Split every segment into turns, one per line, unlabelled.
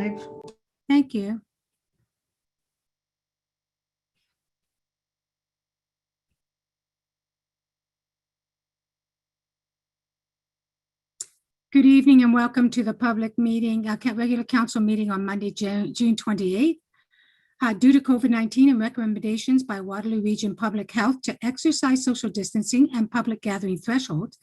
live.
Thank you. Good evening and welcome to the public meeting, regular council meeting on Monday, June 28th. Due to COVID-19 and recommendations by Waterloo Region Public Health to exercise social distancing and public gathering thresholds,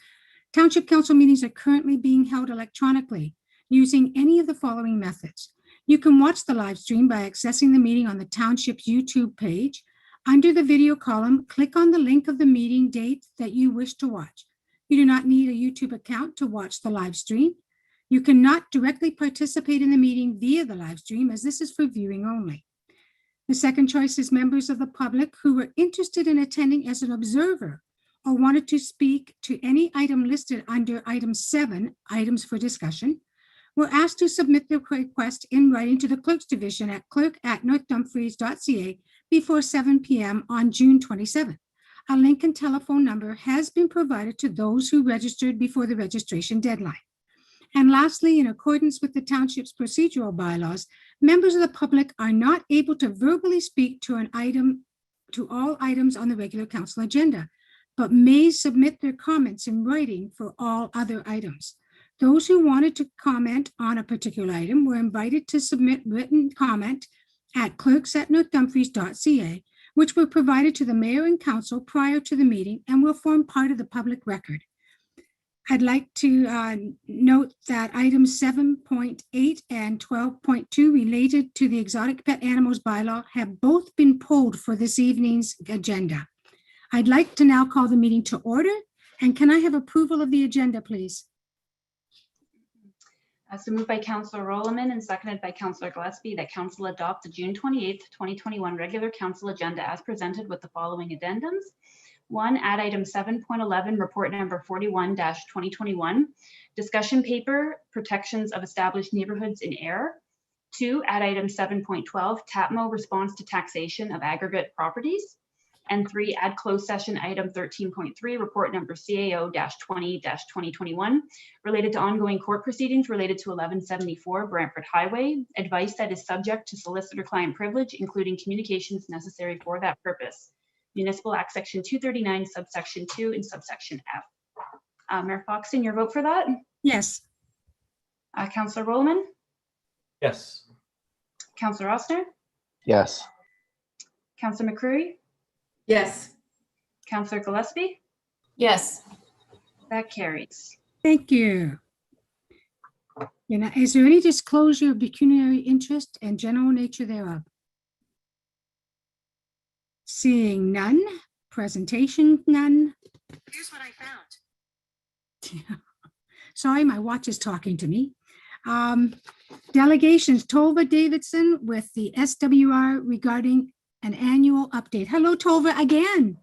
Township Council meetings are currently being held electronically using any of the following methods. You can watch the live stream by accessing the meeting on the Township's YouTube page. Under the video column, click on the link of the meeting date that you wish to watch. You do not need a YouTube account to watch the live stream. You cannot directly participate in the meeting via the live stream, as this is for viewing only. The second choice is members of the public who were interested in attending as an observer or wanted to speak to any item listed under item 7, items for discussion, were asked to submit their request in writing to the Clerk's Division at clerk@northdumfries.ca before 7 p.m. on June 27th. A link and telephone number has been provided to those who registered before the registration deadline. And lastly, in accordance with the Township's procedural bylaws, members of the public are not able to verbally speak to all items on the regular council agenda, but may submit their comments in writing for all other items. Those who wanted to comment on a particular item were invited to submit written comment at clerks@northdumfries.ca, which were provided to the mayor and council prior to the meeting and will form part of the public record. I'd like to note that items 7.8 and 12.2 related to the exotic pet animals bylaw have both been pulled for this evening's agenda. I'd like to now call the meeting to order, and can I have approval of the agenda, please?
So moved by Councillor Rolleman and seconded by Councillor Gillespie that Council adopt the June 28th, 2021 regular Council agenda as presented with the following addendums. 1, add item 7.11, report number 41-2021, discussion paper, protections of established neighborhoods in air. 2, add item 7.12, TAPMO response to taxation of aggregate properties. And 3, add closed session item 13.3, report number CAO-20-2021, related to ongoing court proceedings related to 1174 Brantford Highway, advice that is subject to solicitor-client privilege, including communications necessary for that purpose. Municipal Act Section 239, subsection 2 and subsection F. Mayor Foxton, your vote for that?
Yes.
Councillor Rolleman?
Yes.
Councillor Ostner?
Yes.
Councillor McCreary?
Yes.
Councillor Gillespie?
Yes.
That carries.
Thank you. Is there any disclosure of pecuniary interest and general nature thereof? Seeing none, presentation none.
Here's what I found.
Sorry, my watch is talking to me. Delegations, Tova Davidson with the SWR regarding an annual update. Hello, Tova, again.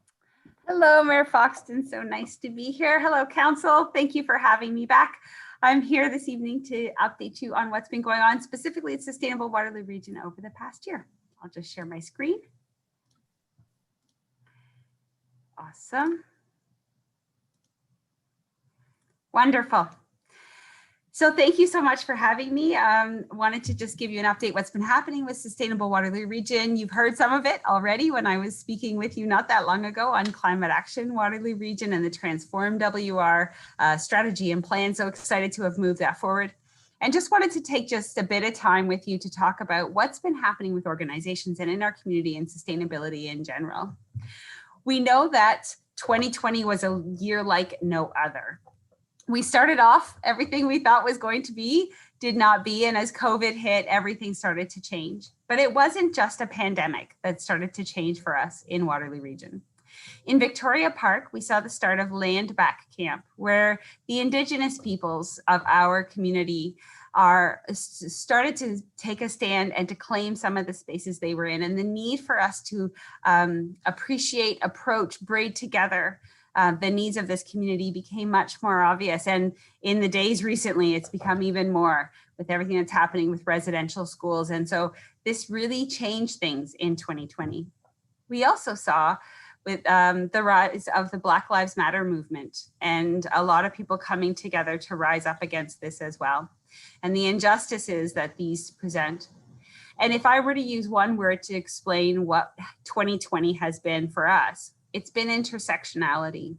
Hello, Mayor Foxton. So nice to be here. Hello, Council. Thank you for having me back. I'm here this evening to update you on what's been going on, specifically at Sustainable Waterloo Region over the past year. I'll just share my screen. Awesome. Wonderful. So thank you so much for having me. Wanted to just give you an update what's been happening with Sustainable Waterloo Region. You've heard some of it already when I was speaking with you not that long ago on climate action, Waterloo Region, and the Transform WR strategy and plan. So excited to have moved that forward. And just wanted to take just a bit of time with you to talk about what's been happening with organizations and in our community and sustainability in general. We know that 2020 was a year like no other. We started off, everything we thought was going to be did not be. And as COVID hit, everything started to change. But it wasn't just a pandemic that started to change for us in Waterloo Region. In Victoria Park, we saw the start of Land Back Camp, where the Indigenous peoples of our community started to take a stand and to claim some of the spaces they were in, and the need for us to appreciate, approach, braid together the needs of this community became much more obvious. And in the days recently, it's become even more with everything that's happening with residential schools. And so this really changed things in 2020. We also saw with the rise of the Black Lives Matter movement and a lot of people coming together to rise up against this as well. and the injustices that these present. And if I were to use one word to explain what 2020 has been for us, it's been intersectionality.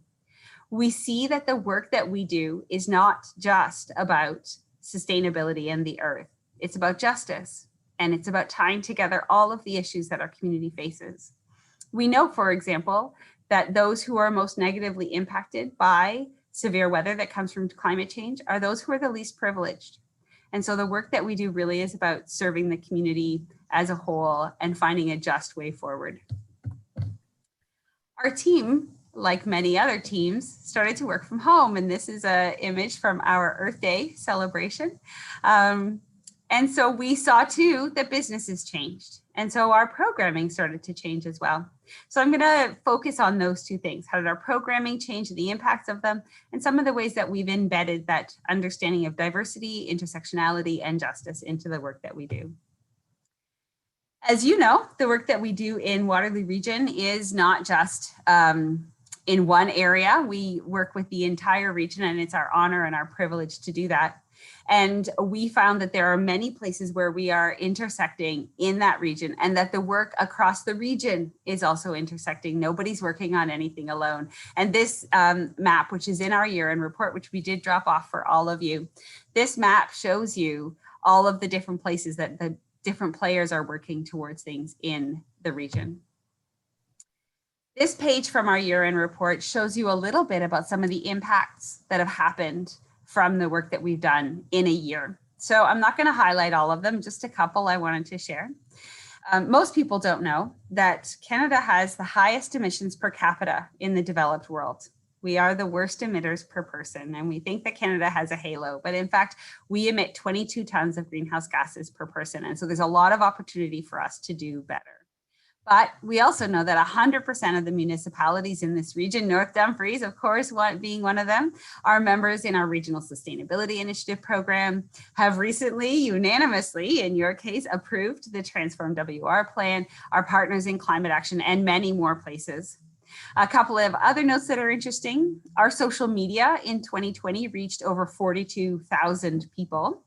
We see that the work that we do is not just about sustainability and the earth. It's about justice, and it's about tying together all of the issues that our community faces. We know, for example, that those who are most negatively impacted by severe weather that comes from climate change are those who are the least privileged. And so the work that we do really is about serving the community as a whole and finding a just way forward. Our team, like many other teams, started to work from home. And this is an image from our Earth Day celebration. And so we saw too that businesses changed. And so our programming started to change as well. So I'm going to focus on those two things. How did our programming change, the impacts of them, and some of the ways that we've embedded that understanding of diversity, intersectionality, and justice into the work that we do. As you know, the work that we do in Waterloo Region is not just in one area. We work with the entire region, and it's our honor and our privilege to do that. And we found that there are many places where we are intersecting in that region, and that the work across the region is also intersecting. Nobody's working on anything alone. And this map, which is in our year-end report, which we did drop off for all of you, this map shows you all of the different places that the different players are working towards things in the region. This page from our year-end report shows you a little bit about some of the impacts that have happened from the work that we've done in a year. So I'm not going to highlight all of them, just a couple I wanted to share. Most people don't know that Canada has the highest emissions per capita in the developed world. We are the worst emitters per person, and we think that Canada has a halo, but in fact, we emit 22 tons of greenhouse gases per person. And so there's a lot of opportunity for us to do better. But we also know that 100% of the municipalities in this region, North Dumfries, of course, being one of them, are members in our Regional Sustainability Initiative program, have recently unanimously, in your case, approved the Transform WR plan, our partners in climate action, and many more places. A couple of other notes that are interesting. Our social media in 2020 reached over 42,000 people.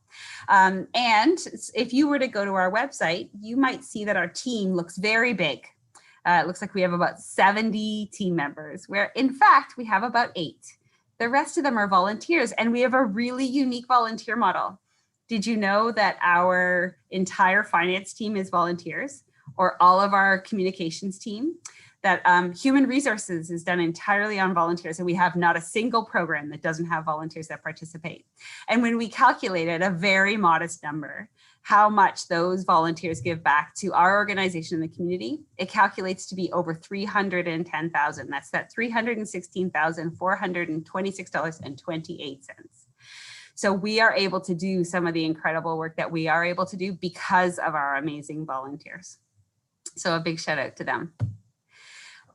And if you were to go to our website, you might see that our team looks very big. It looks like we have about 70 team members, where in fact, we have about 8. The rest of them are volunteers, and we have a really unique volunteer model. Did you know that our entire finance team is volunteers, or all of our communications team? That human resources is done entirely on volunteers, and we have not a single program that doesn't have volunteers that participate. And when we calculated a very modest number, how much those volunteers give back to our organization and the community, it calculates to be over $310,000. That's that $316,426.28. So we are able to do some of the incredible work that we are able to do because of our amazing volunteers. So a big shout out to them.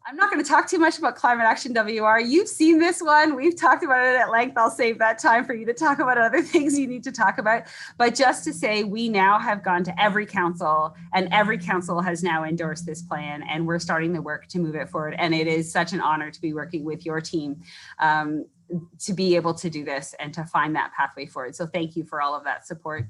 I'm not going to talk too much about Climate Action WR. You've seen this one. We've talked about it at length. I'll save that time for you to talk about other things you need to talk about. But just to say, we now have gone to every council, and every council has now endorsed this plan, and we're starting the work to move it forward. And it is such an honor to be working with your team to be able to do this and to find that pathway forward. So thank you for all of that support.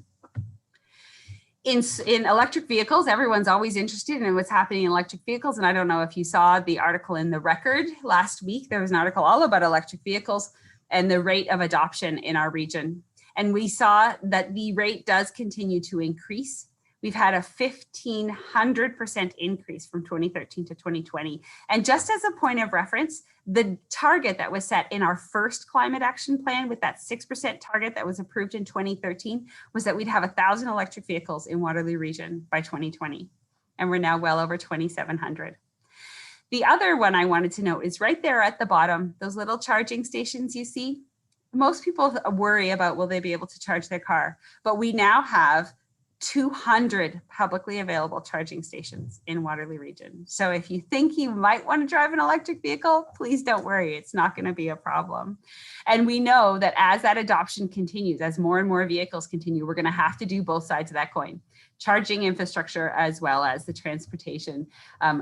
In electric vehicles, everyone's always interested in what's happening in electric vehicles. And I don't know if you saw the article in The Record last week. There was an article all about electric vehicles and the rate of adoption in our region. And we saw that the rate does continue to increase. We've had a 1,500% increase from 2013 to 2020. And just as a point of reference, the target that was set in our first climate action plan with that 6% target that was approved in 2013 was that we'd have 1,000 electric vehicles in Waterloo Region by 2020. And we're now well over 2,700. The other one I wanted to note is right there at the bottom, those little charging stations you see. Most people worry about, will they be able to charge their car? But we now have 200 publicly available charging stations in Waterloo Region. So if you think you might want to drive an electric vehicle, please don't worry, it's not going to be a problem. And we know that as that adoption continues, as more and more vehicles continue, we're going to have to do both sides of that coin. Charging infrastructure as well as the transportation,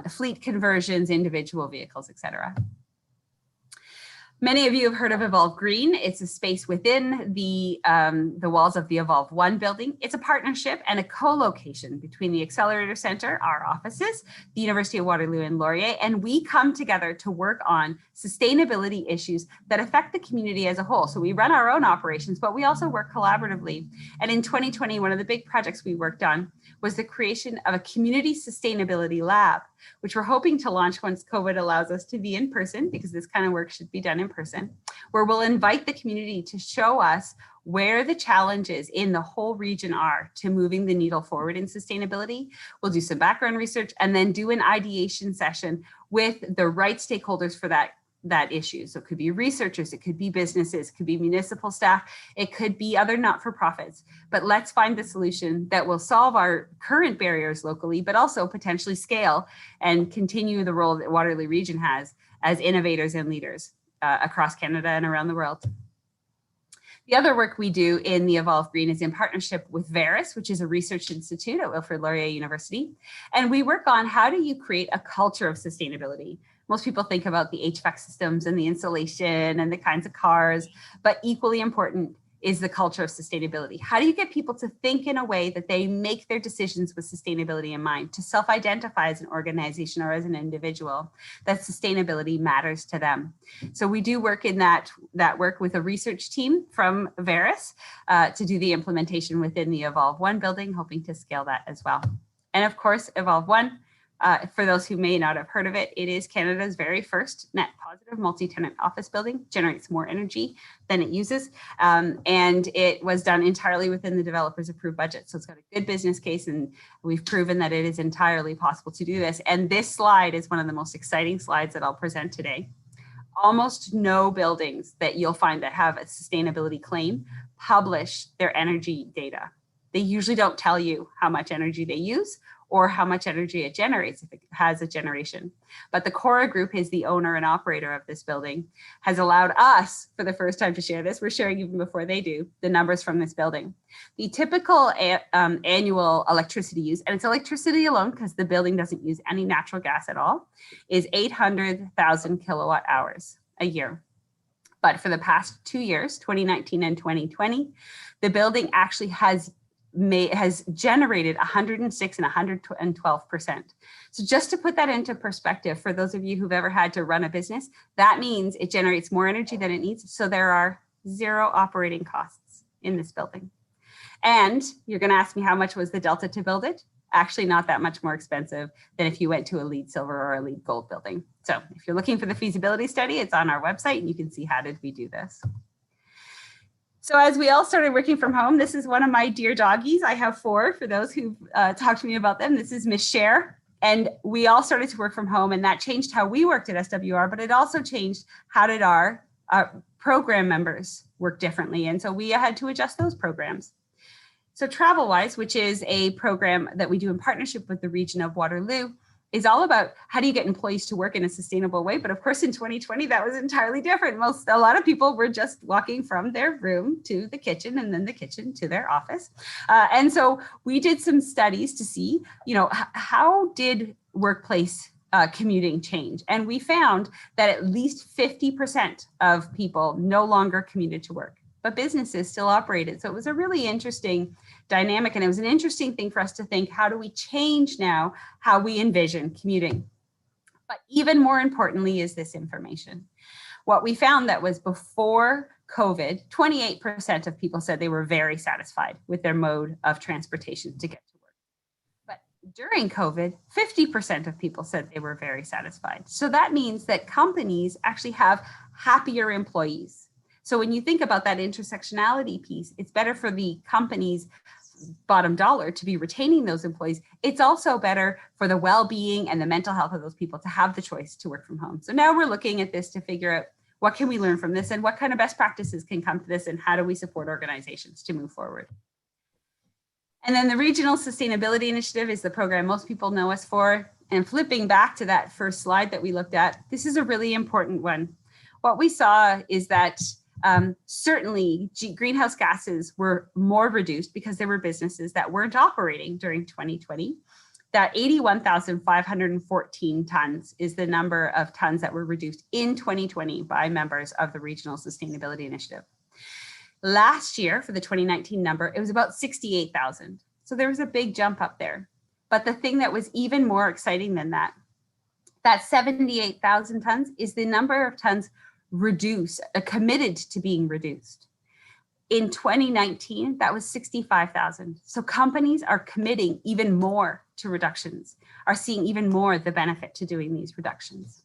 fleet conversions, individual vehicles, etc. Many of you have heard of Evolve Green. It's a space within the walls of the Evolve One building. It's a partnership and a co-location between the Accelerator Center, our offices, the University of Waterloo and Laurier, and we come together to work on sustainability issues that affect the community as a whole. So we run our own operations, but we also work collaboratively. And in 2020, one of the big projects we worked on was the creation of a community sustainability lab, which we're hoping to launch once COVID allows us to be in person, because this kind of work should be done in person, where we'll invite the community to show us where the challenges in the whole region are to moving the needle forward in sustainability. We'll do some background research and then do an ideation session with the right stakeholders for that issue. So it could be researchers, it could be businesses, it could be municipal staff, it could be other not-for-profits. But let's find the solution that will solve our current barriers locally, but also potentially scale and continue the role that Waterloo Region has as innovators and leaders across Canada and around the world. The other work we do in the Evolve Green is in partnership with Veris, which is a research institute at Wilfrid Laurier University. And we work on how do you create a culture of sustainability. Most people think about the HVAC systems and the insulation and the kinds of cars, but equally important is the culture of sustainability. How do you get people to think in a way that they make their decisions with sustainability in mind, to self-identify as an organization or as an individual, that sustainability matters to them? So we do work in that work with a research team from Veris to do the implementation within the Evolve One building, hoping to scale that as well. And of course, Evolve One, for those who may not have heard of it, it is Canada's very first net positive multi-tenant office building, generates more energy than it uses. And it was done entirely within the developer's approved budget. So it's got a good business case, and we've proven that it is entirely possible to do this. And this slide is one of the most exciting slides that I'll present today. Almost no buildings that you'll find that have a sustainability claim publish their energy data. They usually don't tell you how much energy they use or how much energy it generates if it has a generation. But the Cora Group is the owner and operator of this building, has allowed us for the first time to share this. We're sharing even before they do the numbers from this building. The typical annual electricity use, and it's electricity alone because the building doesn't use any natural gas at all, is 800,000 kilowatt hours a year. But for the past 2 years, 2019 and 2020, the building actually has generated 106 and 112%. So just to put that into perspective, for those of you who've ever had to run a business, that means it generates more energy than it needs. So there are 0 operating costs in this building. And you're going to ask me how much was the delta to build it? Actually, not that much more expensive than if you went to a LEED Silver or a LEED Gold building. So if you're looking for the feasibility study, it's on our website and you can see how did we do this. So as we all started working from home, this is one of my dear doggies. I have 4 for those who've talked to me about them. This is Miss Cher. And we all started to work from home, and that changed how we worked at SWR, but it also changed how did our program members work differently. And so we had to adjust those programs. So TRAVELWise, which is a program that we do in partnership with the region of Waterloo, is all about how do you get employees to work in a sustainable way. But of course, in 2020, that was entirely different. A lot of people were just walking from their room to the kitchen and then the kitchen to their office. And so we did some studies to see, how did workplace commuting change? And we found that at least 50% of people no longer commuted to work, but businesses still operated. So it was a really interesting dynamic. And it was an interesting thing for us to think, how do we change now how we envision commuting? But even more importantly is this information. What we found that was before COVID, 28% of people said they were very satisfied with their mode of transportation to get to work. But during COVID, 50% of people said they were very satisfied. So that means that companies actually have happier employees. So when you think about that intersectionality piece, it's better for the company's bottom dollar to be retaining those employees. It's also better for the well-being and the mental health of those people to have the choice to work from home. So now we're looking at this to figure out what can we learn from this and what kind of best practices can come to this and how do we support organizations to move forward. And then the Regional Sustainability Initiative is the program most people know us for. And flipping back to that first slide that we looked at, this is a really important one. What we saw is that certainly greenhouse gases were more reduced because there were businesses that weren't operating during 2020. that 81,514 tons is the number of tons that were reduced in 2020 by members of the Regional Sustainability Initiative. Last year, for the 2019 number, it was about 68,000. So there was a big jump up there. But the thing that was even more exciting than that 78,000 tons is the number of tons committed to being reduced. In 2019, that was 65,000. So companies are committing even more to reductions, are seeing even more the benefit to doing these reductions.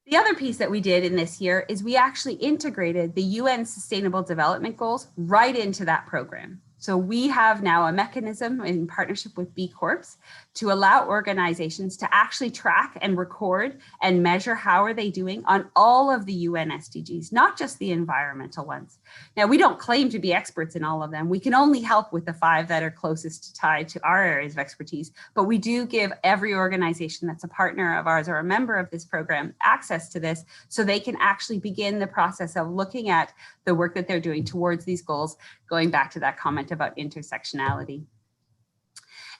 The other piece that we did in this year is we actually integrated the UN Sustainable Development Goals right into that program. So we have now a mechanism in partnership with B Corps to allow organizations to actually track and record and measure how are they doing on all of the UN SDGs, not just the environmental ones. Now, we don't claim to be experts in all of them. We can only help with the 5 that are closest tied to our areas of expertise, but we do give every organization that's a partner of ours or a member of this program access to this so they can actually begin the process of looking at the work that they're doing towards these goals, going back to that comment about intersectionality.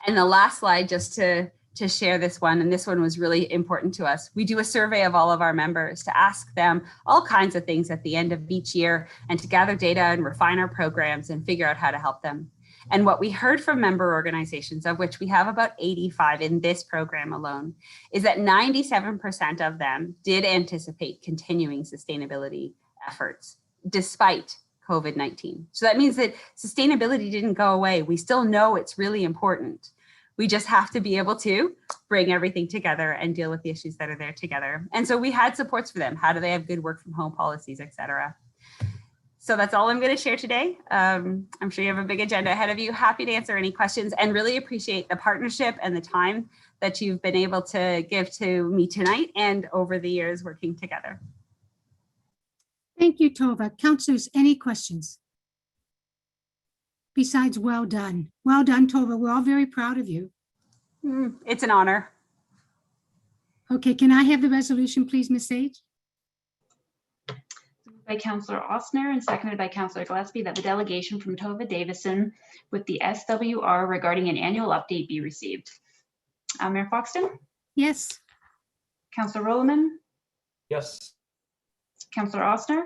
And the last slide, just to share this one, and this one was really important to us. We do a survey of all of our members to ask them all kinds of things at the end of each year and to gather data and refine our programs and figure out how to help them. And what we heard from member organizations, of which we have about 85 in this program alone, is that 97% of them did anticipate continuing sustainability efforts despite COVID-19. So that means that sustainability didn't go away. We still know it's really important. We just have to be able to bring everything together and deal with the issues that are there together. And so we had supports for them. How do they have good work from home policies, et cetera? So that's all I'm going to share today. I'm sure you have a big agenda ahead of you. Happy to answer any questions and really appreciate the partnership and the time that you've been able to give to me tonight and over the years working together.
Thank you, Tova. Councilors, any questions? Besides, well done. Well done, Tova. We're all very proud of you.
It's an honor.
Okay, can I have the resolution, please, Ms. Sage?
Moved by Councillor Ostner and seconded by Councillor Gillespie that the delegation from Tova Davison with the SWR regarding an annual update be received. Mayor Foxton?
Yes.
Councillor Rowland?
Yes.
Councillor Ostner?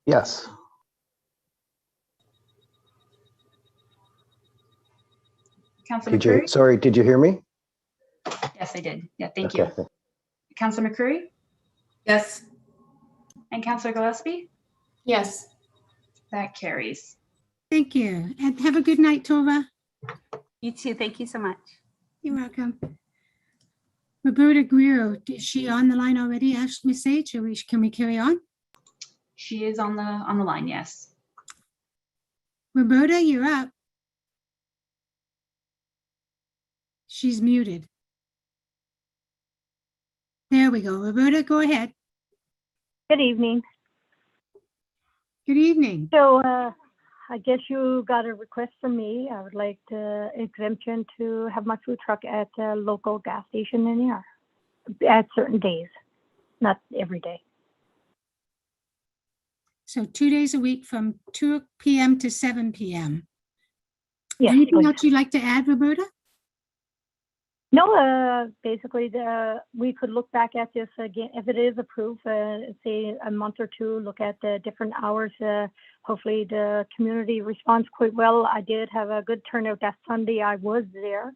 Yes.
Councillor McCreary?
Sorry, did you hear me?
Yes, I did. Yeah, thank you.
Okay.
Councillor McCreary?
Yes.
And Councillor Gillespie?
Yes.
That carries.
Thank you. And have a good night, Tova.
You too. Thank you so much.
You're welcome. Roberta Guerrero, is she on the line already, Ms. Sage, or can we carry on?
She is on the line, yes.
Roberta, you're up. She's muted. There we go. Roberta, go ahead.
Good evening.
Good evening.
So I guess you got a request from me. I would like to exemption to have my food truck at a local gas station in here at certain days, not every day.
So 2 days a week from 2 p.m. to 7 p.m.
Yes,
Anything
please.
else you'd like to add, Roberta?
No, basically we could look back at this again if it is approved, say a month or two, look at the different hours. Hopefully the community responds quite well. I did have a good turnout that Sunday. I was there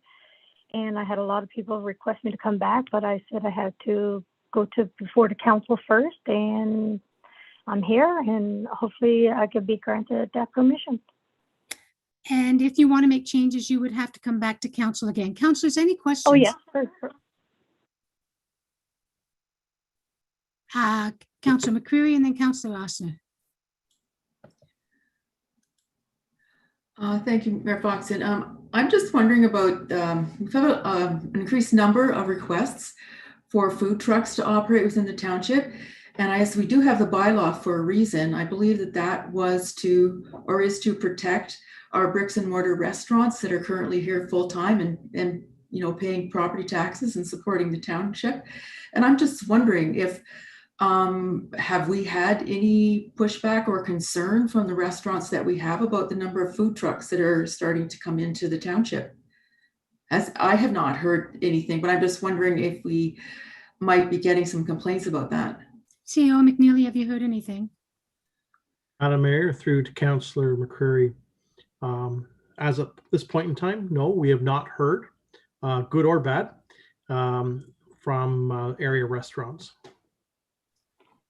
and I had a lot of people request me to come back, but I said I had to go before the council first, and I'm here and hopefully I could be granted that permission.
And if you want to make changes, you would have to come back to council again. Councilors, any questions?
Oh, yes.
Councilor McCreary and then Councilor Ostner.
Thank you, Mayor Foxton. I'm just wondering about, we've had an increased number of requests for food trucks to operate within the township. And I guess we do have the bylaw for a reason. I believe that was to, or is to protect our bricks and mortar restaurants that are currently here full time and paying property taxes and supporting the township. And I'm just wondering if have we had any pushback or concern from the restaurants that we have about the number of food trucks that are starting to come into the township? as I have not heard anything, but I'm just wondering if we might be getting some complaints about that.
CEO McNeely, have you heard anything?
Madam Mayor, through to Councillor McCreary. As of this point in time, no, we have not heard, good or bad, from area restaurants.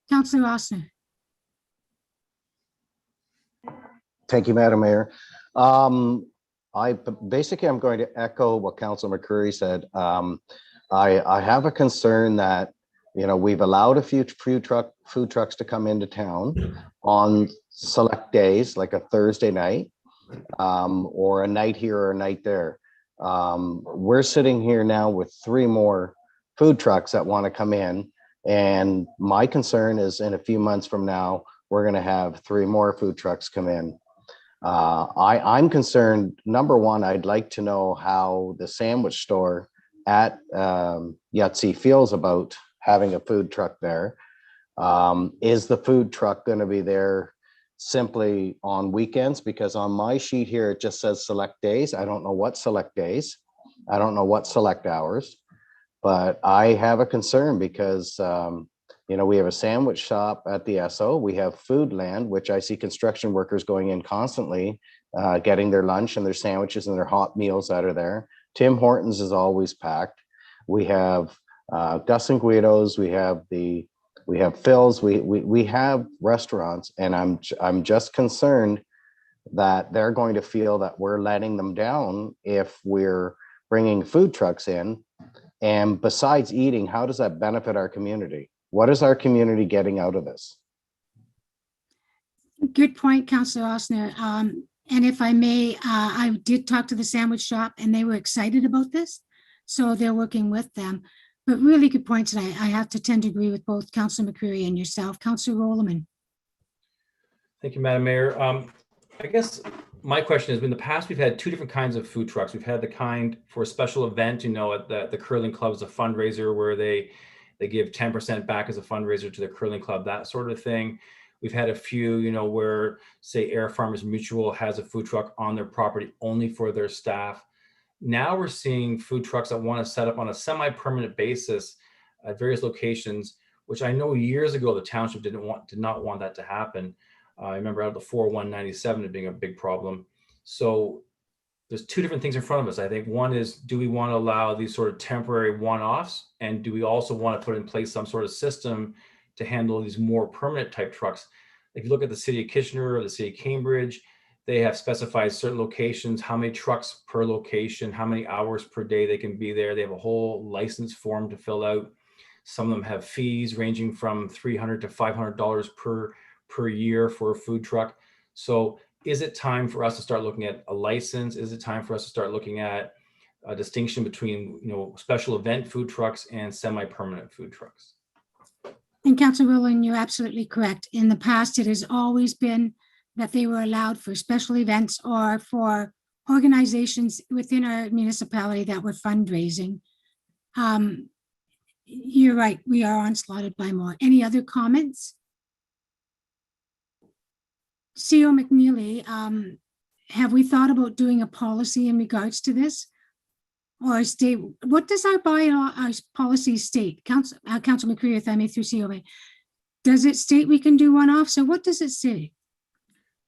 Councillor Ossner.
Thank you, Madam Mayor. Basically, I'm going to echo what Councilor McCreary said. I have a concern that, you know, we've allowed a few food trucks to come into town on select days, like a Thursday night, or a night here or a night there. We're sitting here now with 3 more food trucks that want to come in. And my concern is in a few months from now, we're going to have 3 more food trucks come in. I'm concerned, number one, I'd like to know how the sandwich store at Yahtzee feels about having a food truck there. Is the food truck going to be there simply on weekends? Because on my sheet here, it just says select days. I don't know what select days. I don't know what select hours, but I have a concern because, you know, we have a sandwich shop at the SO. We have Foodland, which I see construction workers going in constantly, getting their lunch and their sandwiches and their hot meals that are there. Tim Hortons is always packed. We have Gus and Guido's. We have Phil's. We have restaurants, and I'm just concerned that they're going to feel that we're letting them down if we're bringing food trucks in. And besides eating, how does that benefit our community? What is our community getting out of this?
Good point, Councillor Ossner. And if I may, I did talk to the sandwich shop and they were excited about this. So they're working with them. But really good points. And I have to tend to agree with both Councillor McCreary and yourself. Councillor Rolleman.
Thank you, Madam Mayor. I guess my question is, in the past, we've had 2 different kinds of food trucks. We've had the kind for a special event, you know, at the curling club is a fundraiser where they give 10% back as a fundraiser to the curling club, that sort of thing. We've had a few, you know, where say Air Farmers Mutual has a food truck on their property only for their staff. Now we're seeing food trucks that want to set up on a semi-permanent basis at various locations, which I know years ago the township did not want that to happen. I remember out of the 4-197 it being a big problem. So there's 2 different things in front of us. I think one is, do we want to allow these sort of temporary one-offs? And do we also want to put in place some sort of system to handle these more permanent type trucks? If you look at the city of Kitchener or the city of Cambridge, they have specified certain locations, how many trucks per location, how many hours per day they can be there. They have a whole license form to fill out. Some of them have fees ranging from $300 to $500 per year for a food truck. So is it time for us to start looking at a license? Is it time for us to start looking at a distinction between, you know, special event food trucks and semi-permanent food trucks?
And Councillor Rolleman, you're absolutely correct. In the past, it has always been that they were allowed for special events or for organizations within our municipality that were fundraising. You're right, we are onslaughted by more. Any other comments? CEO McNeely, have we thought about doing a policy in regards to this? Or state, what does our bylaw, our policy state? Council McCreary, if I may, through COA. Does it state we can do one-off? So what does it say?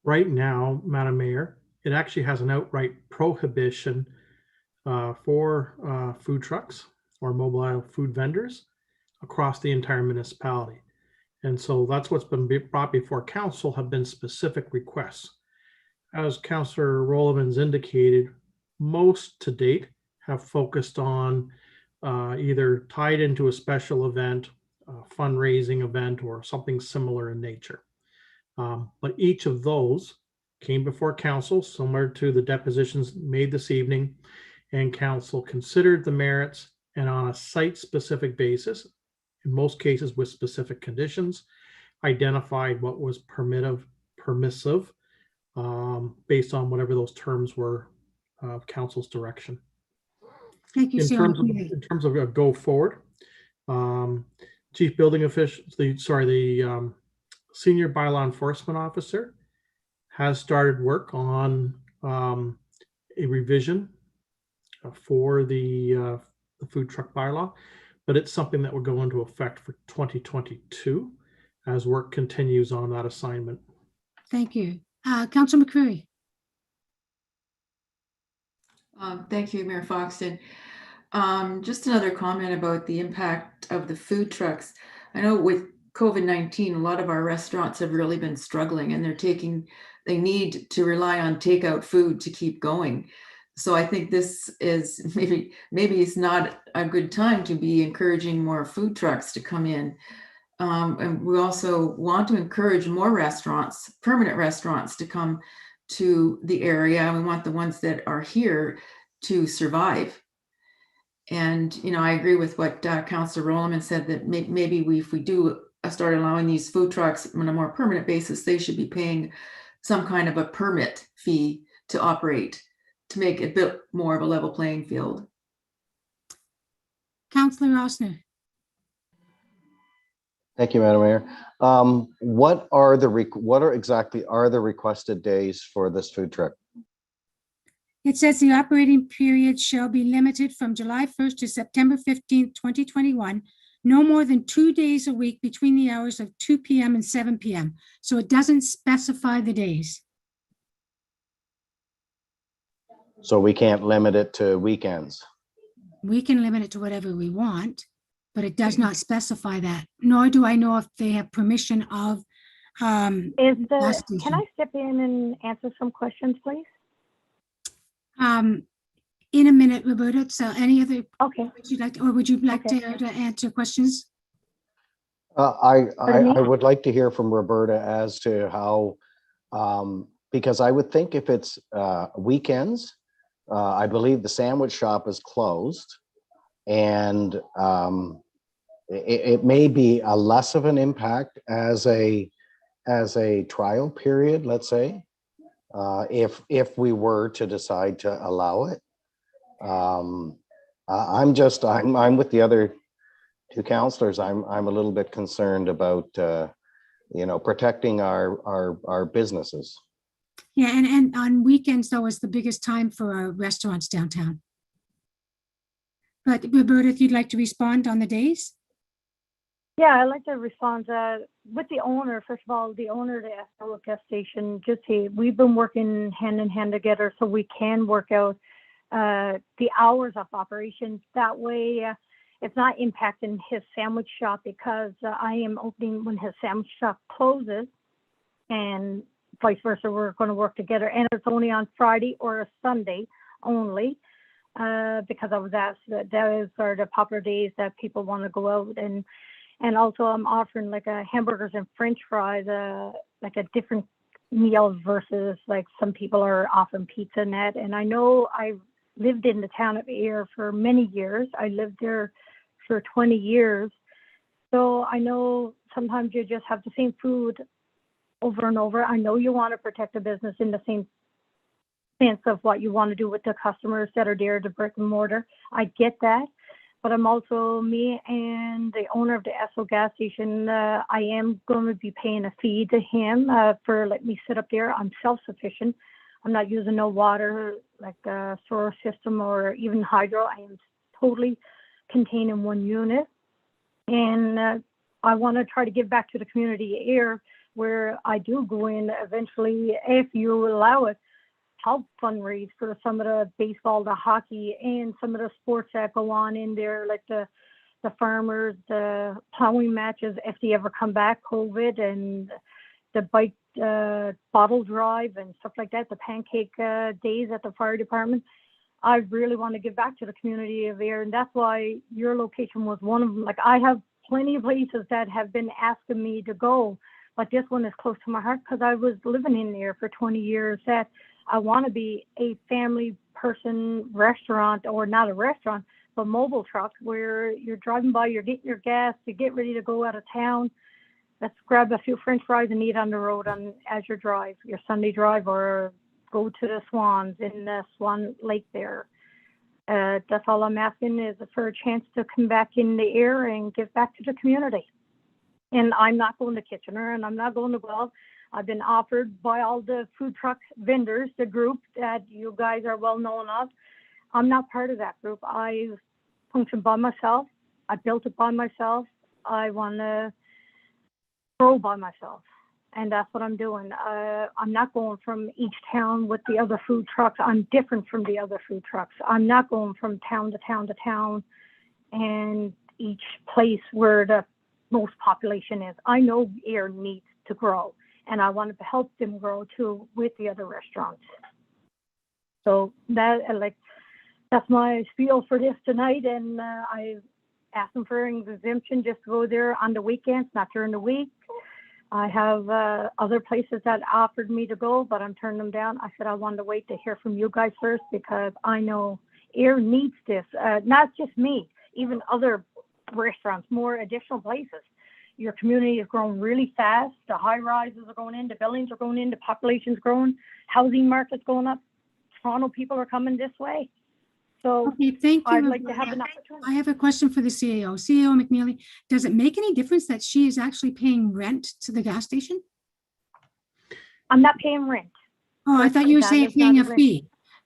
Right now, Madam Mayor, it actually has an outright prohibition for food trucks or mobile food vendors across the entire municipality. And so that's what's been brought before council have been specific requests. As Councillor Rolleman's indicated, most to date have focused on either tied into a special event, a fundraising event, or something similar in nature. But each of those came before council, similar to the depositions made this evening, and council considered the merits and on a site-specific basis, in most cases with specific conditions, identified what was permissive based on whatever those terms were of council's direction.
Thank you,
In terms of a go forward, chief building official, the senior bylaw enforcement officer has started work on a revision for the food truck bylaw, but it's something that will go into effect for 2022 as work continues on that assignment.
Thank you. Councilor McCreary.
Thank you, Mayor Foxton. Just another comment about the impact of the food trucks. I know with COVID-19, a lot of our restaurants have really been struggling, and they need to rely on takeout food to keep going. So I think this is maybe it's not a good time to be encouraging more food trucks to come in. And we also want to encourage more restaurants, permanent restaurants, to come to the area. We want the ones that are here to survive. And, I agree with what Councillor Rowland said, that maybe if we do start allowing these food trucks on a more permanent basis, they should be paying some kind of a permit fee to operate, to make it a bit more of a level playing field.
Councillor Rossner.
Thank you, Madam Mayor. What exactly are the requested days for this food truck?
It says the operating period shall be limited from July 1st to September 15th, 2021, no more than 2 days a week between the hours of 2 p.m. and 7 p.m. So it doesn't specify the days.
So we can't limit it to weekends.
We can limit it to whatever we want, but it does not specify that, nor do I know if they have permission of
Can I step in and answer some questions, please?
In a minute, Roberta. So any other,
Okay.
would you like to answer questions?
I would like to hear from Roberta as to how, because I would think if it's weekends, I believe the sandwich shop is closed, and it may be a less of an impact as a trial period, let's say, if we were to decide to allow it. I'm with the other two councillors. I'm a little bit concerned about protecting our businesses.
Yeah, and on weekends though is the biggest time for our restaurants downtown. But Roberta, if you'd like to respond on the days.
Yeah, I'd like to respond with the owner. First of all, the owner of the Esso gas station, just say we've been working hand in hand together so we can work out the hours of operations. That way, it's not impacting his sandwich shop, because I am opening when his sandwich shop closes, and vice versa. We're going to work together, and it's only on Friday or a Sunday only, because I was asked that those are the popular days that people want to go out. And also I'm offering like a hamburgers and French fries, like a different meal versus like some people are offering pizza and that. And I know I lived in the town of Ayr for many years. I lived there for 20 years. So I know sometimes you just have the same food over and over. I know you want to protect the business in the same sense of what you want to do with the customers that are there, the brick and mortar. I get that. But I'm also, me and the owner of the Esso gas station, I am going to be paying a fee to him for letting me sit up there. I'm self-sufficient. I'm not using no water, like a solar system or even hydro. I am totally contained in one unit. And I want to try to give back to the community here, where I do go in eventually, if you allow it, help fundraise for some of the baseball, the hockey, and some of the sports that go on in there, like the farmers, the plowing matches, if they ever come back, COVID, and the bike bottle drive and stuff like that, the pancake days at the fire department. I really want to give back to the community of Ayr, and that's why your location was one of them. Like, I have plenty of places that have been asking me to go, but this one is close to my heart because I was living in there for 20 years. That I want to be a family person restaurant, or not a restaurant, but mobile truck, where you're driving by, you're getting your gas, you get ready to go out of town. Let's grab a few French fries and eat on the road as you drive, your Sunday drive, or go to the Swans in the Swan Lake there. That's all I'm asking, is for a chance to come back in the air and give back to the community. And I'm not going to Kitchener, and I'm not going to Guelph. I've been offered by all the food truck vendors, the group that you guys are well known of. I'm not part of that group. I function by myself. I built it by myself. I want to grow by myself. And that's what I'm doing. I'm not going from each town with the other food trucks. I'm different from the other food trucks. I'm not going from town to town to town and each place where the most population is. I know Air needs to grow, and I want to help them grow too with the other restaurants. So that's my spiel for this tonight. And I asked them for an exemption just to go there on the weekends, not during the week. I have other places that offered me to go, but I'm turning them down. I said I wanted to wait to hear from you guys first because I know Air needs this. Not just me, even other restaurants, more additional places. Your community is growing really fast. The high rises are going in, the buildings are going in, the population's growing, housing market's going up. Toronto people are coming this way. So
Okay, thank you.
I'd like to have an opportunity.
I have a question for the CAO. CAO McNeely, does it make any difference that she is actually paying rent to the gas station?
I'm not paying rent.
Oh, I thought you were
That
saying
is
paying a
not rent.
fee.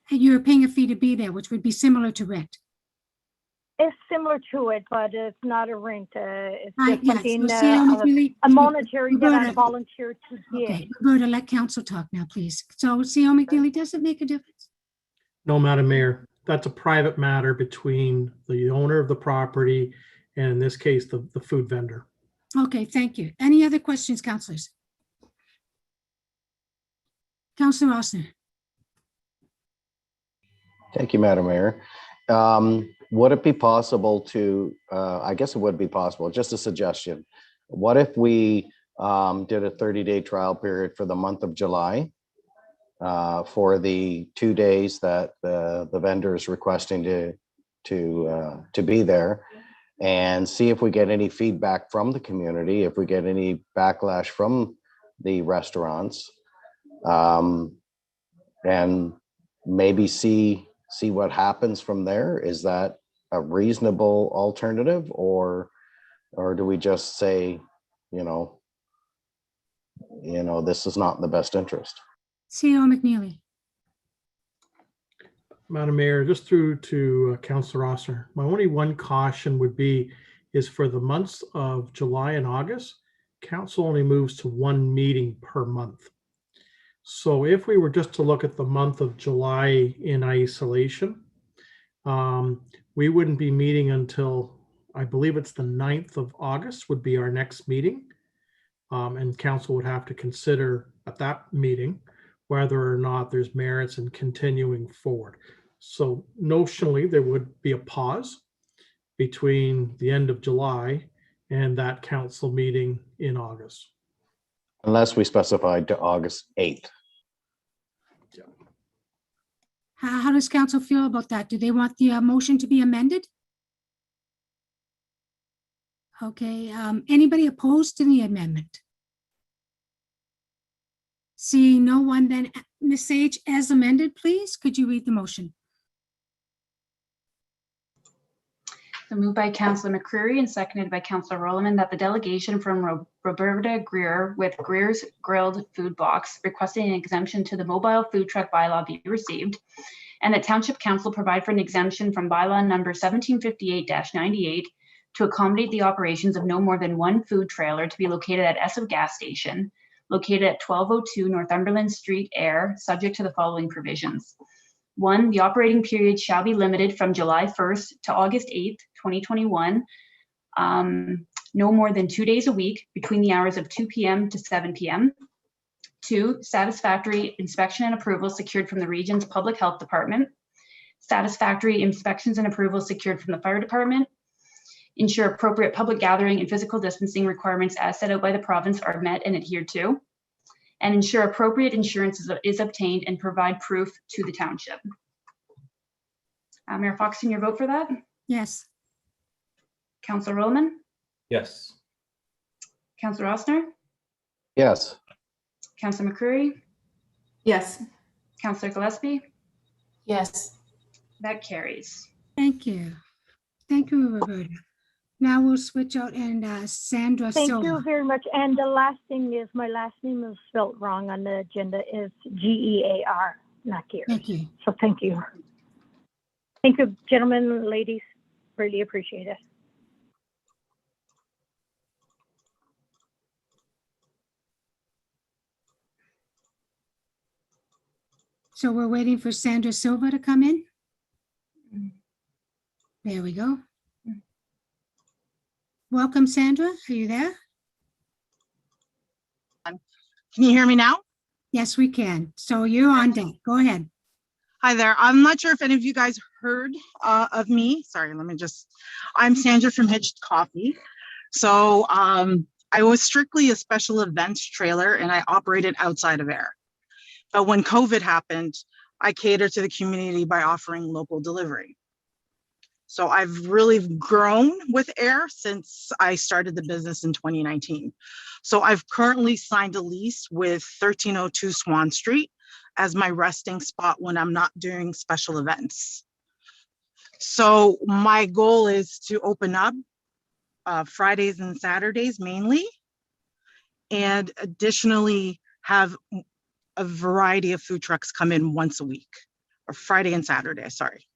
You were paying a fee to be there, which would be similar to rent.
It's similar to it, but it's not a rent. It's just
Yes,
something,
so CAO McNeely.
a monetary that I
Roberta,
volunteered to give.
Okay, Roberta, let council talk now, please. So CAO McNeely, does it make a difference?
No, Madam Mayor, that's a private matter between the owner of the property and in this case, the food vendor.
Okay, thank you. Any other questions, councilors? Councilor Rossner.
Thank you, Madam Mayor. Would it be possible to, I guess it would be possible, just a suggestion. What if we did a 30-day trial period for the month of July for the 2 days that the vendor is requesting to be there, and see if we get any feedback from the community, if we get any backlash from the restaurants, and maybe see what happens from there. Is that a reasonable alternative, or do we just say, this is not in the best interest?
CAO McNeely.
Madam Mayor, just through to Councillor Rossner, my only one caution would be is for the months of July and August, council only moves to one meeting per month. So if we were just to look at the month of July in isolation, we wouldn't be meeting until, I believe it's the 9th of August would be our next meeting. And council would have to consider at that meeting whether or not there's merits in continuing forward. So notionally, there would be a pause between the end of July and that council meeting in August.
Unless we specified to August 8th.
How does council feel about that? Do they want the motion to be amended? Okay, anybody opposed to the amendment? Seeing no one, then Ms. Sage, as amended, please, could you read the motion?
So moved by Councillor McCreary and seconded by Councillor Rowland that the delegation from Roberta Greer with Greer's Grilled Food Box requesting an exemption to the mobile food truck bylaw be received, and that Township Council provide for an exemption from bylaw number 1758-98 to accommodate the operations of no more than one food trailer to be located at Esso Gas Station, located at 1202 Northumberland Street, Ayr, subject to the following provisions. 1, the operating period shall be limited from July 1st to August 8th, 2021, no more than 2 days a week between the hours of 2 p.m. to 7 p.m. 2, satisfactory inspection and approval secured from the region's public health department. Satisfactory inspections and approvals secured from the fire department. Ensure appropriate public gathering and physical distancing requirements as set out by the province are met and adhered to. And ensure appropriate insurance is obtained and provide proof to the township. Mayor Foxton, your vote for that?
Yes.
Councillor Rollman?
Yes.
Councillor Rossner?
Yes.
Councillor McCreary?
Yes.
Councillor Gillespie?
Yes.
That carries.
Thank you. Thank you, Roberta. Now we'll switch out and Sandra
Thank
Silva.
you very much. And the last thing is my last name is spelled wrong on the agenda. Is Gear, not Gear.
Thank you.
So thank you. Thank you, gentlemen, ladies. Really appreciate it.
So we're waiting for Sandra Silva to come in. There we go. Welcome, Sandra. Are you there?
Can you hear me now?
Yes, we can. So you're on deck. Go ahead.
Hi there. I'm not sure if any of you guys heard of me. Sorry, I'm Sandra from Hitched Coffee. So I was strictly a special events trailer and I operated outside of air. But when COVID happened, I catered to the community by offering local delivery. So I've really grown with air since I started the business in 2019. So I've currently signed a lease with 1302 Swan Street as my resting spot when I'm not doing special events. So my goal is to open up Fridays and Saturdays mainly, and additionally have a variety of food trucks come in once a week, or Friday and Saturday, sorry.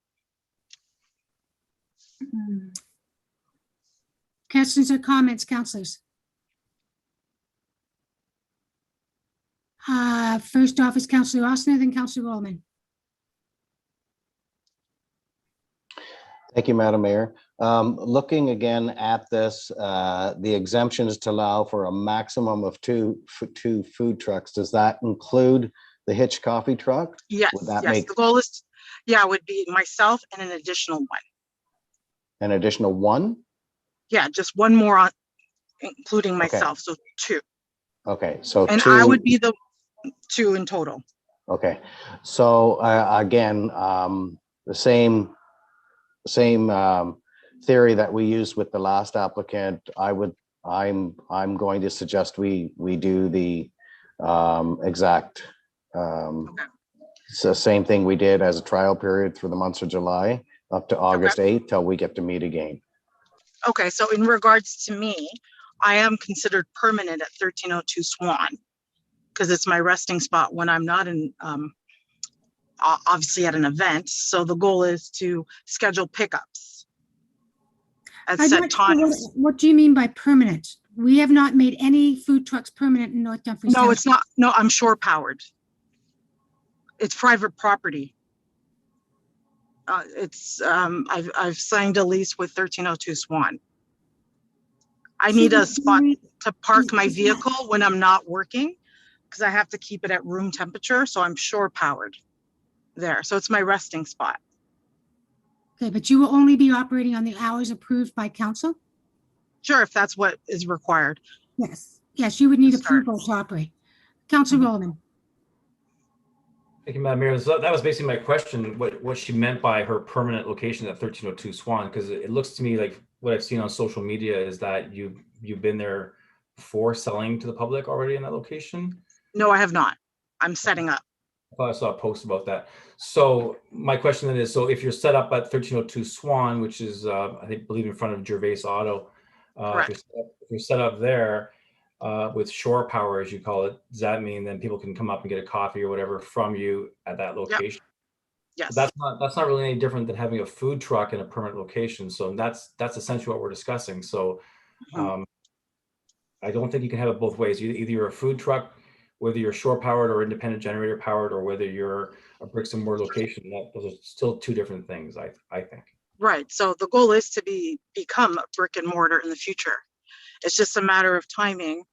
Questions or comments, councilors? First off is Councilor Ossner, then Councilor Rollman.
Thank you, Madam Mayor. Looking again at this, the exemption is to allow for a maximum of two food trucks. Does that include the Hitch Coffee truck?
Yes,
Would that
yes.
make
The goal is, yeah, would be myself and an additional one.
an additional one?
Yeah, just one more on, including myself, so two.
Okay, so
And
two.
I would be the two in total.
Okay, so again, the same theory that we used with the last applicant. I'm going to suggest we do the exact it's the same thing we did as a trial period for the months of July up to August 8th till we get to meet again.
Okay, so in regards to me, I am considered permanent at 1302 Swan because it's my resting spot when I'm not in, obviously at an event. So the goal is to schedule pickups at
I'm
set
not sure
times.
what do you mean by permanent? We have not made any food trucks permanent in North Dumfries.
No, it's not. No, I'm shore powered. It's private property. I've signed a lease with 1302 Swan. I need a spot to park my vehicle when I'm not working because I have to keep it at room temperature. So I'm shore powered there. So it's my resting spot.
Okay, but you will only be operating on the hours approved by council?
Sure, if that's what is required.
Yes. Yes, you would need
To start.
approval to operate. Councilor Rollman.
Thank you, Madam Mayor. So that was basically my question, what she meant by her permanent location at 1302 Swan, because it looks to me like what I've seen on social media is that you've been there before selling to the public already in that location.
No, I have not. I'm setting up.
I thought I saw a post about that. So my question then is, so if you're set up at 1302 Swan, which is I believe in front of Gervais Auto, if you're set up there with shore power, as you call it, does that mean then people can come up and get a coffee or whatever from you at that location?
Yep. Yes.
So that's not really any different than having a food truck in a permanent location. So that's essentially what we're discussing. So I don't think you can have it both ways. Either you're a food truck, whether you're shore powered or independent generator powered, or whether you're a bricks and mortar location. Those are still two different things, I think.
Right. So the goal is to become a brick and mortar in the future. It's just a matter of timing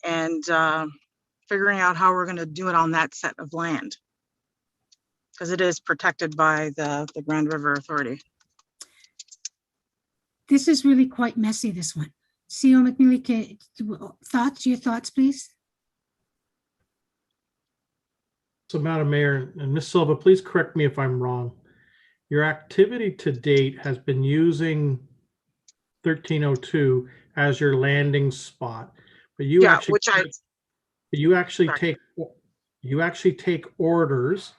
and figuring out how we're going to do it on that set of land, because it is protected by the Grand River Authority.
This is really quite messy, this one. CEO McNeely, your thoughts, please?
So Madam Mayor and Ms. Silva, please correct me if I'm wrong. Your activity to date has been using 1302 as your landing spot, but you actually take orders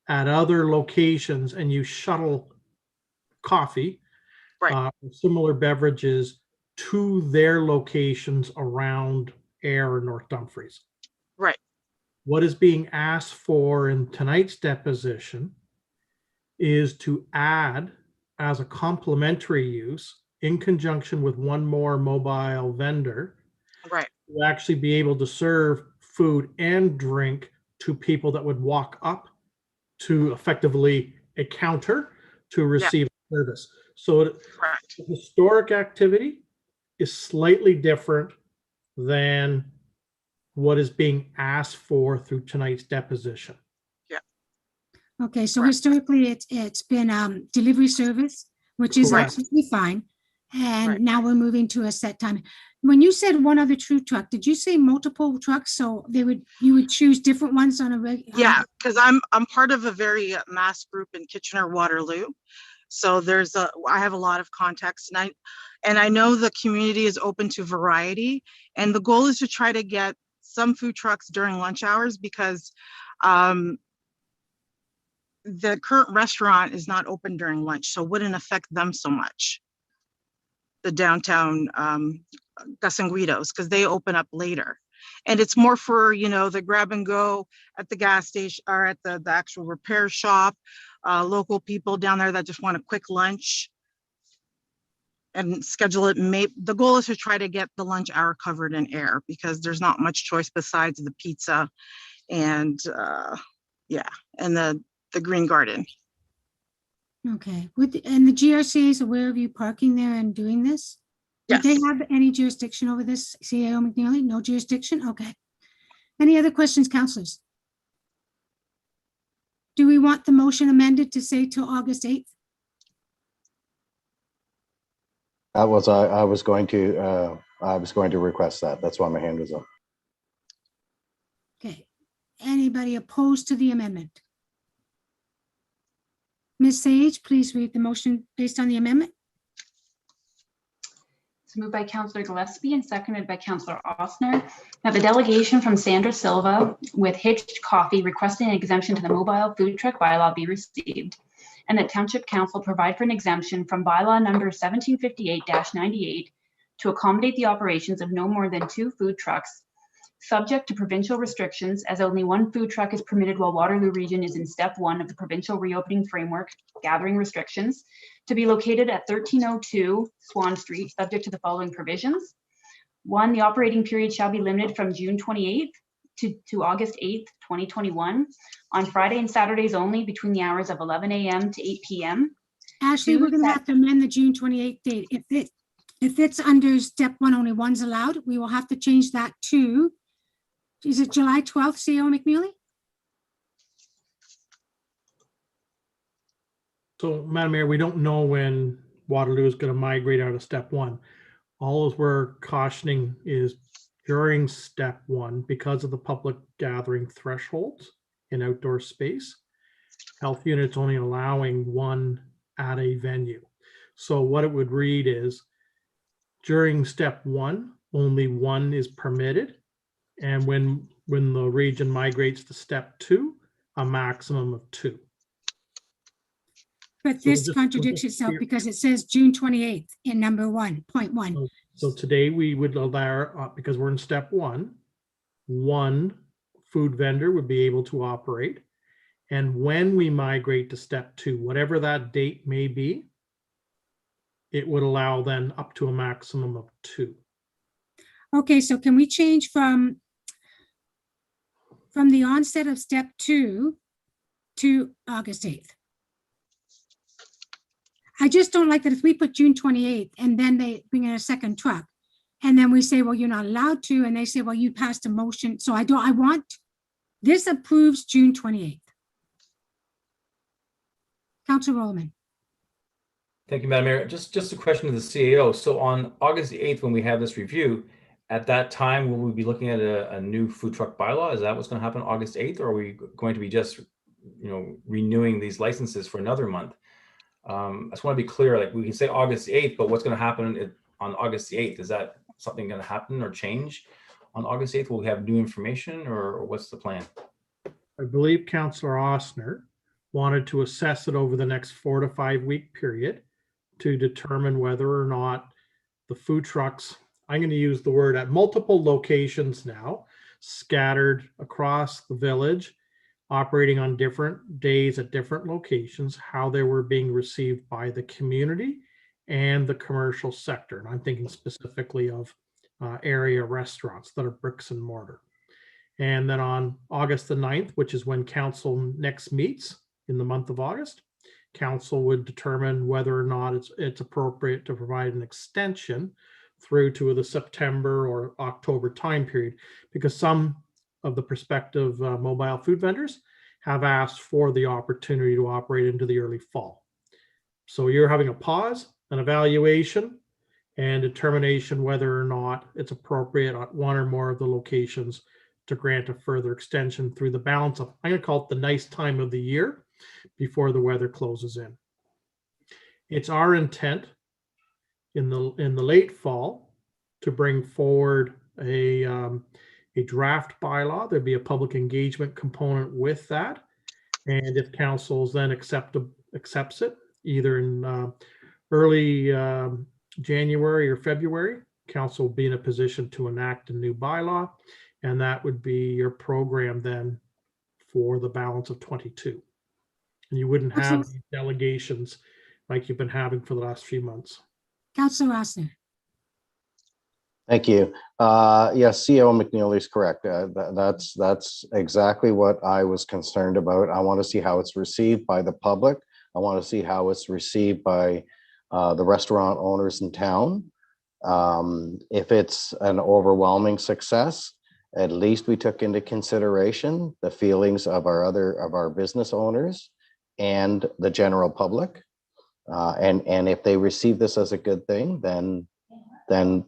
at other locations and you shuttle coffee, similar beverages to their locations around Ayr and North Dumfries.
Right.
What is being asked for in tonight's deposition is to add as a complementary use in conjunction with one more mobile vendor
Right.
to actually be able to serve food and drink to people that would walk up to effectively a counter to receive service. So
Correct.
the historic activity is slightly different than what is being asked for through tonight's deposition.
Okay, so
Correct.
historically, it's been delivery service, which is
Correct.
absolutely fine. And
Right.
now we're moving to a set time. When you said one other food truck, did you say multiple trucks? So you would choose different ones on a
Yeah, because I'm part of a very mass group in Kitchener-Waterloo. So I have a lot of contacts, and I know the community is open to variety. And the goal is to try to get some food trucks during lunch hours, because the current restaurant is not open during lunch, so it wouldn't affect them so much. The downtown Gus and Guido's, because they open up later. And it's more for, the grab and go at the gas station or at the actual repair shop, local people down there that just want a quick lunch and schedule it. The goal is to try to get the lunch hour covered in air, because there's not much choice besides the pizza and and the Green Garden.
Okay, and the GRC is aware of you parking there and doing this?
Yes.
Do they have any jurisdiction over this, CAO McNeely? No jurisdiction? Okay. Any other questions, councilors? Do we want the motion amended to say till August 8th?
I was going to request that. That's why my hand was up.
Okay. Anybody opposed to the amendment? Ms. Sage, please read the motion based on the amendment.
It's moved by Councillor Gillespie and seconded by Councillor Osner. Now, the delegation from Sandra Silva with Hitched Coffee requesting an exemption to the mobile food truck bylaw be received, and that Township Council provide for an exemption from bylaw number 1758-98 to accommodate the operations of no more than 2 food trucks, subject to provincial restrictions, as only 1 food truck is permitted while Waterloo Region is in step 1 of the provincial reopening framework gathering restrictions, to be located at 1302 Swan Street, subject to the following provisions. 1, the operating period shall be limited from June 28th to August 8th, 2021, on Friday and Saturdays only between the hours of 11 a.m. to 8 p.m.
Ashley, we're going to have to amend the June 28th date. If it's under step 1, only one's allowed, we will have to change that to, is it July 12th, CO McNeely?
So, Madam Mayor, we don't know when Waterloo is going to migrate out of step 1. All we're cautioning is during step 1, because of the public gathering thresholds in outdoor space, health units only allowing 1 at a venue. So what it would read is, during step 1, only 1 is permitted. And when the region migrates to step 2, a maximum of 2.
But
So
this
just-
contradicts itself because it says June 28th in number 1.1.
So today we would allow, because we're in step 1, 1 food vendor would be able to operate. And when we migrate to step 2, whatever that date may be, it would allow then up to a maximum of 2.
Okay, so can we change from the onset of step 2 to August 8th? I just don't like that if we put June 28th and then they bring in a second truck and then we say, well, you're not allowed to, and they say, well, you passed a motion. So I want, this approves June 28th. Councilor Rollman.
Thank you, Madam Mayor. Just a question to the CAO. So on August 8th, when we have this review, at that time, will we be looking at a new food truck bylaw? Is that what's going to happen August 8th? Or are we going to be just, renewing these licenses for another month? I just want to be clear, like we can say August 8th, but what's going to happen on August the 8th? Is that something going to happen or change on August 8th? Will we have new information or what's the plan?
I believe Councillor Osner wanted to assess it over the next 4 to 5 week period to determine whether or not the food trucks, I'm going to use the word, at multiple locations now, scattered across the village, operating on different days at different locations, how they were being received by the community and the commercial sector. And I'm thinking specifically of area restaurants that are bricks and mortar. And then on August the 9th, which is when council next meets in the month of August, council would determine whether or not it's appropriate to provide an extension through to the September or October time period, because some of the prospective mobile food vendors have asked for the opportunity to operate into the early fall. So you're having a pause, an evaluation, and determination whether or not it's appropriate at one or more of the locations to grant a further extension through the balance of, I'm going to call it the nice time of the year before the weather closes in. It's our intent in the late fall to bring forward a draft bylaw. There'd be a public engagement component with that. And if councils then accepts it, either in early January or February, council will be in a position to enact a new bylaw. And that would be your program then for the balance of 22. And you wouldn't have these delegations like you've been having for the last few months.
Councillor Rossner.
Thank you. Yes, CEO McNeely is correct. That's exactly what I was concerned about. I want to see how it's received by the public. I want to see how it's received by the restaurant owners in town. If it's an overwhelming success, at least we took into consideration the feelings of our business owners and the general public. And if they receive this as a good thing, then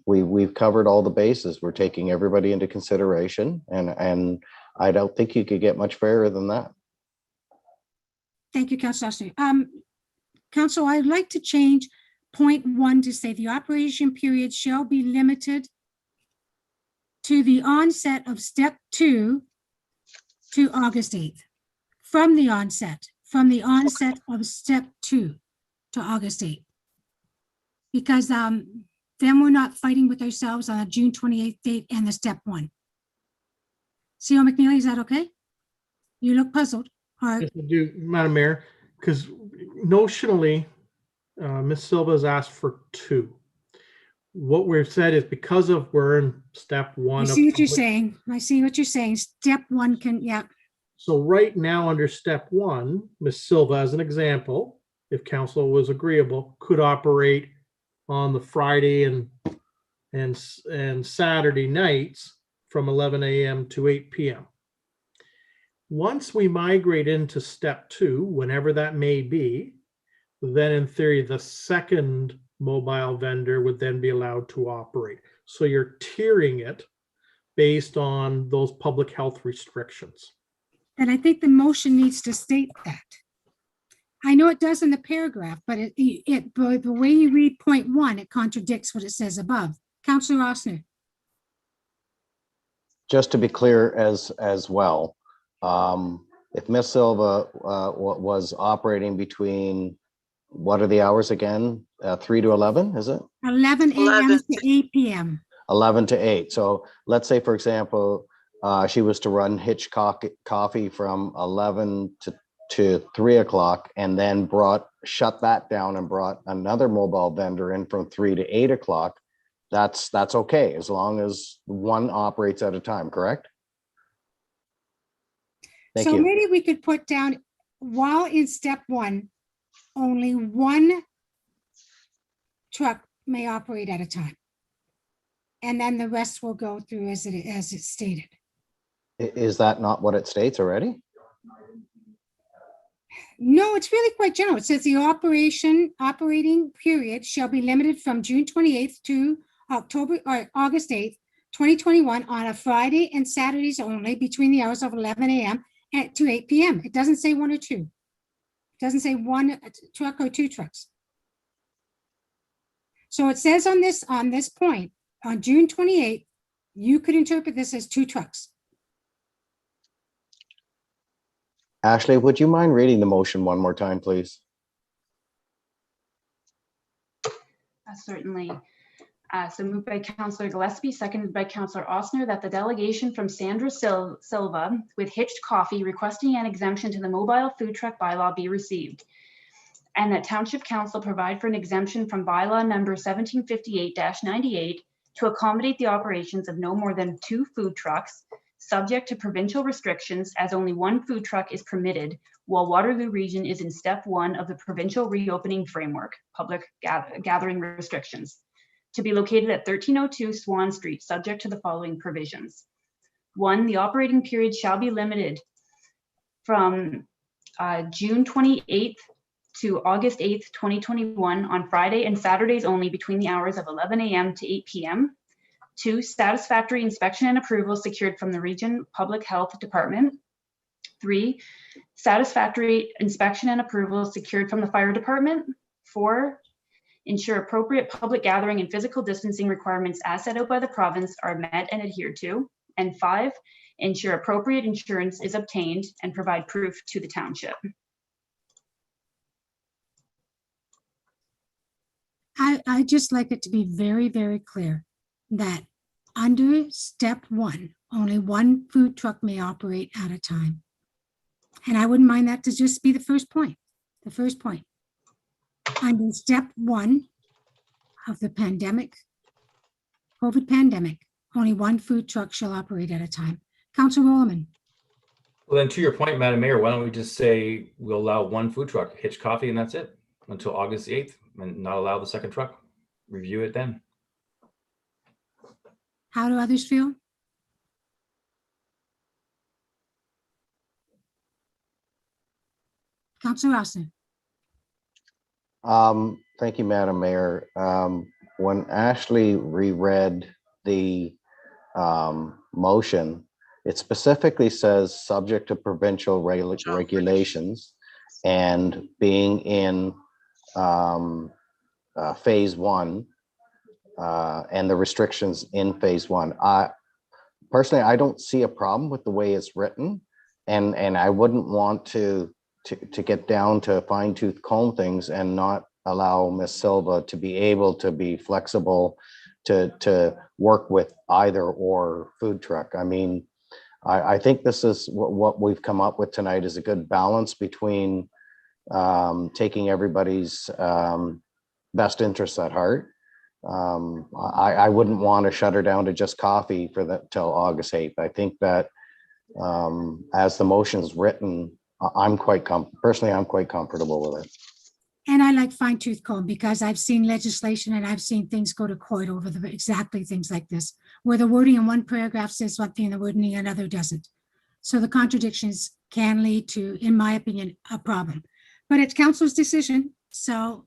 we've covered all the bases. We're taking everybody into consideration, and I don't think you could get much fairer than that.
Thank you, Councillor Rossner. Council, I'd like to change point 1 to say the operation period shall be limited to the onset of step 2 to August 8th. From the onset of step 2 to August 8th. Because then we're not fighting with ourselves on a June 28th date and the step 1. CEO McNeely, is that okay? You look puzzled.
Yes, I do, Madam Mayor, because notionally, Ms. Silva has asked for 2. What we've said is because of we're in step 1.
I see what you're saying. I see what you're saying. Step 1 can, yeah. So
right now under step 1, Ms. Silva, as an example, if council was agreeable, could operate on the Friday and Saturday nights from 11 a.m. to 8 p.m. Once we migrate into step 2, whenever that may be, then in theory, the second mobile vendor would then be allowed to operate. So you're tiering it based on those public health restrictions.
And I think the motion needs to state that. I know it does in the paragraph, but the way you read point 1, it contradicts what it says above. Councillor Rossner.
Just to be clear as well, if Ms. Silva was operating between, what are the hours again? 3 to 11, is it?
11 a.m. to 8 p.m.
11 to 8. So let's say, for example, she was to run Hitchcock Coffee from 11 to 3 o'clock, and then shut that down and brought another mobile vendor in from 3 to 8 o'clock. That's okay, as long as one operates at a time, correct? Thank you.
So maybe we could put down, while in step 1, only one truck may operate at a time. And then the rest will go through as it's stated.
Is that not what it states already?
No, it's really quite general. It says the operating period shall be limited from June 28th to August 8th, 2021 on a Friday and Saturdays only between the hours of 11 a.m. to 8 p.m. It doesn't say 1 or 2. It doesn't say 1 truck or 2 trucks. So it says on this point, on June 28th, you could interpret this as 2 trucks.
Ashley, would you mind reading the motion one more time, please?
Certainly. So moved by Councillor Gillespie, seconded by Councillor Osner, that the delegation from Sandra Silva with Hitched Coffee requesting an exemption to the mobile food truck bylaw be received. And that Township Council provide for an exemption from bylaw number 1758-98 to accommodate the operations of no more than 2 food trucks, subject to provincial restrictions, as only 1 food truck is permitted while Waterloo Region is in step 1 of the provincial reopening framework, public gathering restrictions, to be located at 1302 Swan Street, subject to the following provisions. 1, the operating period shall be limited from June 28th to August 8th, 2021 on Friday and Saturdays only between the hours of 11 a.m. to 8 p.m. 2, satisfactory inspection and approval secured from the Region Public Health Department. 3, satisfactory inspection and approval secured from the Fire Department. 4, ensure appropriate public gathering and physical distancing requirements as set out by the province are met and adhered to. And 5, ensure appropriate insurance is obtained and provide proof to the township.
I just like it to be very, very clear that under step 1, only 1 food truck may operate at a time. And I wouldn't mind that to just be the first point. The first point. Under step 1 of the pandemic, COVID pandemic, only 1 food truck shall operate at a time. Councillor Rollerman.
Well, then to your point, Madam Mayor, why don't we just say we'll allow 1 food truck, Hitched Coffee, and that's it until August 8th, and not allow the second truck. Review it then.
How do others feel? Councillor Austin.
Thank you, Madam Mayor. When Ashley reread the motion, it specifically says subject to provincial regulations and being in phase 1 and the restrictions in phase 1. Personally, I don't see a problem with the way it's written, and I wouldn't want to get down to fine-tooth comb things and not allow Ms. Silva to be able to be flexible to work with either or food truck. I mean, I think this is what we've come up with tonight is a good balance between taking everybody's best interests at heart. I wouldn't want to shut her down to just coffee for that till August 8th. I think that as the motion's written, personally, I'm quite comfortable with it.
And I like fine tooth comb because I've seen legislation and I've seen things go to court over exactly things like this, where the wording in one paragraph says one thing and the wording in another doesn't. So the contradictions can lead to, in my opinion, a problem. But it's council's decision. So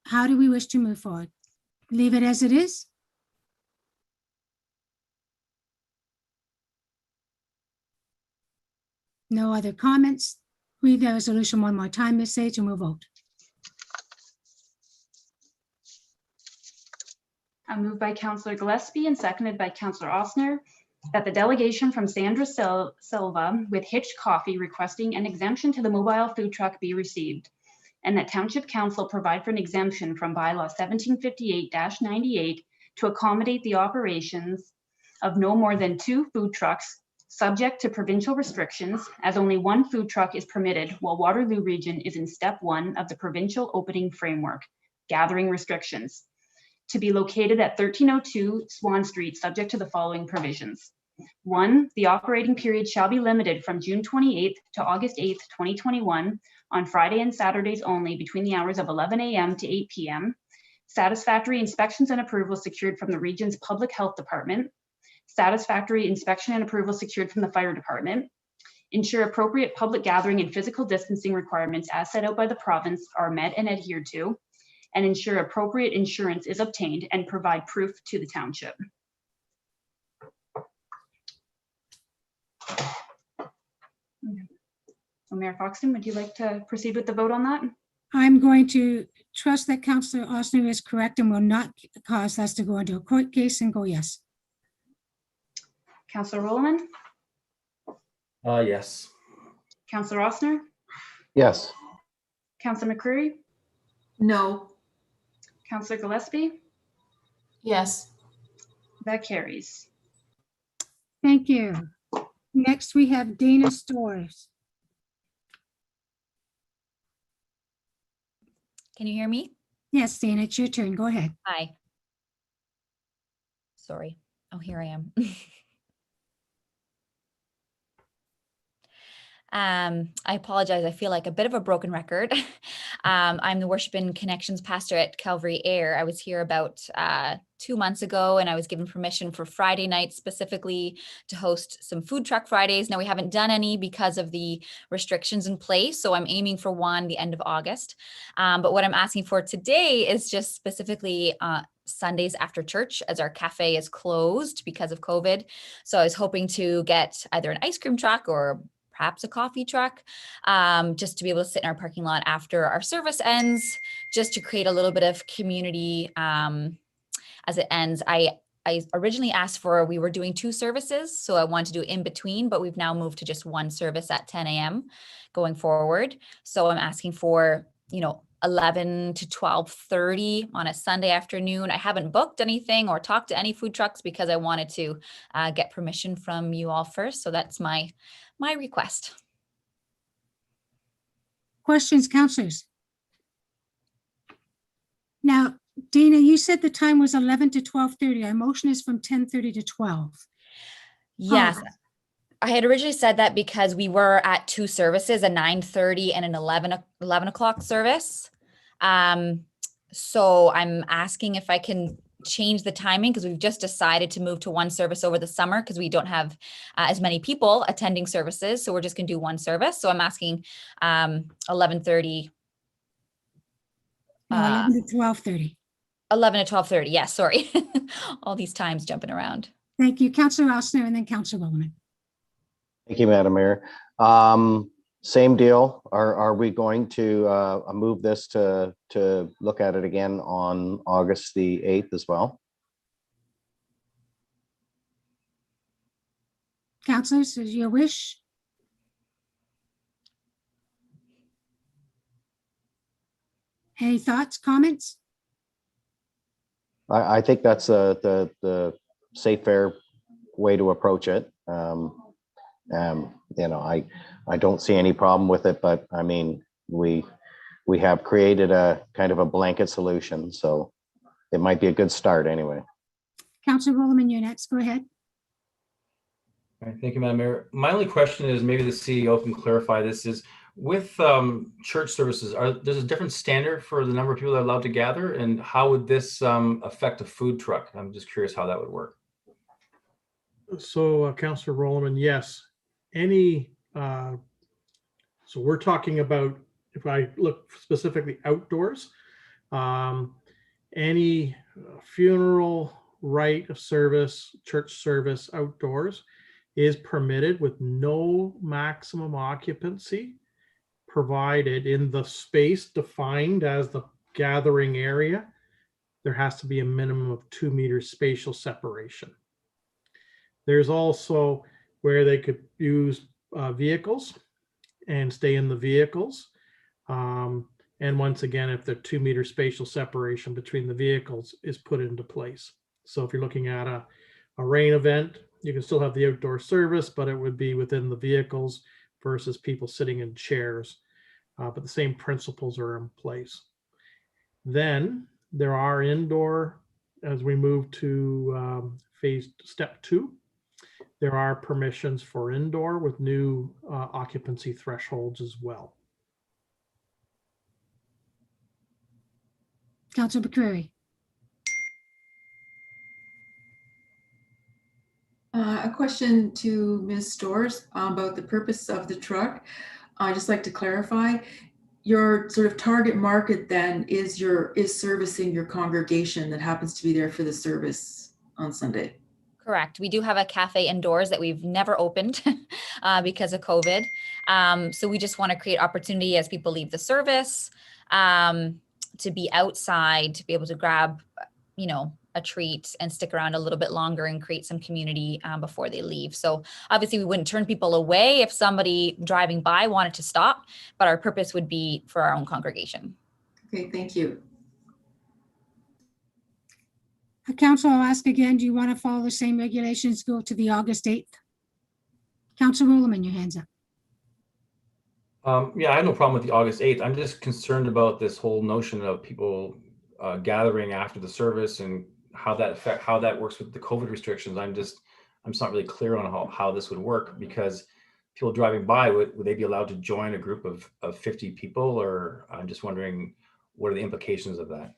how do we wish to move forward? Leave it as it is? No other comments. Read the resolution one more time, Ms. Sage, and we'll vote.
Moved by Councillor Gillespie and seconded by Councillor Osner, that the delegation from Sandra Silva with Hitched Coffee requesting an exemption to the mobile food truck be received, and that Township Council provide for an exemption from bylaw 1758-98 to accommodate the operations of no more than 2 food trucks, subject to provincial restrictions, as only 1 food truck is permitted while Waterloo Region is in step 1 of the provincial opening framework, gathering restrictions, to be located at 1302 Swan Street, subject to the following provisions. 1, the operating period shall be limited from June 28th to August 8th, 2021 on Friday and Saturdays only between the hours of 11 a.m. to 8 p.m. Satisfactory inspections and approvals secured from the region's Public Health Department. Satisfactory inspection and approval secured from the Fire Department. Ensure appropriate public gathering and physical distancing requirements as set out by the province are met and adhered to, and ensure appropriate insurance is obtained and provide proof to the township. So Mayor Foxton, would you like to proceed with the vote on that?
I'm going to trust that Councillor Osner is correct and will not cause us to go into a court case and go yes.
Councillor Rollerman?
Yes.
Councillor Osner?
Yes.
Councillor McCreary,
No.
Councillor Gillespie,
Yes.
that carries.
Thank you. Next, we have Dana Stores.
Can you hear me?
Yes, Dana, it's your turn. Go ahead.
Hi. Sorry. Oh, here I am. I apologize. I feel like a bit of a broken record. I'm the Worship and Connections pastor at Calvary Air. I was here about 2 months ago, and I was given permission for Friday nights specifically to host some food truck Fridays. Now, we haven't done any because of the restrictions in place, so I'm aiming for one the end of August. But what I'm asking for today is just specifically Sundays after church, as our cafe is closed because of COVID. So I was hoping to get either an ice cream truck or perhaps a coffee truck, just to be able to sit in our parking lot after our service ends, just to create a little bit of community as it ends. I originally asked for, we were doing 2 services, so I wanted to do in between, but we've now moved to just 1 service at 10 a.m. going forward. So I'm asking for, 11 to 12:30 on a Sunday afternoon. I haven't booked anything or talked to any food trucks because I wanted to get permission from you all first. So that's my request.
Questions, councillors? Now, Dana, you said the time was 11 to 12:30. Our motion is from 10:30 to 12.
Yes. I had originally said that because we were at 2 services, a 9:30 and an 11 o'clock service. So I'm asking if I can change the timing, because we've just decided to move to 1 service over the summer because we don't have as many people attending services. So we're just going to do 1 service. So I'm asking 11:30.
11 to 12:30.
11 to 12:30. Yes, sorry. All these times jumping around.
Thank you. Councillor Rossner and then Councillor Williman.
Thank you, Madam Mayor. Same deal. Are we going to move this to look at it again on August the 8th as well?
Councillors, is your wish? Any thoughts, comments?
I think that's the safe, fair way to approach it. I don't see any problem with it, but I mean, we have created a kind of a blanket solution, so it might be a good start anyway.
Councillor Williman, you're next. Go ahead.
All right, thank you, Madam Mayor. My only question is, maybe the CEO can clarify this, is with church services, there's a different standard for the number of people that are allowed to gather, and how would this affect a food truck? I'm just curious how that would work.
So Councillor Rolliman, yes, so we're talking about, if I look specifically outdoors, any funeral, rite of service, church service outdoors is permitted with no maximum occupancy, provided in the space defined as the gathering area, there has to be a minimum of 2 meters spatial separation. There's also where they could use vehicles and stay in the vehicles. And once again, if the 2 meter spatial separation between the vehicles is put into place. So if you're looking at a rain event, you can still have the outdoor service, but it would be within the vehicles versus people sitting in chairs. But the same principles are in place. Then there are indoor, as we move to step 2, there are permissions for indoor with new occupancy thresholds as well.
Councillor McCreary.
A question to Ms. Storrs about the purpose of the truck. I'd just like to clarify, your sort of target market then is servicing your congregation that happens to be there for the service on Sunday.
Correct. We do have a cafe indoors that we've never opened because of COVID. So we just want to create opportunity as people leave the service to be outside, to be able to grab, a treat and stick around a little bit longer and create some community before they leave. So obviously we wouldn't turn people away if somebody driving by wanted to stop, but our purpose would be for our own congregation.
Okay, thank you.
Council, I'll ask again, do you want to follow the same regulations, go to the August 8th? Council Rulerman, your hands up.
Yeah, I have no problem with the August 8th. I'm just concerned about this whole notion of people gathering after the service and how that works with the COVID restrictions. I'm just not really clear on how this would work, because people driving by, would they be allowed to join a group of 50 people? Or I'm just wondering, what are the implications of that?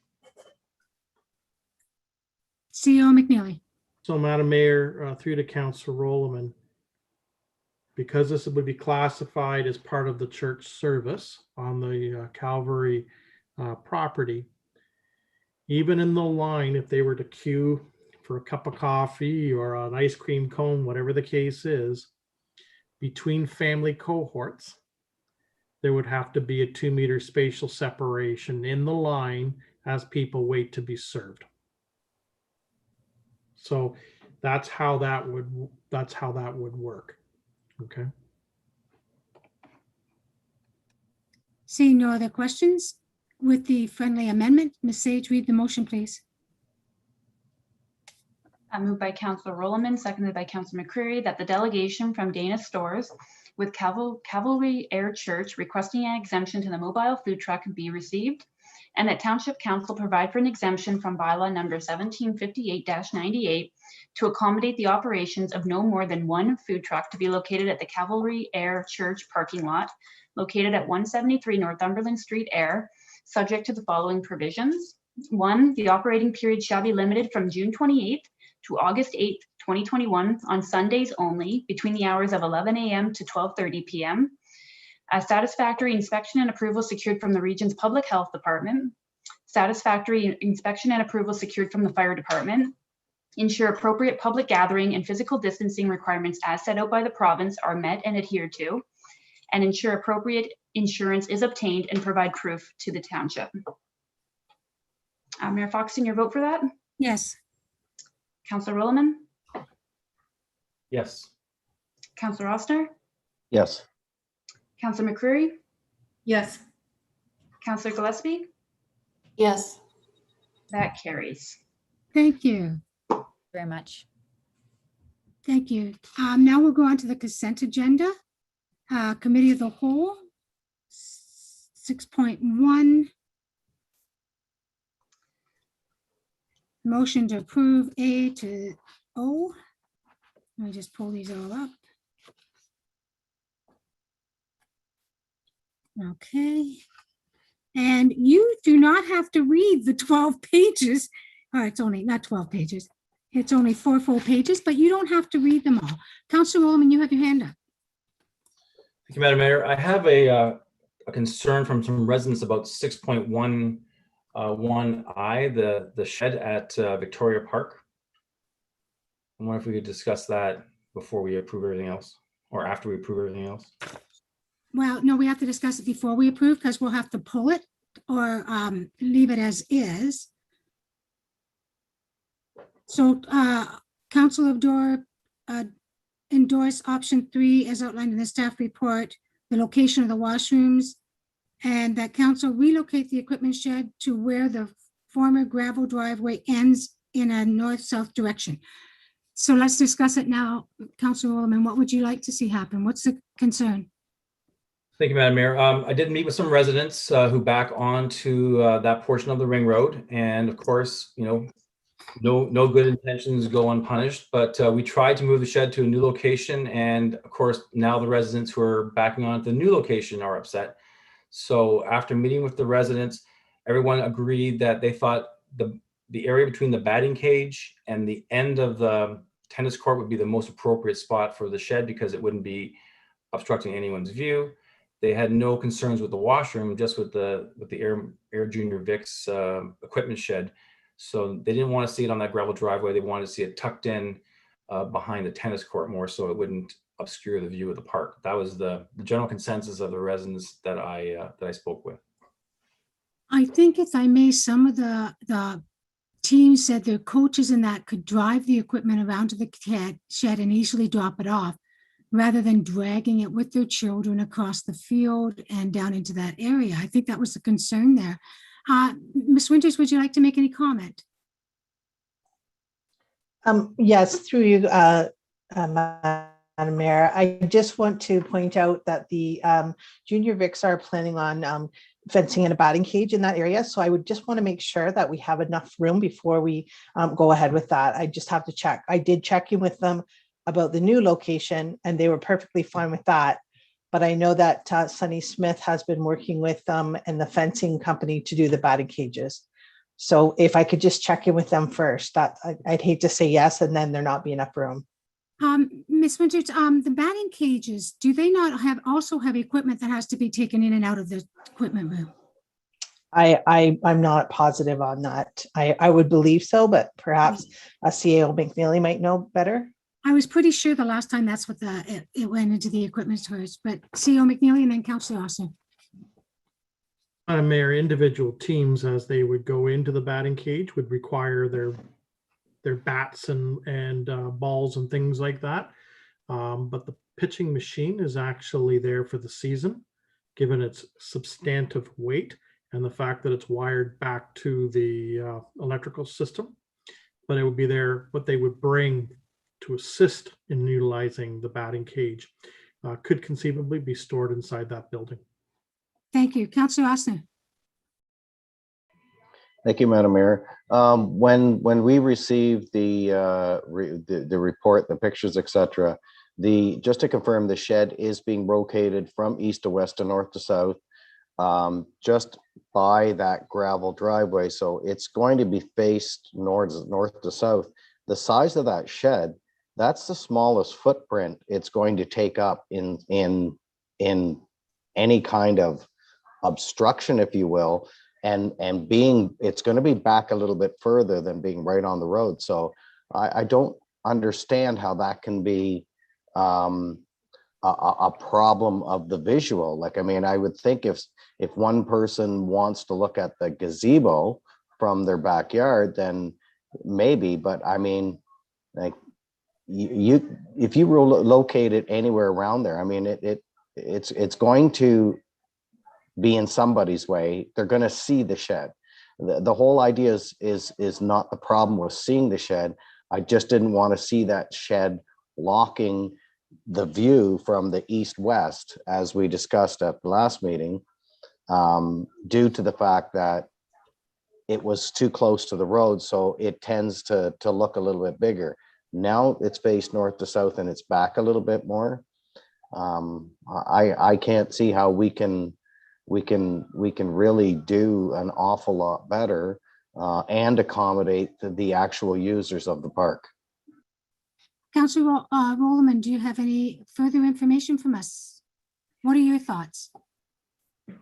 CEO McNeely.
So Madam Mayor, through to Councilor Rowland, because this would be classified as part of the church service on the Calvary property, even in the line, if they were to queue for a cup of coffee or an ice cream cone, whatever the case is, between family cohorts, there would have to be a 2-meter spatial separation in the line as people wait to be served. So that's how that would work. Okay.
Seeing no other questions, with the friendly amendment, Ms. Sage, read the motion, please.
Moved by Councillor Rowland, seconded by Councillor McCreary, that the delegation from Dana Stores with Cavalry Air Church requesting an exemption to the mobile food truck be received, and that Township Council provide for an exemption from bylaw number 1758-98 to accommodate the operations of no more than one food truck to be located at the Cavalry Air Church parking lot located at 173 Northumberland Street Air, subject to the following provisions. 1, the operating period shall be limited from June 28th to August 8th, 2021 on Sundays only between the hours of 11 a.m. to 12:30 p.m. A satisfactory inspection and approval secured from the region's public health department. Satisfactory inspection and approval secured from the fire department. Ensure appropriate public gathering and physical distancing requirements as set out by the province are met and adhered to. And ensure appropriate insurance is obtained and provide proof to the township. Mayor Foxton, your vote for that?
Yes.
Councillor Rowland?
Yes.
Councillor Oster?
Yes.
Councillor McCreary?
Yes.
Councillor Gillespie?
Yes.
That carries.
Thank you.
Very much.
Thank you. Now we'll go on to the consent agenda. Committee of the Whole, 6.1. Motion to approve A to O. Let me just pull these all up. Okay. And you do not have to read the 12 pages. It's only not 12 pages. It's only 4 full pages, but you don't have to read them all. Councilor Rowland, you have your hand up.
Thank you, Madam Mayor. I have a concern from some residents about 6.1 1I, the shed at Victoria Park. I wonder if we could discuss that before we approve everything else, or after we approve everything else.
Well, no, we have to discuss it before we approve, because we'll have to pull it or leave it as is. So Council Abdur endorse option 3 as outlined in the staff report, the location of the washrooms, and that council relocate the equipment shed to where the former gravel driveway ends in a north-south direction. So let's discuss it now. Councilor Rowland, what would you like to see happen? What's the concern?
Thank you, Madam Mayor. I did meet with some residents who back onto that portion of the ring road. And of course, you know, no good intentions go unpunished, but we tried to move the shed to a new location. And of course, now the residents who are backing onto the new location are upset. So after meeting with the residents, everyone agreed that they thought the area between the batting cage and the end of the tennis court would be the most appropriate spot for the shed because it wouldn't be obstructing anyone's view. They had no concerns with the washroom, just with the Air Junior Vic's equipment shed. So they didn't want to see it on that gravel driveway. They wanted to see it tucked in behind the tennis court more, so it wouldn't obscure the view of the park. That was the general consensus of the residents that I spoke with.
I think, if I may, some of the team said their coaches and that could drive the equipment around to the shed and easily drop it off, rather than dragging it with their children across the field and down into that area. I think that was the concern there. Ms. Winters, would you like to make any comment?
Yes, through you, Madam Mayor. I just want to point out that the junior Vics are planning on fencing and a batting cage in that area. So I would just want to make sure that we have enough room before we go ahead with that. I just have to check. I did check in with them about the new location and they were perfectly fine with that. But I know that Sunny Smith has been working with them and the fencing company to do the batting cages. So if I could just check in with them first, that I'd hate to say yes and then there not be enough room.
Ms. Winters, the batting cages, do they not also have equipment that has to be taken in and out of the equipment room?
I'm not positive on that. I would believe so, but perhaps a CAO McNeely might know better.
I was pretty sure the last time that's what it went into the equipment storage, but CAO McNeely and then Councillor Austin.
Madam Mayor, individual teams, as they would go into the batting cage, would require their bats and balls and things like that. But the pitching machine is actually there for the season, given its substantive weight and the fact that it's wired back to the electrical system. But it would be there, what they would bring to assist in utilizing the batting cage could conceivably be stored inside that building.
Thank you. Councillor Austin.
Thank you, Madam Mayor. When we received the report, the pictures, etc., just to confirm, the shed is being rotated from east to west to north to south, just by that gravel driveway. So it's going to be faced north to south. The size of that shed, that's the smallest footprint it's going to take up in any kind of obstruction, if you will. And it's going to be back a little bit further than being right on the road. So I don't understand how that can be a problem of the visual. Like, I mean, I would think if one person wants to look at the gazebo from their backyard, then maybe, but I mean, like, if you locate it anywhere around there, I mean, it's going to be in somebody's way. They're going to see the shed. The whole idea is not the problem with seeing the shed. I just didn't want to see that shed blocking the view from the east-west, as we discussed at the last meeting, due to the fact that it was too close to the road, so it tends to look a little bit bigger. Now it's faced north to south and it's back a little bit more. I can't see how we can really do an awful lot better and accommodate the actual users of the park.
Councillor Rollerman, do you have any further information from us? What are your thoughts?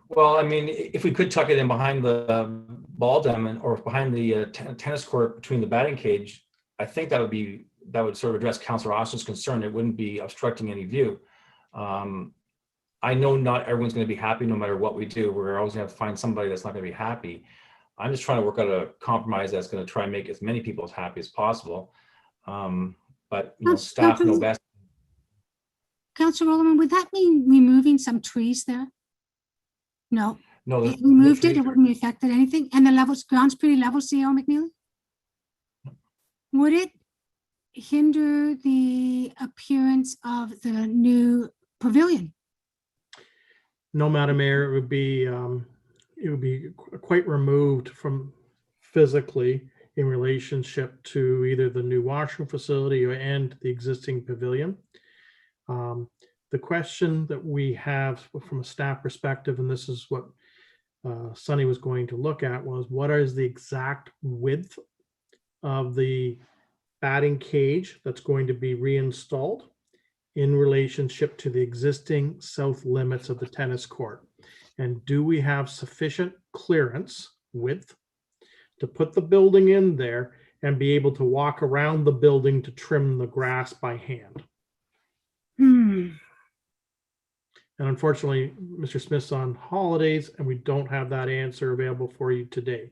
Well, I mean, if we could tuck it in behind the ball diamond or behind the tennis court between the batting cage, I think that would sort of address Councillor Austin's concern. It wouldn't be obstructing any view. I know not everyone's going to be happy no matter what we do. We're always going to have to find somebody that's not going to be happy. I'm just trying to work out a compromise that's going to try and make as many people as happy as possible. But you know, staff know best.
Councillor Rollerman, would that mean removing some trees there? No.
No,
It removed it. It wouldn't have affected anything. And the ground's pretty level, CAO McNeely? Would it hinder the appearance of the new pavilion?
No, Madam Mayor, it would be quite removed from physically in relationship to either the new washroom facility and the existing pavilion. The question that we have from a staff perspective, and this is what Sunny was going to look at, was what is the exact width of the batting cage that's going to be reinstalled in relationship to the existing south limits of the tennis court? And do we have sufficient clearance width to put the building in there and be able to walk around the building to trim the grass by hand? And unfortunately, Mr. Smith's on holidays and we don't have that answer available for you today.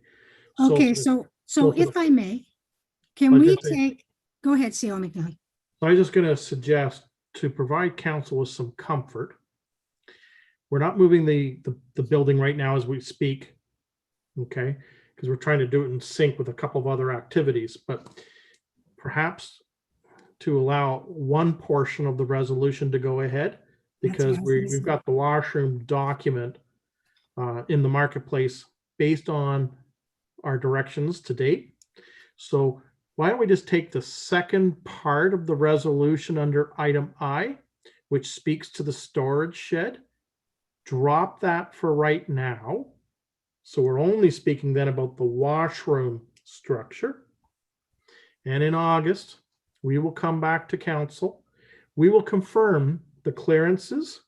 Okay, so So
Go for
if
the-
I may, can
I
we
just say-
take, go ahead, CEO McNally.
So I'm just going to suggest to provide council with some comfort. We're not moving the building right now as we speak, okay? Because we're trying to do it in sync with a couple of other activities, but perhaps to allow one portion of the resolution to go ahead, because we've got the washroom document in the marketplace based on our directions to date. So why don't we just take the second part of the resolution under item I, which speaks to the storage shed, drop that for right now. So we're only speaking then about the washroom structure. And in August, we will come back to council. We will confirm the clearances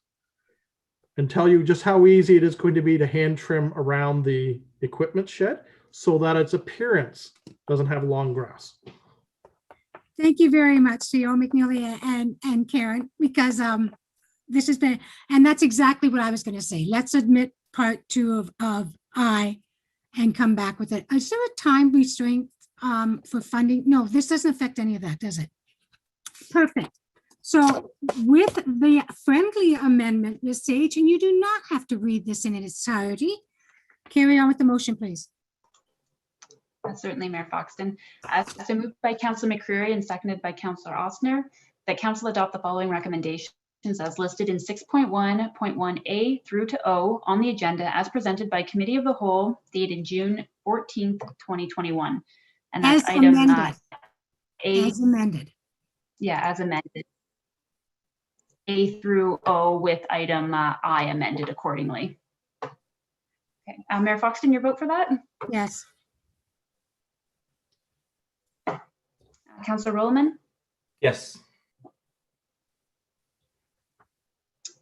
and tell you just how easy it is going to be to hand trim around the equipment shed so that its appearance doesn't have long grass.
Thank you very much, CEO McNeely and Karen, because this has been, and that's exactly what I was going to say. Let's admit part 2 of I and come back with it. Is there a time restraint for funding? No, this doesn't affect any of that, does it? Perfect. So with the friendly amendment, Ms. Sage, and you do not have to read this in its entirety. Carry on with the motion, please.
Certainly, Mayor Foxton. So moved by Councillor McCreary and seconded by Councillor Ostner, that council adopt the following recommendations as listed in 6.1.1A through to O on the agenda as presented by Committee of the Whole dated June 14th, 2021. And that's
As
item
amended.
A.
As amended.
Yeah, as amended. A through O with item I amended accordingly. Okay, Mayor Foxton, your vote for that?
Yes.
Councillor Rolleman,
Yes.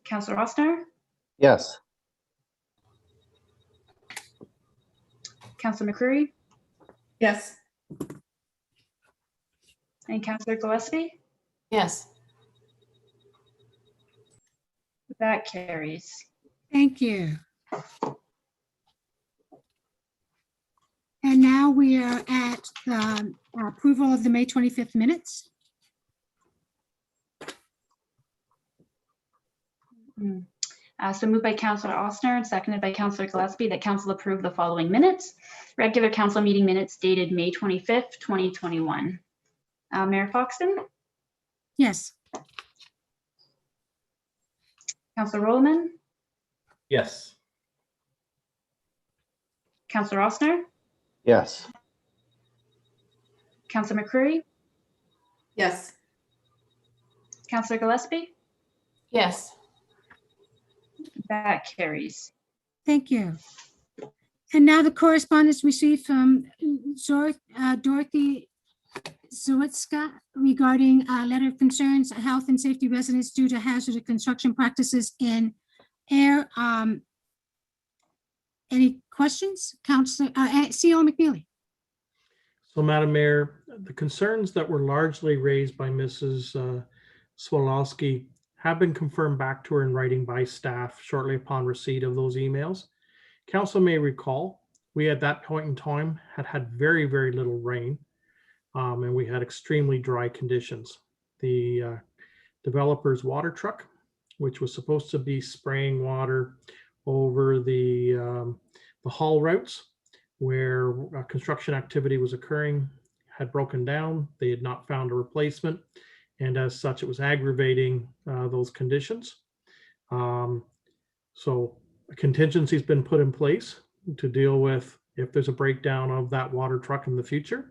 Councillor Ostner,
Yes.
Councillor McCreary,
Yes.
and Councillor Gillespie.
Yes.
That carries.
Thank you. And now we are at the approval of the May 25th minutes.
So moved by Councillor Ostner and seconded by Councillor Gillespie that council approve the following minutes. Regular council meeting minutes dated May 25th, 2021. Mayor Foxton,
Yes.
Councillor Rolleman,
Yes.
Councillor Ostner,
Yes.
Councillor McCreary,
Yes.
Councillor Gillespie.
Yes.
That carries.
Thank you. And now the correspondence received from Dorothy Zawitska regarding a letter of concerns, health and safety residents due to hazardous construction practices in air. Any questions? Councillor, CEO McNeely.
So, Madam Mayor, the concerns that were largely raised by Mrs. Swalowski have been confirmed back to her in writing by staff shortly upon receipt of those emails. Council may recall, we at that point in time had very, very little rain, and we had extremely dry conditions. The developer's water truck, which was supposed to be spraying water over the haul routes where construction activity was occurring, had broken down. They had not found a replacement, and as such, it was aggravating those conditions. So a contingency has been put in place to deal with if there's a breakdown of that water truck in the future.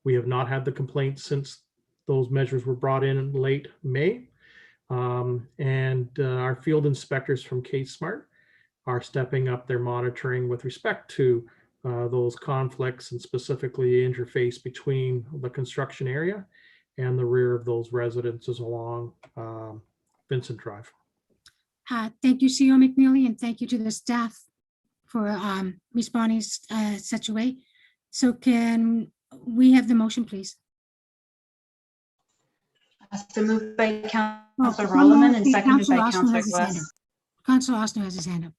We have not had the complaints since those measures were brought in late May. And our field inspectors from K-Smart are stepping up their monitoring with respect to those conflicts and specifically the interface between the construction area and the rear of those residences along Vincent Drive.
Thank you, CEO McNeely, and thank you to the staff for responding such a way. So can we have the motion, please?
So moved by Councillor Rolleman and seconded by Councillor Gillespie.
Councillor Ostner has his hand up.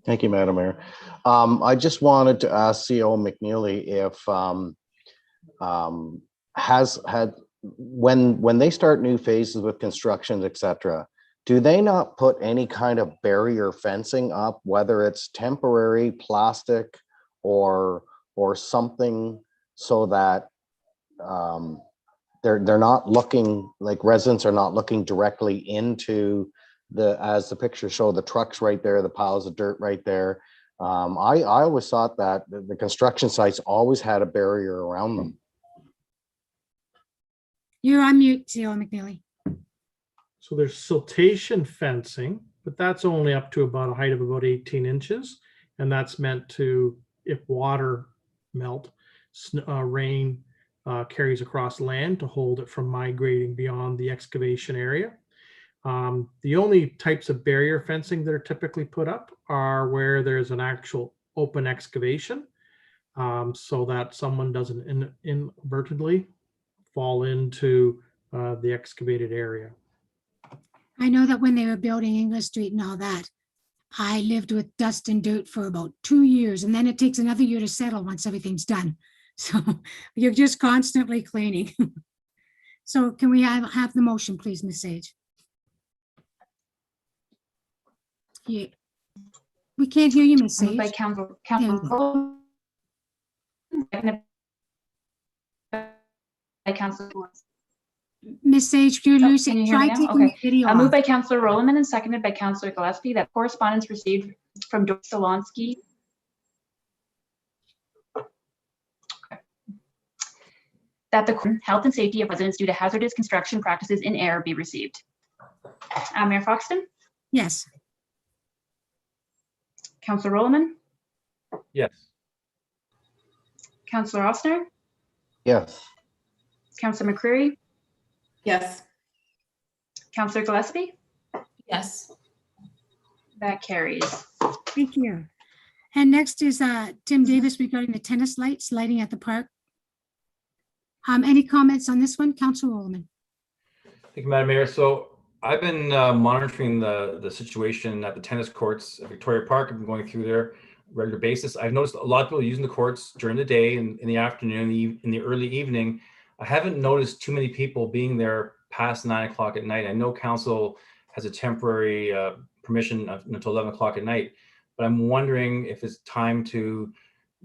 Thank you, Madam Mayor. I just wanted to ask CO McNeely if has had when they start new phases with constructions, etc., do they not put any kind of barrier fencing up, whether it's temporary, plastic, or something, so that they're not looking, like residents are not looking directly into the, as the pictures show, the trucks right there, the piles of dirt right there. I always thought that the construction sites always had a barrier around them.
You're on mute, CO McNeely.
So there's siltation fencing, but that's only up to about a height of about 18 inches. And that's meant to, if water melt, rain carries across land, to hold it from migrating beyond the excavation area. The only types of barrier fencing that are typically put up are where there's an actual open excavation, so that someone doesn't inadvertently fall into the excavated area.
I know that when they were building English Street and all that, I lived with dust and dirt for about 2 years, and then it takes another year to settle once everything's done. So you're just constantly cleaning. So can we have the motion, please, Ms. Sage? Yeah. We can't hear you, Ms.
Moved by
Sage.
Council
There you
Rowland, seconded by Council.
Ms. Sage, you're
Oh,
losing.
can you hear
Try
me now?
taking
Okay.
the video
Moved
off.
by Councillor Rowland and seconded by Councillor Gillespie that correspondence received from Doris Solonsky that the health and safety of residents due to hazardous construction practices in air be received. Mayor Foxton,
Yes.
Councillor Rowland,
Yes.
Councillor Ostner,
Yes.
Councillor McCreary,
Yes.
Councillor Gillespie,
Yes.
that carries.
Thank you. And next is Tim Davis regarding the tennis lights lighting at the park. Any comments on this one? Councilor Rowland?
Thank you, Madam Mayor. So I've been monitoring the situation at the tennis courts at Victoria Park. I've been going through there regular basis. I've noticed a lot of people using the courts during the day and in the afternoon, in the early evening. I haven't noticed too many people being there past 9 o'clock at night. I know council has a temporary permission until 11 o'clock at night, but I'm wondering if it's time to,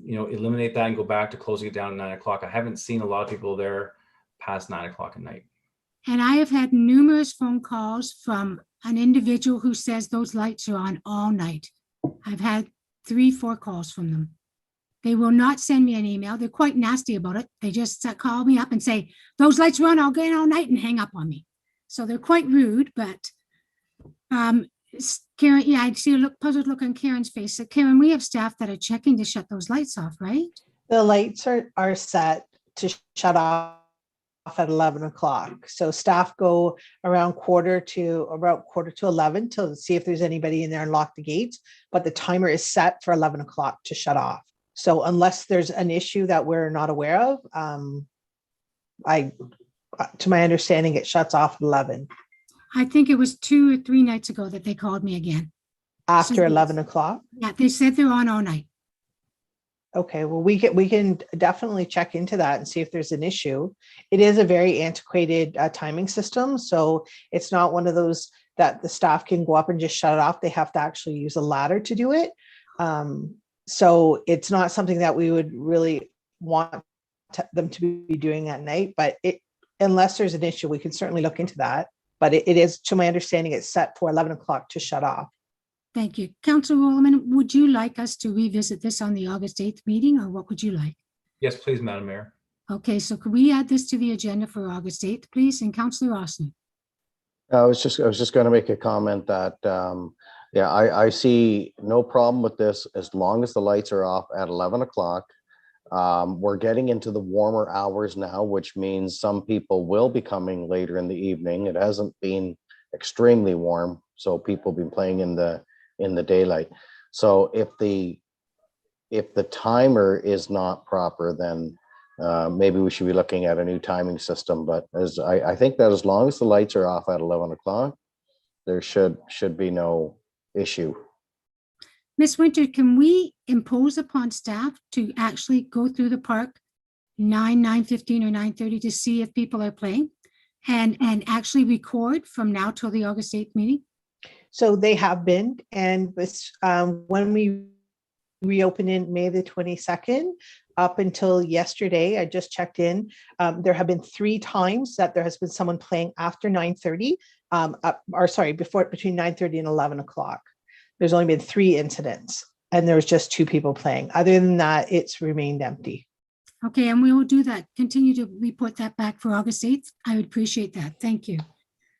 eliminate that and go back to closing it down at 9 o'clock. I haven't seen a lot of people there past 9 o'clock at night.
And I have had numerous phone calls from an individual who says those lights are on all night. I've had 3-4 calls from them. They will not send me an email. They're quite nasty about it. They just call me up and say, those lights run all day and all night, and hang up on me. So they're quite rude, but Karen, yeah, I see a puzzled look on Karen's face. So Karen, we have staff that are checking to shut those lights off, right?
The lights are set to shut off at 11 o'clock. So staff go around quarter to 11 to see if there's anybody in there and lock the gates. But the timer is set for 11 o'clock to shut off. So unless there's an issue that we're not aware of, to my understanding, it shuts off at 11.
I think it was 2 or 3 nights ago that they called me again.
After 11 o'clock?
Yeah, they said they're on all night.
Okay, well, we can definitely check into that and see if there's an issue. It is a very antiquated timing system, so it's not one of those that the staff can go up and just shut it off. They have to actually use a ladder to do it. So it's not something that we would really want them to be doing at night, but unless there's an issue, we can certainly look into that. But it is, to my understanding, it's set for 11 o'clock to shut off.
Thank you. Councilor Rowland, would you like us to revisit this on the August 8th meeting, or what would you like?
Yes, please, Madam Mayor.
Okay, so could we add this to the agenda for August 8th, please? And Councilor Austin?
I was just going to make a comment that, yeah, I see no problem with this as long as the lights are off at 11 o'clock. We're getting into the warmer hours now, which means some people will be coming later in the evening. It hasn't been extremely warm, so people have been playing in the daylight. So if the timer is not proper, then maybe we should be looking at a new timing system. But I think that as long as the lights are off at 11 o'clock, there should be no issue.
Ms. Winter, can we impose upon staff to actually go through the park 9:15 or 9:30 to see if people are playing and actually record from now till the August 8th meeting?
So they have been, and this, when we reopened in May the 22nd, up until yesterday, I just checked in, there have been 3 times that there has been someone playing after 9:30, before, between 9:30 and 11 o'clock. There's only been 3 incidents, and there was just 2 people playing. Other than that, it's remained empty.
Okay, and we will do that. Continue to report that back for August 8th. I would appreciate that. Thank you.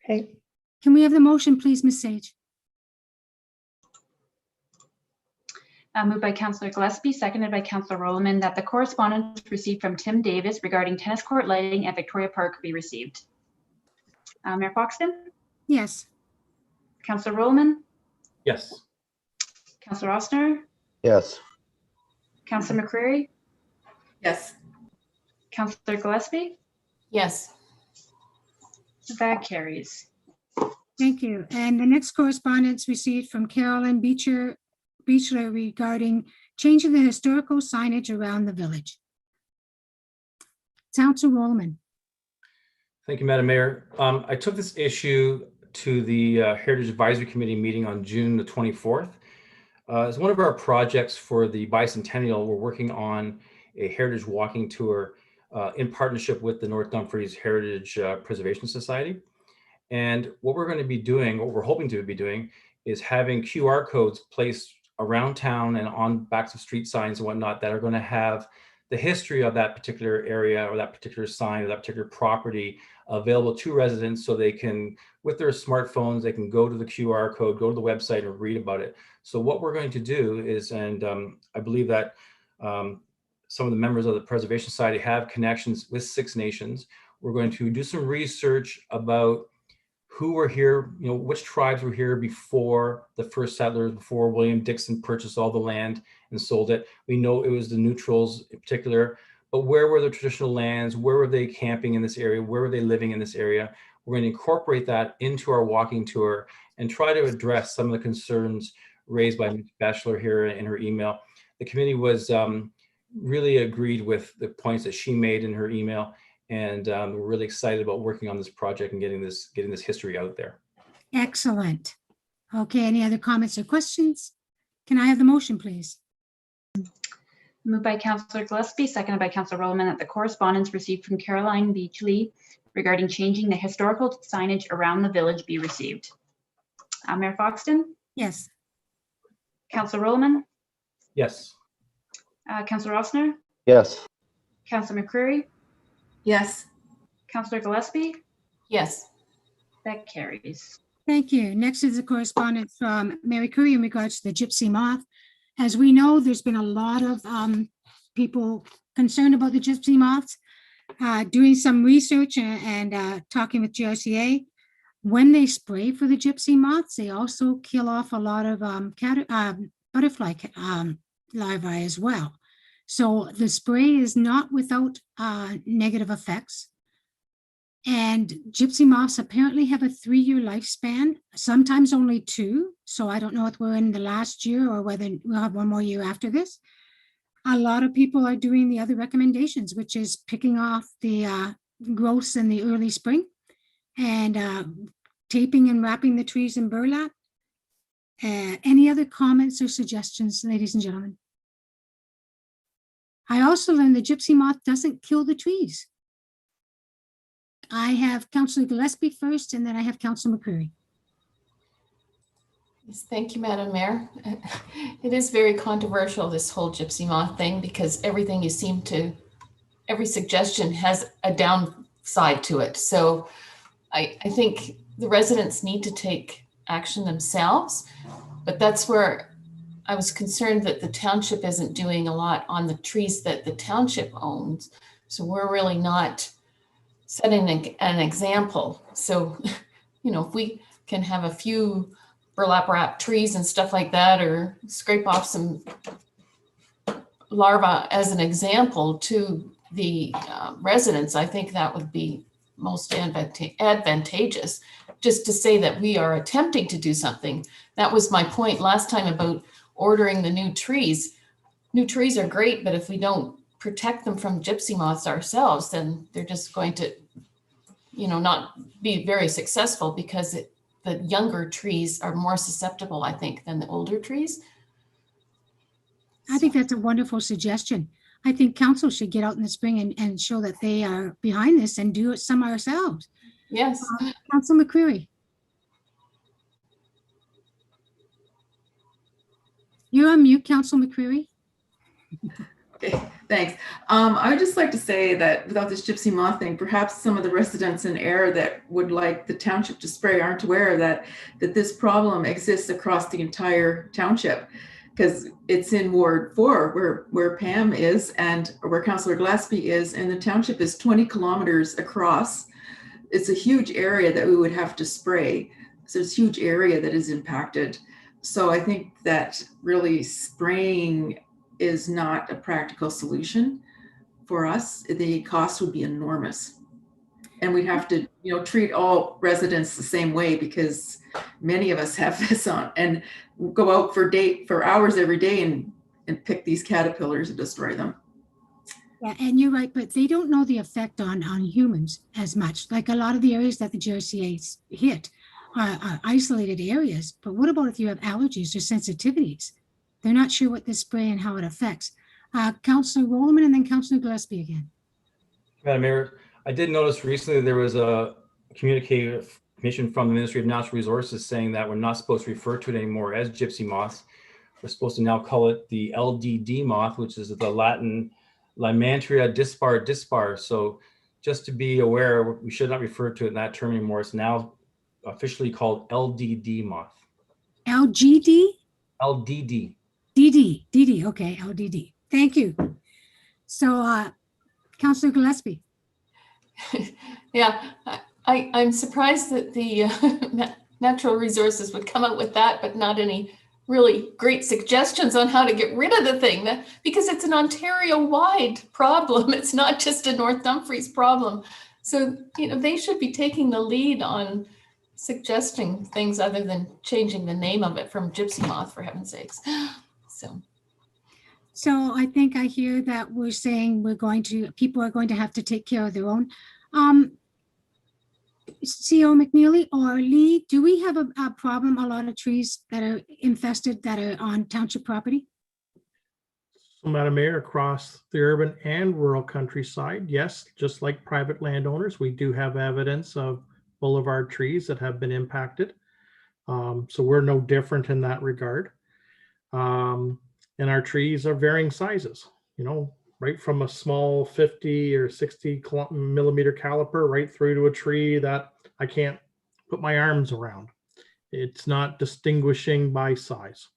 Okay.
Can we have the motion, please, Ms. Sage?
Moved by Councillor Gillespie, seconded by Councillor Rowland, that the correspondence received from Tim Davis regarding tennis court lighting at Victoria Park be received. Mayor Foxton,
Yes.
Councillor Rowland,
Yes.
Councillor Ossner,
Yes.
Councillor McCreary,
Yes.
Councillor Gillespie,
Yes.
that carries.
Thank you. And the next correspondence received from Carolyn Beechler regarding changing the historical signage around the village. Councilor Rollman.
Thank you, Madam Mayor. I took this issue to the Heritage Advisory Committee meeting on June the 24th. As one of our projects for the bicentennial, we're working on a heritage walking tour in partnership with the North Dumfries Heritage Preservation Society. And what we're going to be doing, what we're hoping to be doing, is having QR codes placed around town and on backs of street signs and whatnot that are going to have the history of that particular area or that particular sign or that particular property available to residents, so they can, with their smartphones, they can go to the QR code, go to the website and read about it. So what we're going to do is, and I believe that some of the members of the Preservation Society have connections with Six Nations. We're going to do some research about who were here, which tribes were here before the first settlers, before William Dixon purchased all the land and sold it. We know it was the Neutrals in particular, but where were the traditional lands? Where were they camping in this area? Where were they living in this area? We're going to incorporate that into our walking tour and try to address some of the concerns raised by Ms. Batchelor here in her email. The committee was really agreed with the points that she made in her email. And we're really excited about working on this project and getting this history out there.
Excellent. Okay, any other comments or questions? Can I have the motion, please?
Moved by Councillor Gillespie, seconded by Councillor Rowland, that the correspondence received from Caroline Beachley regarding changing the historical signage around the village be received. Mayor Foxton?
Yes.
Councillor Rowland?
Yes.
Councillor Ossner?
Yes.
Councillor McCreary?
Yes.
Councillor Gillespie?
Yes.
That carries.
Thank you. Next is the correspondence from Mary Curry in regards to the gypsy moth. As we know, there's been a lot of people concerned about the gypsy moths. Doing some research and talking with GRCA, when they spray for the gypsy moths, they also kill off a lot of butterfly larvae as well. So the spray is not without negative effects. And gypsy moths apparently have a 3-year lifespan, sometimes only 2. So I don't know if we're in the last year or whether we'll have one more year after this. A lot of people are doing the other recommendations, which is picking off the growths in the early spring and taping and wrapping the trees in burlap. Any other comments or suggestions, ladies and gentlemen? I also learned the gypsy moth doesn't kill the trees. I have Councillor Gillespie first, and then I have Councillor McCreary.
Yes, thank you, Madam Mayor. It is very controversial, this whole gypsy moth thing, because everything every suggestion has a downside to it. So I think the residents need to take action themselves, but that's where I was concerned that the township isn't doing a lot on the trees that the township owns. So we're really not setting an example. So, if we can have a few burlap wrap trees and stuff like that, or scrape off some larvae as an example to the residents, I think that would be most advantageous. Just to say that we are attempting to do something. That was my point last time about ordering the new trees. New trees are great, but if we don't protect them from gypsy moths ourselves, then they're just going to, not be very successful because the younger trees are more susceptible, I think, than the older trees.
I think that's a wonderful suggestion. I think council should get out in the spring and show that they are behind this and do it some ourselves.
Yes.
Council McCreary. You're on mute, Council McCreary.
Okay, thanks. I would just like to say that without this gypsy moth thing, perhaps some of the residents in Ayr that would like the township to spray aren't aware that this problem exists across the entire township, because it's in Ward 4 where Pam is and where Councillor Gillespie is, and the township is 20 kilometers across. It's a huge area that we would have to spray. So it's a huge area that is impacted. So I think that really spraying is not a practical solution for us. The cost would be enormous. And we'd have to, treat all residents the same way, because many of us have this on and go out for hours every day and pick these caterpillars and destroy them.
Yeah, and you're right, but they don't know the effect on humans as much. Like a lot of the areas that the GRCA hit are isolated areas. But what about if you have allergies or sensitivities? They're not sure what this spray and how it affects. Councillor Rollerman and then Councillor Gillespie again.
Madam Mayor, I did notice recently there was a communication from the Ministry of Natural Resources saying that we're not supposed to refer to it anymore as gypsy moths. We're supposed to now call it the LDD moth, which is the Latin Lymantria dispar. So just to be aware, we should not refer to it in that term anymore. It's now officially called LDD moth.
LGD?
LDD.
DD, okay, LDD. Thank you. So, Councillor Gillespie.
Yeah, I'm surprised that the Natural Resources would come up with that, but not any really great suggestions on how to get rid of the thing, because it's an Ontario-wide problem. It's not just a North Dumfries problem. So, they should be taking the lead on suggesting things other than changing the name of it from gypsy moth, for heaven's sakes.
So I think I hear that we're saying people are going to have to take care of their own. CO McNeely or Lee, do we have a problem, a lot of trees that are infested that are on township property?
So, Madam Mayor, across the urban and rural countryside, yes, just like private landowners, we do have evidence of boulevard trees that have been impacted. So we're no different in that regard. And our trees are varying sizes, right from a small 50 or 60 millimeter caliper right through to a tree that I can't put my arms around. It's not distinguishing by size.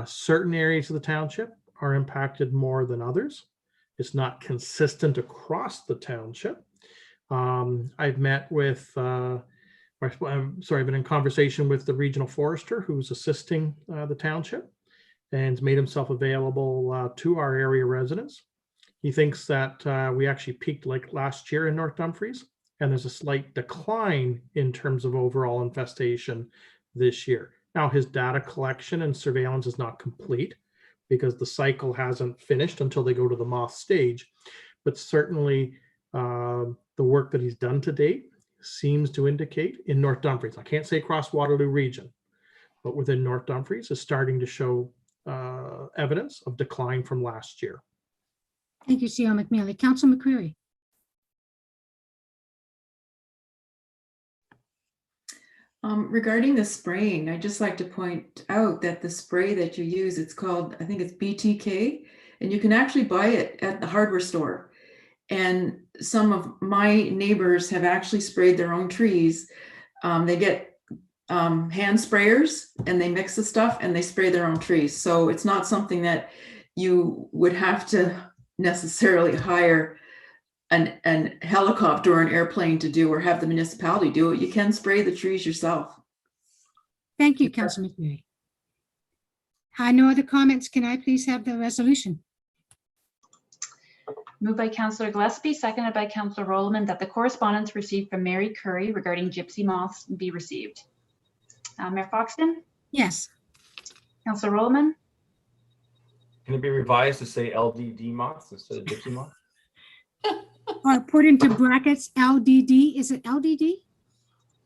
Certain areas of the township are impacted more than others. It's not consistent across the township. I've met with, I've been in conversation with the regional forester who's assisting the township and made himself available to our area residents. He thinks that we actually peaked like last year in North Dumfries, and there's a slight decline in terms of overall infestation this year. Now, his data collection and surveillance is not complete because the cycle hasn't finished until they go to the moth stage, but certainly the work that he's done to date seems to indicate in North Dumfries, I can't say across Waterloo region, but within North Dumfries is starting to show evidence of decline from last year.
Thank you, CO McNeely. Councillor McCreary.
Regarding the spraying, I'd just like to point out that the spray that you use, it's called, I think it's BTK, and you can actually buy it at the hardware store. And some of my neighbors have actually sprayed their own trees. They get hand sprayers and they mix the stuff and they spray their own trees. So it's not something that you would have to necessarily hire an helicopter or an airplane to do or have the municipality do it. You can spray the trees yourself.
Thank you, Councillor McNeely. No other comments. Can I please have the resolution?
Moved by Councillor Gillespie, seconded by Councillor Rollerman, that the correspondence received from Mary Curry regarding gypsy moths be received. Mayor Foxton?
Yes.
Councillor Rollman,
Can it be revised to say LDD moths instead of gypsy moth?
Or put into brackets LDD, is it LDD?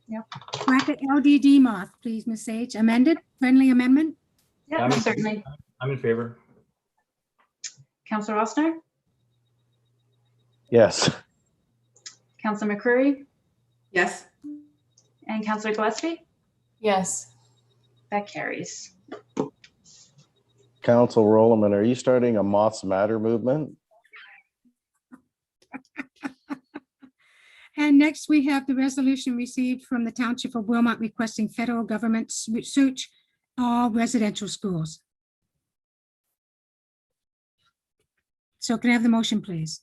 Yep.
Bracket LDD moth, please, Ms. Sage. Amended, friendly amendment?
yeah,
I'm in-
certainly.
I'm in favor.
Councillor Rossner,
Yes.
Councillor McCreary,
Yes.
and Councillor Gillespie.
Yes.
That carries.
Council Rowland, are you starting a Moths Matter movement?
And next, we have the resolution received from the Township of Wilmot requesting federal government search all residential schools. So can I have the motion, please?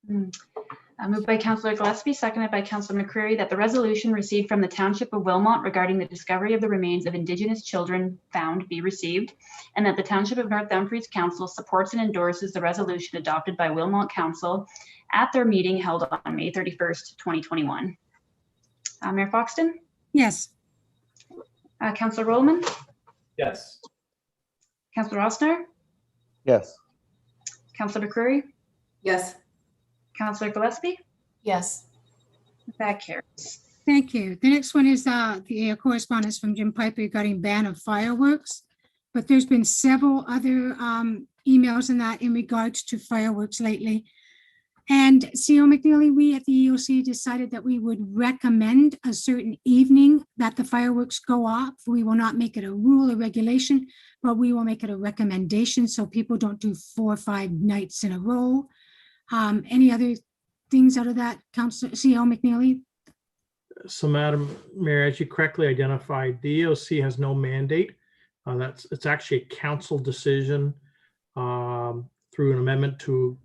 Moved by Councillor Gillespie, seconded by Councillor McCreary, that the resolution received from the Township of Wilmot regarding the discovery of the remains of Indigenous children found be received, and that the Township of North Dumfries Council supports and endorses the resolution adopted by Wilmot Council at their meeting held on May 31st, 2021. Mayor Foxton,
Yes.
Councillor Rollman,
Yes.
Councillor Rossner,
Yes.
Councillor McCreary,
Yes.
Councillor Gillespie.
Yes.
That carries.
Thank you. The next one is the correspondence from Jim Piper regarding ban of fireworks. But there's been several other emails in that in regards to fireworks lately. And CEO McNeely, we at the EOC decided that we would recommend a certain evening that the fireworks go off. We will not make it a rule or regulation, but we will make it a recommendation so people don't do 4 or 5 nights in a row. Any other things out of that, CEO McNeely?
So Madam Mayor, as you correctly identified, the EOC has no mandate. It's actually a council decision through an amendment to,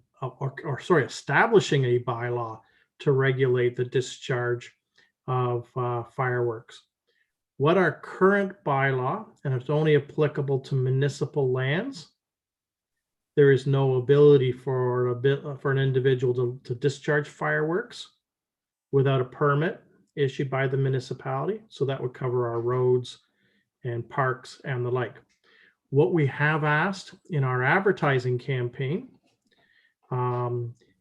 establishing a bylaw to regulate the discharge of fireworks. What our current bylaw, and it's only applicable to municipal lands, there is no ability for an individual to discharge fireworks without a permit issued by the municipality. So that would cover our roads and parks and the like. What we have asked in our advertising campaign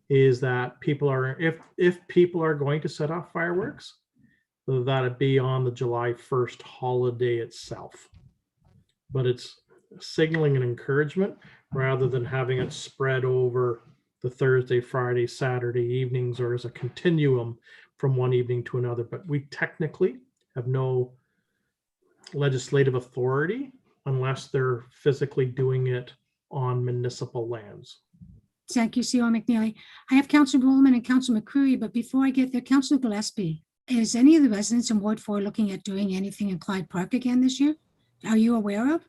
is that people are, if people are going to set off fireworks, that it be on the July 1st holiday itself. But it's signaling an encouragement rather than having it spread over the Thursday, Friday, Saturday evenings, or as a continuum from one evening to another. But we technically have no legislative authority unless they're physically doing it on municipal lands.
Thank you, CEO McNeely. I have Councillor Goldman and Councillor McCreary, but before I get there, Councillor Gillespie, is any of the residents in Ward 4 looking at doing anything in Clyde Park again this year? Are you aware of?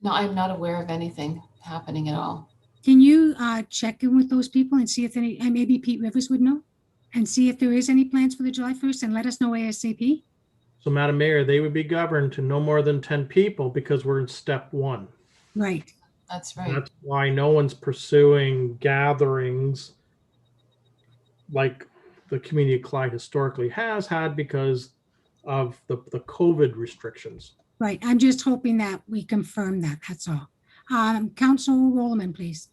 No, I'm not aware of anything happening at all.
Can you check in with those people and see if any, and maybe Pete Rivers would know, and see if there is any plans for the July 1st and let us know ASAP?
So Madam Mayor, they would be governed to no more than 10 people because we're in step 1.
Right.
That's right.
That's why no one's pursuing gatherings like the community of Clyde historically has had because of the COVID restrictions.
Right. I'm just hoping that we confirm that. That's all. Councillor Rollman, please.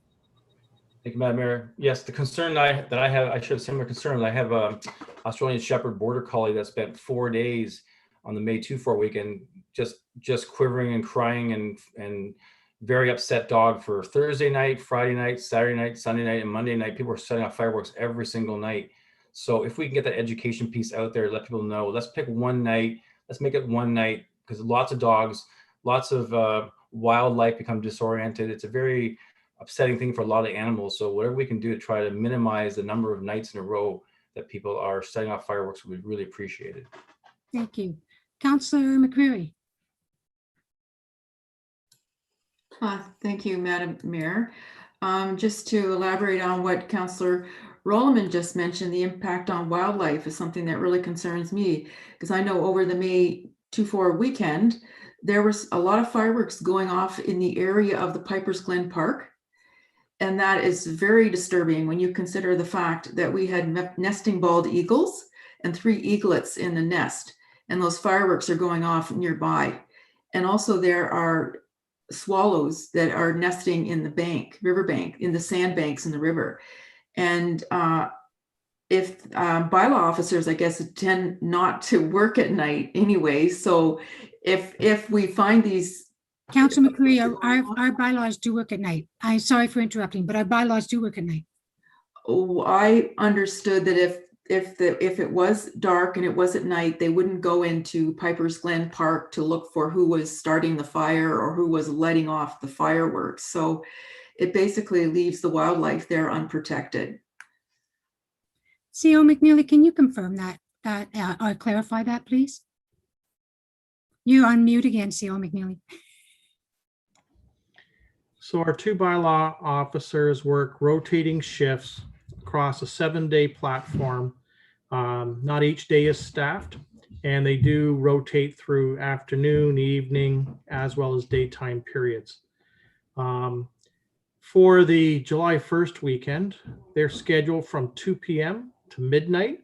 Thank you, Madam Mayor. Yes, the concern that I have, I share a similar concern. I have a Australian Shepherd Border Collie that spent 4 days on the May 2-4 weekend, just quivering and crying and very upset dog for Thursday night, Friday night, Saturday night, Sunday night, and Monday night. People are setting off fireworks every single night. So if we can get that education piece out there, let people know, let's pick one night, let's make it one night, because lots of dogs, lots of wildlife become disoriented. It's a very upsetting thing for a lot of animals. So whatever we can do to try to minimize the number of nights in a row that people are setting off fireworks, we'd really appreciate it.
Thank you. Councillor McCreary.
Thank you, Madam Mayor. Just to elaborate on what Councillor Rollman just mentioned, the impact on wildlife is something that really concerns me, because I know over the May 2-4 weekend, there was a lot of fireworks going off in the area of the Piper's Glen Park. And that is very disturbing when you consider the fact that we had nesting bald eagles and 3 eaglets in the nest, and those fireworks are going off nearby. And also there are swallows that are nesting in the riverbank, in the sandbanks in the river. And if bylaw officers, I guess, tend not to work at night anyway. So if we find these.
Council McCreary, our bylaws do work at night. I'm sorry for interrupting, but our bylaws do work at night.
Oh, I understood that if it was dark and it was at night, they wouldn't go into Piper's Glen Park to look for who was starting the fire or who was letting off the fireworks. So it basically leaves the wildlife there unprotected.
CO McNeely, can you confirm that or clarify that, please? You're on mute again, CO McNeely.
So our 2 bylaw officers work rotating shifts across a 7-day platform. Not each day is staffed, and they do rotate through afternoon, evening, as well as daytime periods. For the July 1st weekend, they're scheduled from 2 p.m. to midnight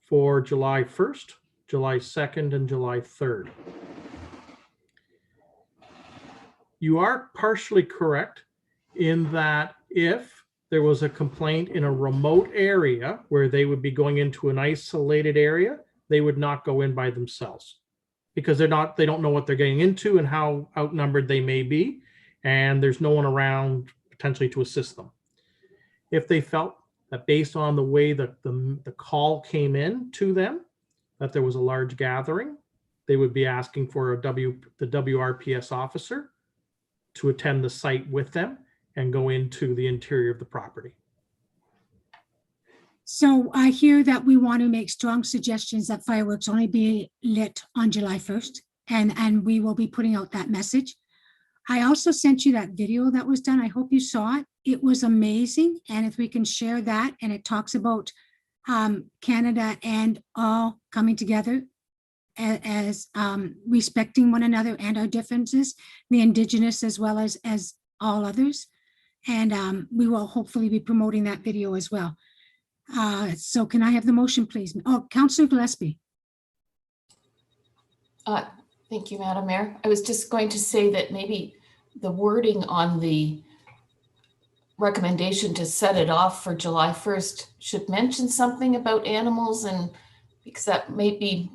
for July 1st, July 2nd, and July 3rd. You are partially correct in that if there was a complaint in a remote area where they would be going into an isolated area, they would not go in by themselves because they don't know what they're getting into and how outnumbered they may be, and there's no one around potentially to assist them. If they felt that based on the way that the call came in to them, that there was a large gathering, they would be asking for the WRPS officer to attend the site with them and go into the interior of the property.
So I hear that we want to make strong suggestions that fireworks only be lit on July 1st, and we will be putting out that message. I also sent you that video that was done. I hope you saw it. It was amazing. And if we can share that, and it talks about Canada and all coming together as respecting one another and our differences, the Indigenous as well as all others. And we will hopefully be promoting that video as well. So can I have the motion, please? Oh, Councillor Gillespie.
Thank you, Madam Mayor. I was just going to say that maybe the wording on the recommendation to set it off for July 1st should mention something about animals, and because that maybe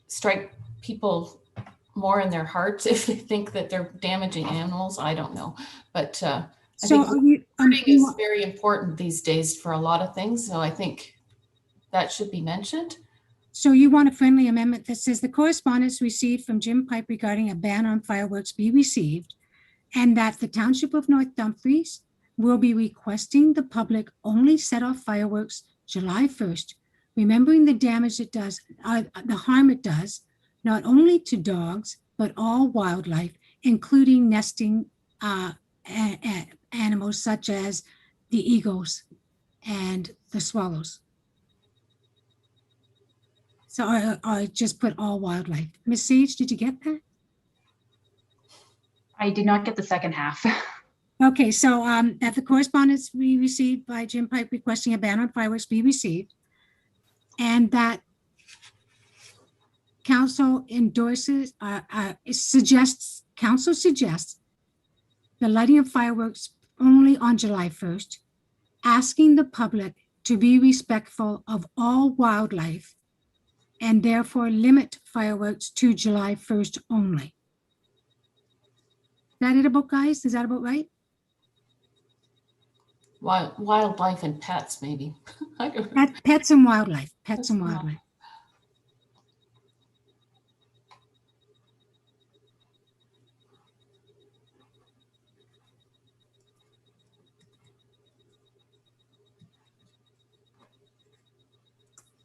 strike people more in their hearts if they think that they're damaging animals. I don't know, but I think wording is very important these days for a lot of things. So I think that should be mentioned.
So you want a friendly amendment that says the correspondence received from Jim Pipe regarding a ban on fireworks be received, and that the Township of North Dumfries will be requesting the public only set off fireworks July 1st, remembering the damage it does, the harm it does, not only to dogs, but all wildlife, including nesting animals such as the eagles and the swallows. So I just put all wildlife. Ms. Sage, did you get that?
I did not get the second half.
Okay, so that the correspondence we received by Jim Pipe requesting a ban on fireworks be received, and that council endorses, council suggests the lighting of fireworks only on July 1st, asking the public to be respectful of all wildlife and therefore limit fireworks to July 1st only. Is that it about, guys? Is that about right?
Wildlife and pets, maybe.
Pets and wildlife, pets and wildlife.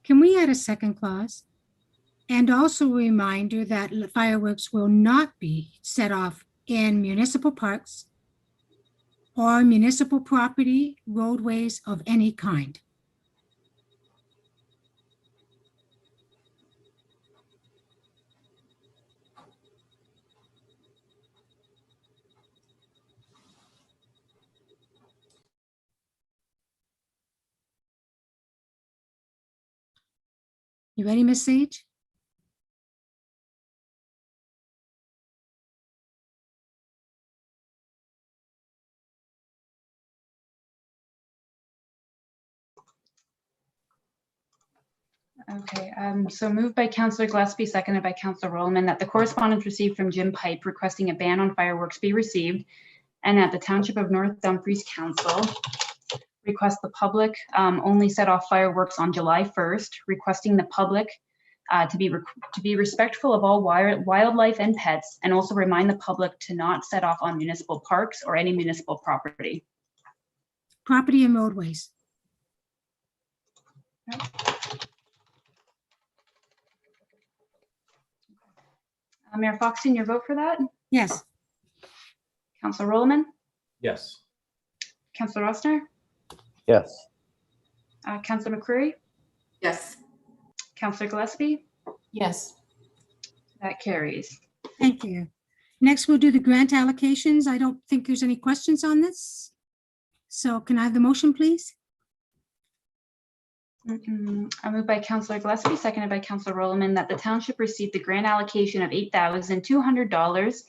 Can we add a second clause? And also a reminder that fireworks will not be set off in municipal parks or municipal property, roadways of any kind. You ready, Ms. Sage?
Okay, so moved by Councillor Gillespie, seconded by Councillor Rollman, that the correspondence received from Jim Pipe requesting a ban on fireworks be received, and that the Township of North Dumfries Council request the public only set off fireworks on July 1st, requesting the public to be respectful of all wildlife and pets, and also remind the public to not set off on municipal parks or any municipal property.
Property and roadways.
Mayor Foxton, your vote for that?
Yes.
Councillor Rollman?
Yes.
Councillor Rosner?
Yes.
Councillor McCreary?
Yes.
Councillor Gillespie?
Yes.
That carries.
Thank you. Next, we'll do the grant allocations. I don't think there's any questions on this. So can I have the motion, please?
I move by Councillor Gillespie, seconded by Councillor Rollman, that the township received the grant allocation of $8,200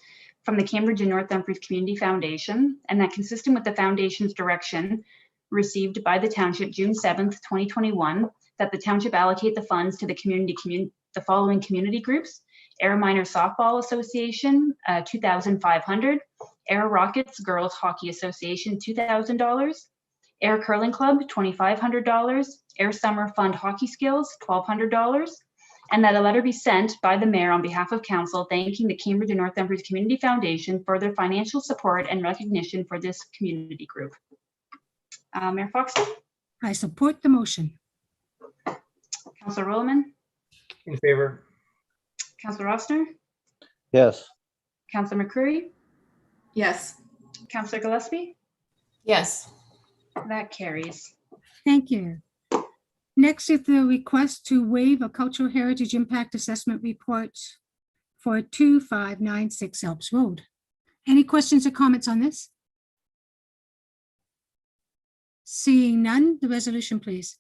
from the Cambridge and North Dumfries Community Foundation, and that consistent with the foundation's direction received by the township June 7th, 2021, that the township allocate the funds to the following community groups: Air Minor Softball Association, $2,500; Air Rockets Girls Hockey Association, $2,000; Air Curling Club, $2,500; Air Summer Fund Hockey Skills, $1,200, and that a letter be sent by the mayor on behalf of council thanking the Cambridge and North Dumfries Community Foundation for their financial support and recognition for this community group. Mayor Foxton?
I support the motion.
Councillor Rollman?
In favor?
Councillor Rosner?
Yes.
Councillor McCreary?
Yes.
Councillor Gillespie?
Yes.
That carries.
Thank you. Next is the request to waive a cultural heritage impact assessment report for 2596 Elps Road. Any questions or comments on this? Seeing none, the resolution, please.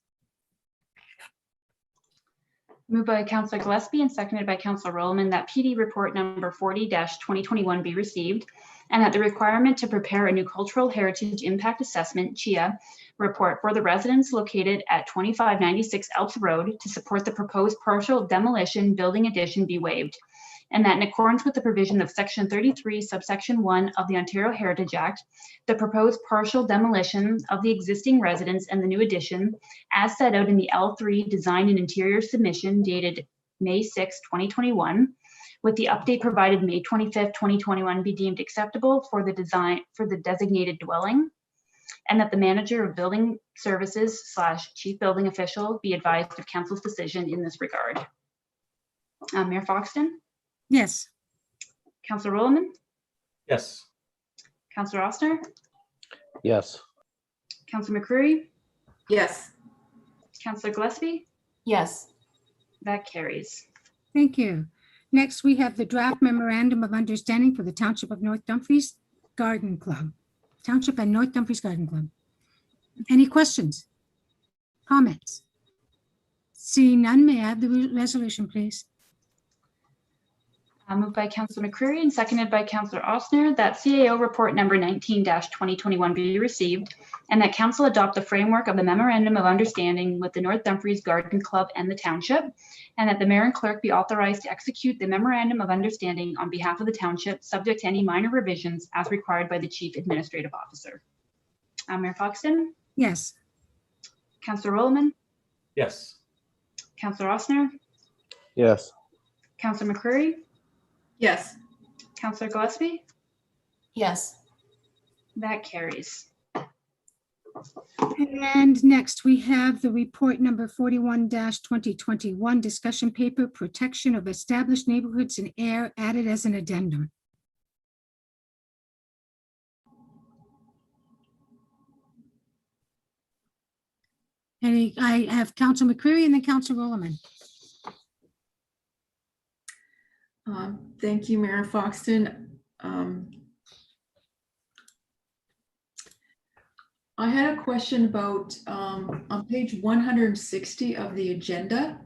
Moved by Councillor Gillespie and seconded by Councillor Rollman that PD report number 40-2021 be received, and that the requirement to prepare a new cultural heritage impact assessment, CHIA, report for the residents located at 2596 Elps Road to support the proposed partial demolition building addition be waived, and that in accordance with the provision of section 33 subsection 1 of the Ontario Heritage Act, the proposed partial demolition of the existing residence and the new addition, as set out in the L3 design and interior submission dated May 6, 2021, with the update provided May 25th, 2021, be deemed acceptable for the design for the designated dwelling, and that the manager of building services / chief building official be advised of council's decision in this regard. Mayor Foxton?
Yes.
Councillor Rollman?
Yes.
Councillor Rosner?
Yes.
Councillor McCreary?
Yes.
Councillor Gillespie?
Yes.
That carries.
Thank you. Next, we have the draft memorandum of understanding for the Township of North Dumfries Garden Club. Township and North Dumfries Garden Club. Any questions? Comments? Seeing none, may I have the resolution, please?
Moved by Councillor McCreary and seconded by Councillor Osner that CAO report number 19-2021 be received, and that council adopt the framework of the memorandum of understanding with the North Dumfries Garden Club and the township, and that the mayor and clerk be authorized to execute the memorandum of understanding on behalf of the township, subject to any minor revisions as required by the chief administrative officer. Mayor Foxton?
Yes.
Councillor Rollman?
Yes.
Councillor Osner?
Yes.
Councillor McCreary?
Yes.
Councillor Gillespie?
Yes.
That carries.
And next, we have the report number 41-2021, discussion paper, protection of established neighborhoods and air, added as an addendum. And I have Councillor McCreary and then Councillor Rollman.
Thank you, Mayor Foxton. I had a question about on page 160 of the agenda.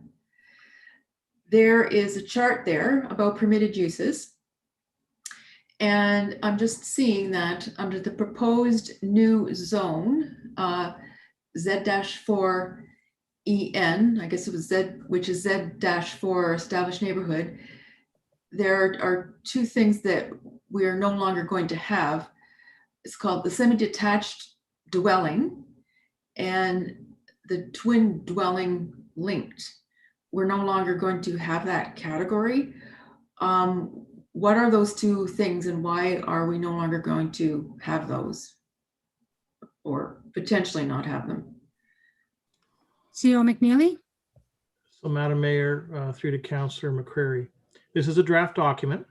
There is a chart there about permitted uses. And I'm just seeing that under the proposed new zone, Z-4, EN, I guess it was Z, which is Z-4 established neighborhood, there are two things that we are no longer going to have. It's called the semi-detached dwelling and the twin dwelling linked. We're no longer going to have that category. What are those two things and why are we no longer going to have those or potentially not have them?
CEO McNeely?
So Madam Mayor, through to Councillor McCreary, this is a draft document.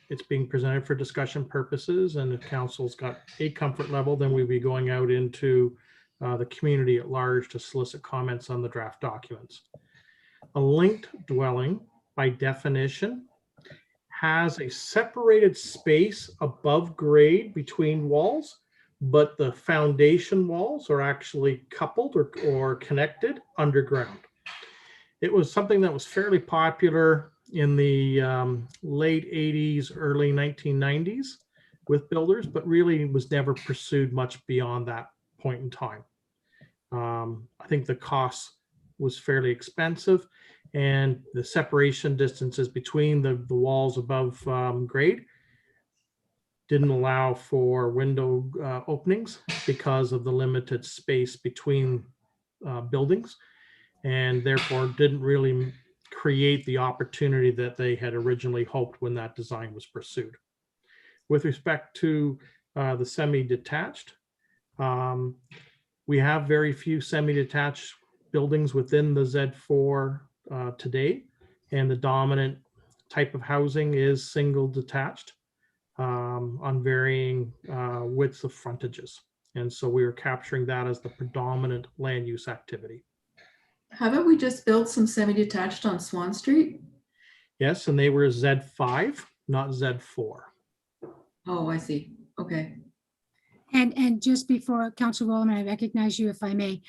It's being presented for discussion purposes, and if council's got a comfort level, then we'll be going out into the community at large to solicit comments on the draft documents. A linked dwelling, by definition, has a separated space above grade between walls, but the foundation walls are actually coupled or connected underground. It was something that was fairly popular in the late 80s, early 1990s with builders, but really was never pursued much beyond that point in time. I think the cost was fairly expensive, and the separation distances between the walls above grade didn't allow for window openings because of the limited space between buildings, and therefore didn't really create the opportunity that they had originally hoped when that design was pursued. With respect to the semi-detached, we have very few semi-detached buildings within the Z4 today, and the dominant type of housing is single detached on varying widths of frontages. And so we are capturing that as the predominant land use activity.
Haven't we just built some semi-detached on Swan Street?
Yes, and they were Z5, not Z4.
Oh, I see. Okay.
And just before Councilor Rowland, I recognize you if I may.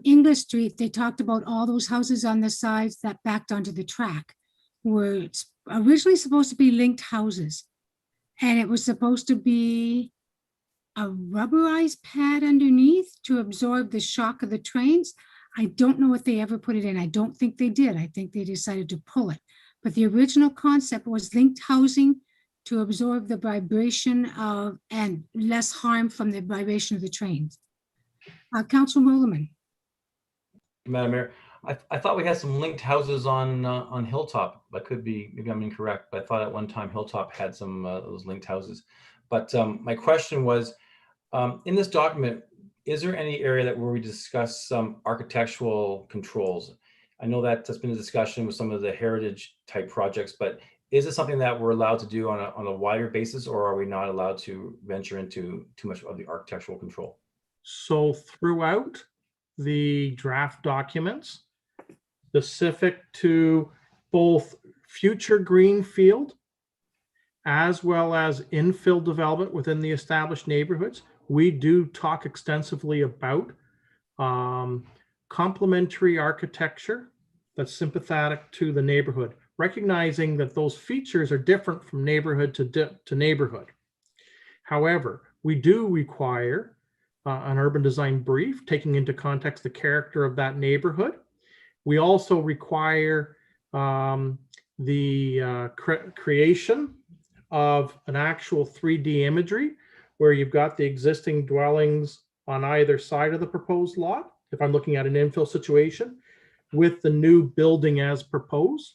English Street, they talked about all those houses on the sides that backed onto the track were originally supposed to be linked houses. And it was supposed to be a rubberized pad underneath to absorb the shock of the trains. I don't know if they ever put it in. I don't think they did. I think they decided to pull it. But the original concept was linked housing to absorb the vibration of and less harm from the vibration of the trains. Councilor Rowland.
Madam Mayor, I thought we had some linked houses on Hilltop. That could be, maybe I'm incorrect, but I thought at one time Hilltop had some those linked houses. But my question was, in this document, is there any area where we discuss some architectural controls? I know that that's been a discussion with some of the heritage type projects, but is it something that we're allowed to do on a wider basis, or are we not allowed to venture into too much of the architectural control?
So throughout the draft documents, specific to both future greenfield as well as infill development within the established neighborhoods, we do talk extensively about complementary architecture that's sympathetic to the neighborhood, recognizing that those features are different from neighborhood to neighborhood. However, we do require an urban design brief, taking into context the character of that neighborhood. We also require the creation of an actual 3D imagery where you've got the existing dwellings on either side of the proposed lot, if I'm looking at an infill situation, with the new building as proposed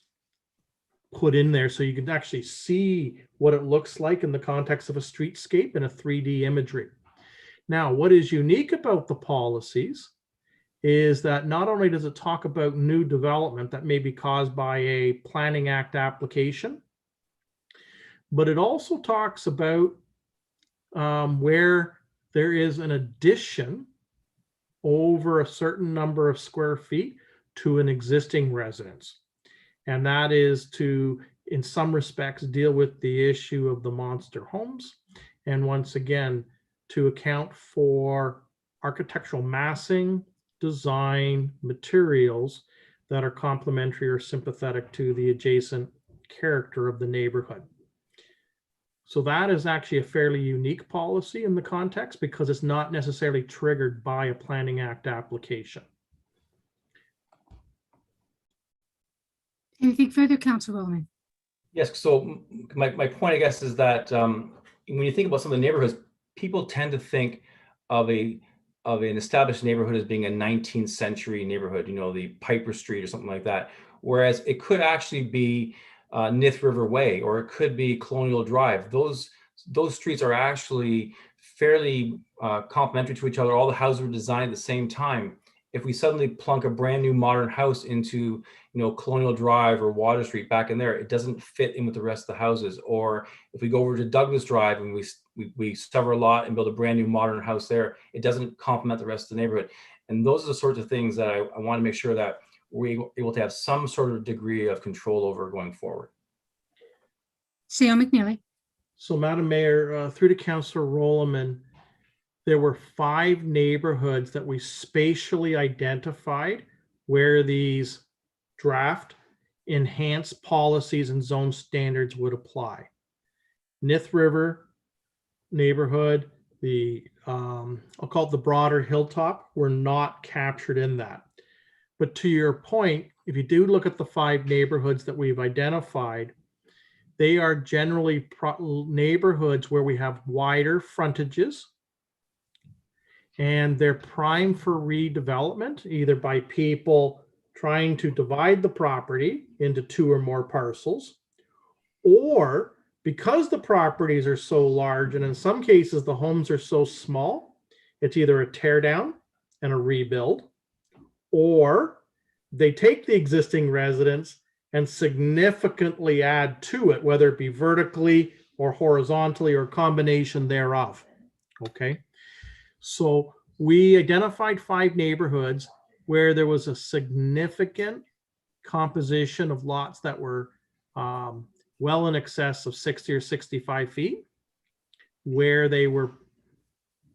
put in there, so you can actually see what it looks like in the context of a streetscape in a 3D imagery. Now, what is unique about the policies is that not only does it talk about new development that may be caused by a Planning Act application, but it also talks about where there is an addition over a certain number of square feet to an existing residence. And that is to, in some respects, deal with the issue of the monster homes. And once again, to account for architectural massing, design, materials that are complementary or sympathetic to the adjacent character of the neighborhood. So that is actually a fairly unique policy in the context because it's not necessarily triggered by a Planning Act application.
Anything further, Councilor Rowland?
Yes, so my point, I guess, is that when you think about some of the neighborhoods, people tend to think of an established neighborhood as being a 19th century neighborhood, you know, the Piper Street or something like that. Whereas it could actually be Nith River Way, or it could be Colonial Drive. Those streets are actually fairly complementary to each other. All the houses were designed at the same time. If we suddenly plunk a brand new modern house into, you know, Colonial Drive or Water Street back in there, it doesn't fit in with the rest of the houses. Or if we go over to Douglas Drive and we sever a lot and build a brand new modern house there, it doesn't complement the rest of the neighborhood. And those are the sorts of things that I want to make sure that we're able to have some sort of degree of control over going forward.
CEO McNeely.
So, Madam Mayor, through to Councillor Rowland, there were 5 neighborhoods that we spatially identified where these draft enhanced policies and zone standards would apply. Nith River neighborhood, I'll call it the broader Hilltop, were not captured in that. But to your point, if you do look at the 5 neighborhoods that we've identified, they are generally neighborhoods where we have wider frontages, and they're prime for redevelopment, either by people trying to divide the property into 2 or more parcels, or because the properties are so large, and in some cases the homes are so small, it's either a tear down and a rebuild, or they take the existing residence and significantly add to it, whether it be vertically or horizontally or a combination thereof. Okay. So we identified 5 neighborhoods where there was a significant composition of lots that were well in excess of 60 or 65 feet, where they were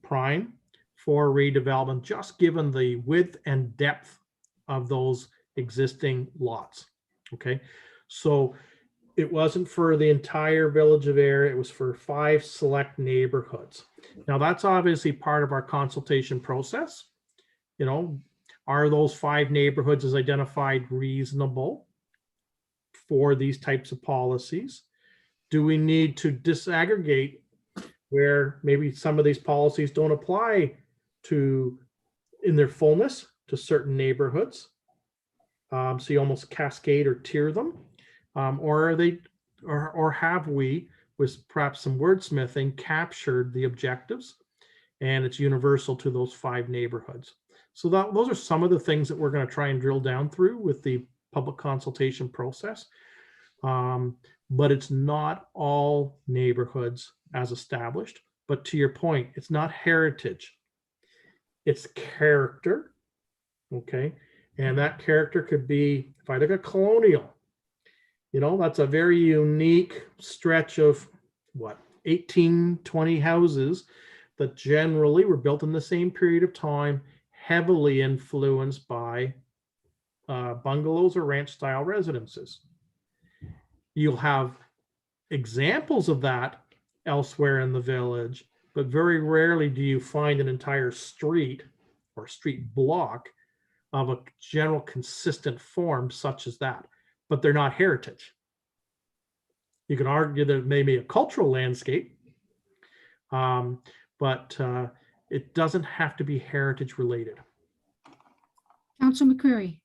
prime for redevelopment, just given the width and depth of those existing lots. Okay, so it wasn't for the entire Village of Ayr, it was for 5 select neighborhoods. Now that's obviously part of our consultation process. You know, are those 5 neighborhoods as identified reasonable for these types of policies? Do we need to disaggregate where maybe some of these policies don't apply to in their fullness to certain neighborhoods? So you almost cascade or tier them, or are they, or have we, with perhaps some wordsmithing, captured the objectives, and it's universal to those 5 neighborhoods. So those are some of the things that we're going to try and drill down through with the public consultation process. But it's not all neighborhoods as established. But to your point, it's not heritage, it's character. Okay. And that character could be, if I look at Colonial, you know, that's a very unique stretch of what, 18, 20 houses that generally were built in the same period of time, heavily influenced by bungalows or ranch style residences. You'll have examples of that elsewhere in the village, but very rarely do you find an entire street or street block of a general consistent form such as that, but they're not heritage. You can argue that it may be a cultural landscape, but it doesn't have to be heritage related.
Councilor McCreary.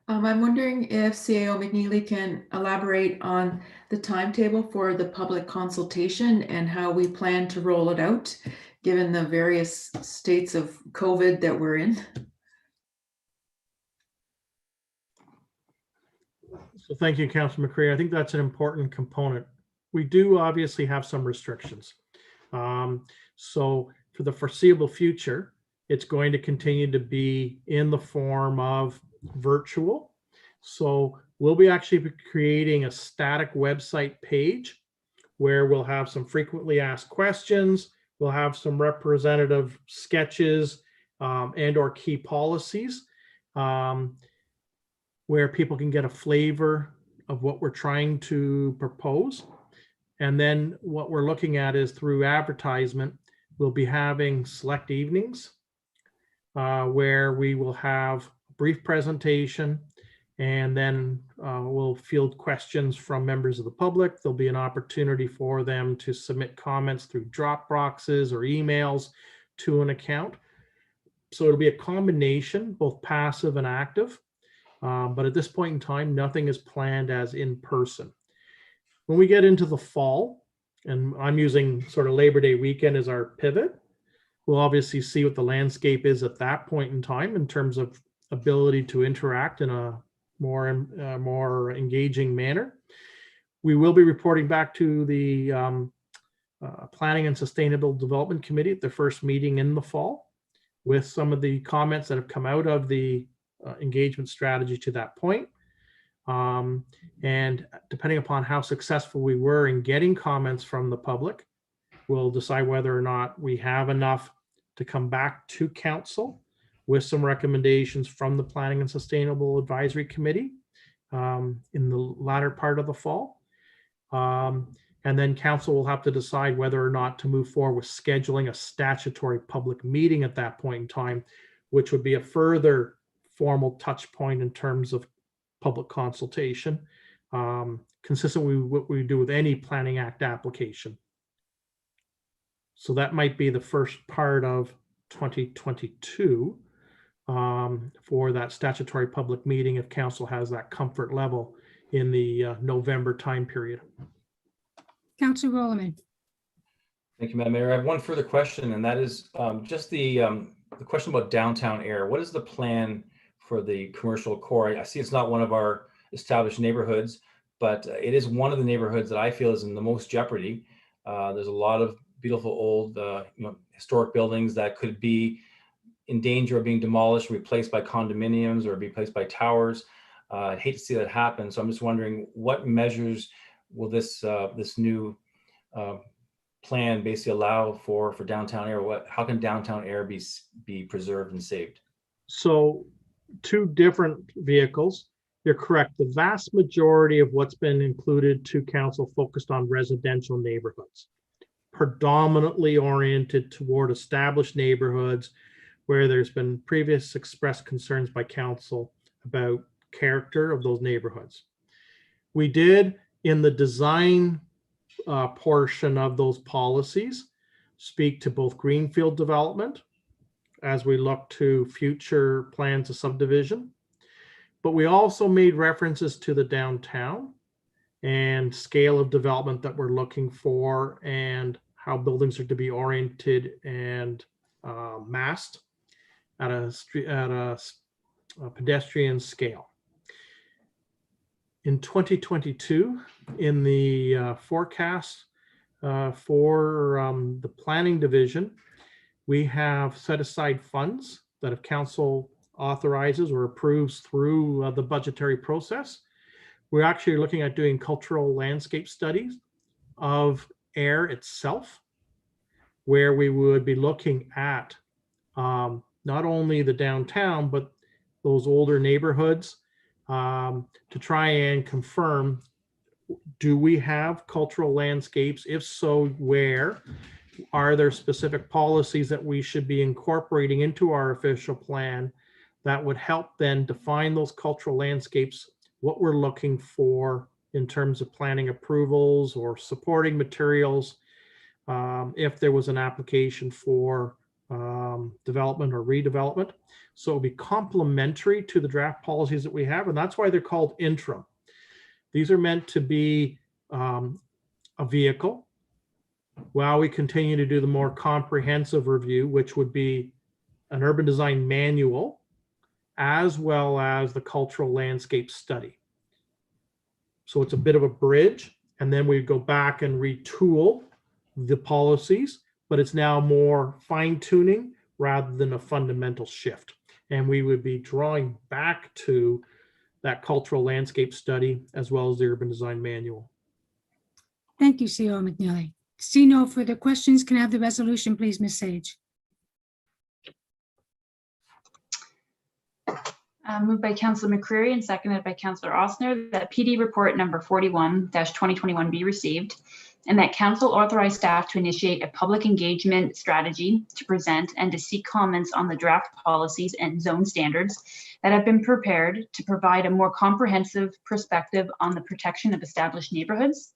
I'm wondering if CAO McNeely can elaborate on the timetable for the public consultation and how we plan to roll it out, given the various states of COVID that we're in.
So thank you, Councilor McCreary. I think that's an important component. We do obviously have some restrictions. So for the foreseeable future, it's going to continue to be in the form of virtual. So we'll be actually creating a static website page where we'll have some frequently asked questions. We'll have some representative sketches and or key policies where people can get a flavor of what we're trying to propose. And then what we're looking at is through advertisement, we'll be having select evenings where we will have a brief presentation, and then we'll field questions from members of the public. There'll be an opportunity for them to submit comments through drop boxes or emails to an account. So it'll be a combination, both passive and active. But at this point in time, nothing is planned as in person. When we get into the fall, and I'm using sort of Labor Day weekend as our pivot, we'll obviously see what the landscape is at that point in time in terms of ability to interact in a more engaging manner. We will be reporting back to the Planning and Sustainable Development Committee at the first meeting in the fall with some of the comments that have come out of the engagement strategy to that point. And depending upon how successful we were in getting comments from the public, we'll decide whether or not we have enough to come back to council with some recommendations from the Planning and Sustainable Advisory Committee in the latter part of the fall. And then council will have to decide whether or not to move forward with scheduling a statutory public meeting at that point in time, which would be a further formal touch point in terms of public consultation, consistent with what we do with any Planning Act application. So that might be the first part of 2022 for that statutory public meeting if council has that comfort level in the November time period.
Councillor Rollerman.
Thank you, Madam Mayor. I have one further question, and that is just the question about downtown air. What is the plan for the commercial core? I see it's not one of our established neighborhoods, but it is one of the neighborhoods that I feel is in the most jeopardy. There's a lot of beautiful old, historic buildings that could be in danger of being demolished, replaced by condominiums, or replaced by towers. I'd hate to see that happen. So I'm just wondering, what measures will this new plan basically allow for downtown air? How can downtown air be preserved and saved?
So, two different vehicles. You're correct. The vast majority of what's been included to council focused on residential neighborhoods, predominantly oriented toward established neighborhoods where there's been previous expressed concerns by council about character of those neighborhoods. We did, in the design portion of those policies, speak to both greenfield development as we look to future plans of subdivision, but we also made references to the downtown and scale of development that we're looking for and how buildings are to be oriented and massed at a pedestrian scale. In 2022, in the forecast for the planning division, we have set aside funds that if council authorizes or approves through the budgetary process. We're actually looking at doing cultural landscape studies of air itself, where we would be looking at not only the downtown, but those older neighborhoods to try and confirm, do we have cultural landscapes? If so, where? Are there specific policies that we should be incorporating into our official plan that would help then define those cultural landscapes, what we're looking for in terms of planning approvals or supporting materials, if there was an application for development or redevelopment. So it'll be complementary to the draft policies that we have, and that's why they're called interim. These are meant to be a vehicle while we continue to do the more comprehensive review, which would be an urban design manual, as well as the cultural landscape study. So it's a bit of a bridge, and then we go back and retool the policies, but it's now more fine tuning rather than a fundamental shift. And we would be drawing back to that cultural landscape study as well as the urban design manual.
Thank you, CEO McNeely. See no further questions. Can I have the resolution, please, Ms. Sage?
Moved by Councillor McCreary and seconded by Councillor Osner that PD report number 41-2021 be received, and that council authorize staff to initiate a public engagement strategy to present and to seek comments on the draft policies and zone standards that have been prepared to provide a more comprehensive perspective on the protection of established neighborhoods,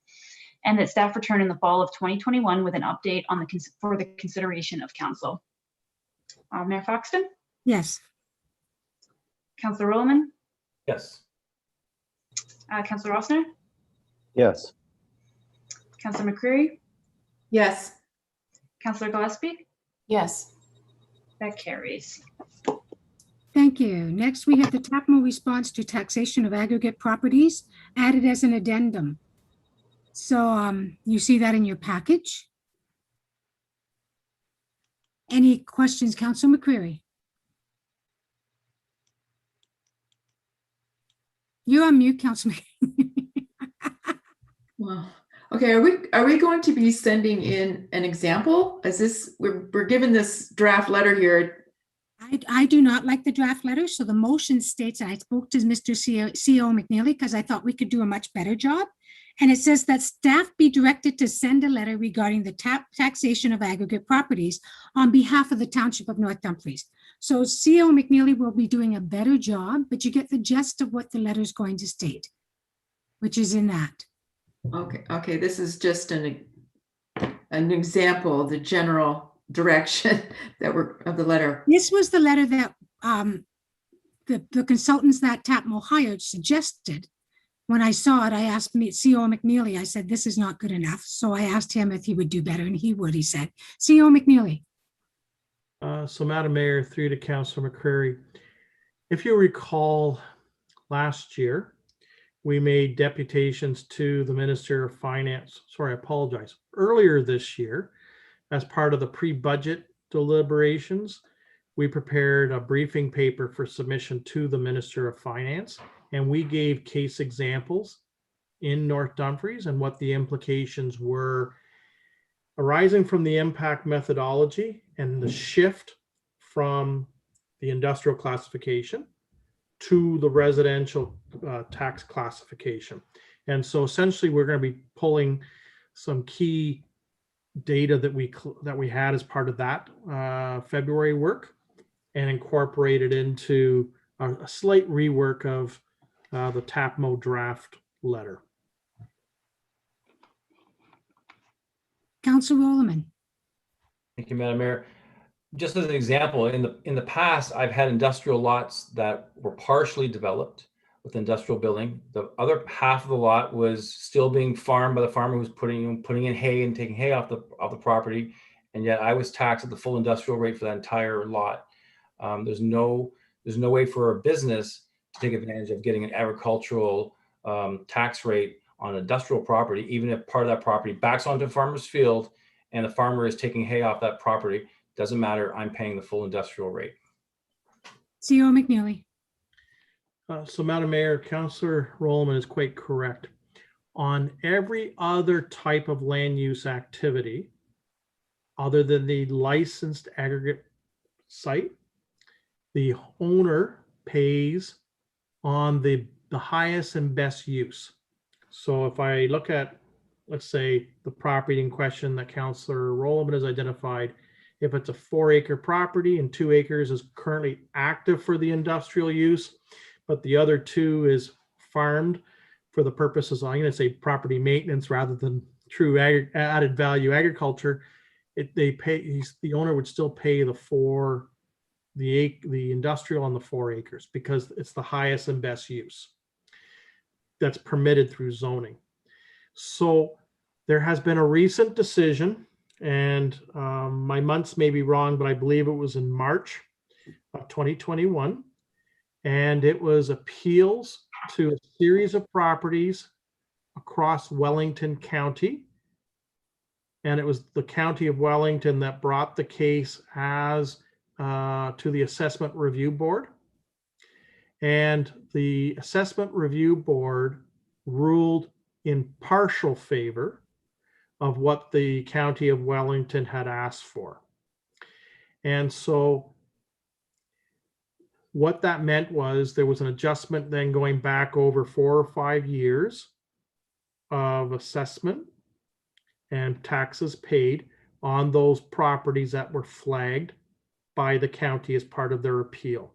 and that staff return in the fall of 2021 with an update on for the consideration of council. Mayor Foxton,
Yes.
Councillor Rollman,
Yes.
Councillor Rossner,
Yes.
Councillor McCreary,
Yes.
Councillor Gillespie,
Yes.
that carries.
Thank you. Next, we have the TAPMO response to taxation of aggregate properties added as an addendum. So you see that in your package. Any questions, Councillor McCreary? You're on mute, Councillor McCreary.
Well, okay, are we going to be sending in an example? Is this, we're given this draft letter here.
I do not like the draft letter, so the motion states, I spoke to Mr. CEO McNeely because I thought we could do a much better job. And it says that staff be directed to send a letter regarding the taxation of aggregate properties on behalf of the Township of North Dumfries. So CEO McNeely will be doing a better job, but you get the gist of what the letter is going to state, which is in that.
Okay, this is just an example of the general direction that of the letter.
This was the letter that the consultants that TAPMO hired suggested. When I saw it, I asked CEO McNeely, I said, this is not good enough. So I asked him if he would do better, and he would, he said. CEO McNeely.
So Madam Mayor, through to Councillor McCreary, if you recall last year, we made deputations to the Minister of Finance. Sorry, I apologize. Earlier this year, as part of the pre-budget deliberations, we prepared a briefing paper for submission to the Minister of Finance, and we gave case examples in North Dumfries and what the implications were arising from the impact methodology and the shift from the industrial classification to the residential tax classification. And so essentially we're going to be pulling some key data that we had as part of that February work and incorporate it into a slight rework of the TAPMO draft letter.
Councillor Rollerman.
Thank you, Madam Mayor. Just as an example, in the past, I've had industrial lots that were partially developed with industrial building. The other half of the lot was still being farmed by the farmer who was putting in hay and taking hay off the property, and yet I was taxed at the full industrial rate for that entire lot. There's no way for a business to take advantage of getting an agricultural tax rate on industrial property, even if part of that property backs onto a farmer's field and the farmer is taking hay off that property. Doesn't matter, I'm paying the full industrial rate.
CEO McNeely.
So Madam Mayor, Councillor Rollerman is quite correct. On every other type of land use activity, other than the licensed aggregate site, the owner pays on the highest and best use. So if I look at, let's say, the property in question that Councillor Rollerman has identified, if it's a 4-acre property and 2 acres is currently active for the industrial use, but the other 2 is farmed for the purposes, I'm going to say property maintenance rather than true added value agriculture, the owner would still pay the industrial on the 4 acres because it's the highest and best use that's permitted through zoning. So there has been a recent decision, and my months may be wrong, but I believe it was in March of 2021. And it was appeals to a series of properties across Wellington County. And it was the County of Wellington that brought the case as to the Assessment Review Board. And the Assessment Review Board ruled in partial favor of what the County of Wellington had asked for. And so what that meant was there was an adjustment then going back over 4 or 5 years of assessment. and taxes paid on those properties that were flagged by the county as part of their appeal.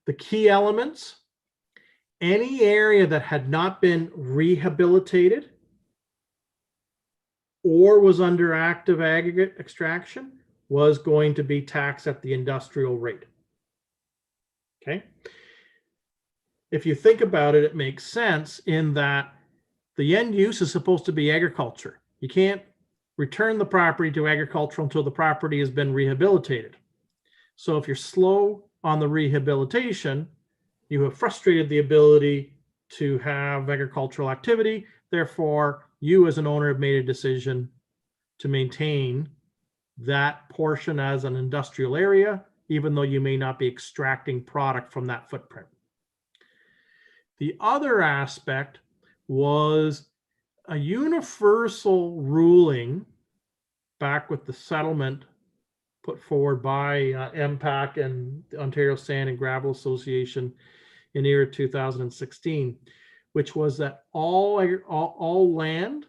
The key elements: any area that had not been rehabilitated or was under active aggregate extraction was going to be taxed at the industrial rate. Okay. If you think about it, it makes sense in that the end use is supposed to be agriculture. You can't return the property to agricultural until the property has been rehabilitated. So if you're slow on the rehabilitation, you have frustrated the ability to have agricultural activity. Therefore, you as an owner have made a decision to maintain that portion as an industrial area, even though you may not be extracting product from that footprint. The other aspect was a universal ruling back with the settlement put forward by MPAC and the Ontario Sand and Gravel Association in the year 2016, which was that all land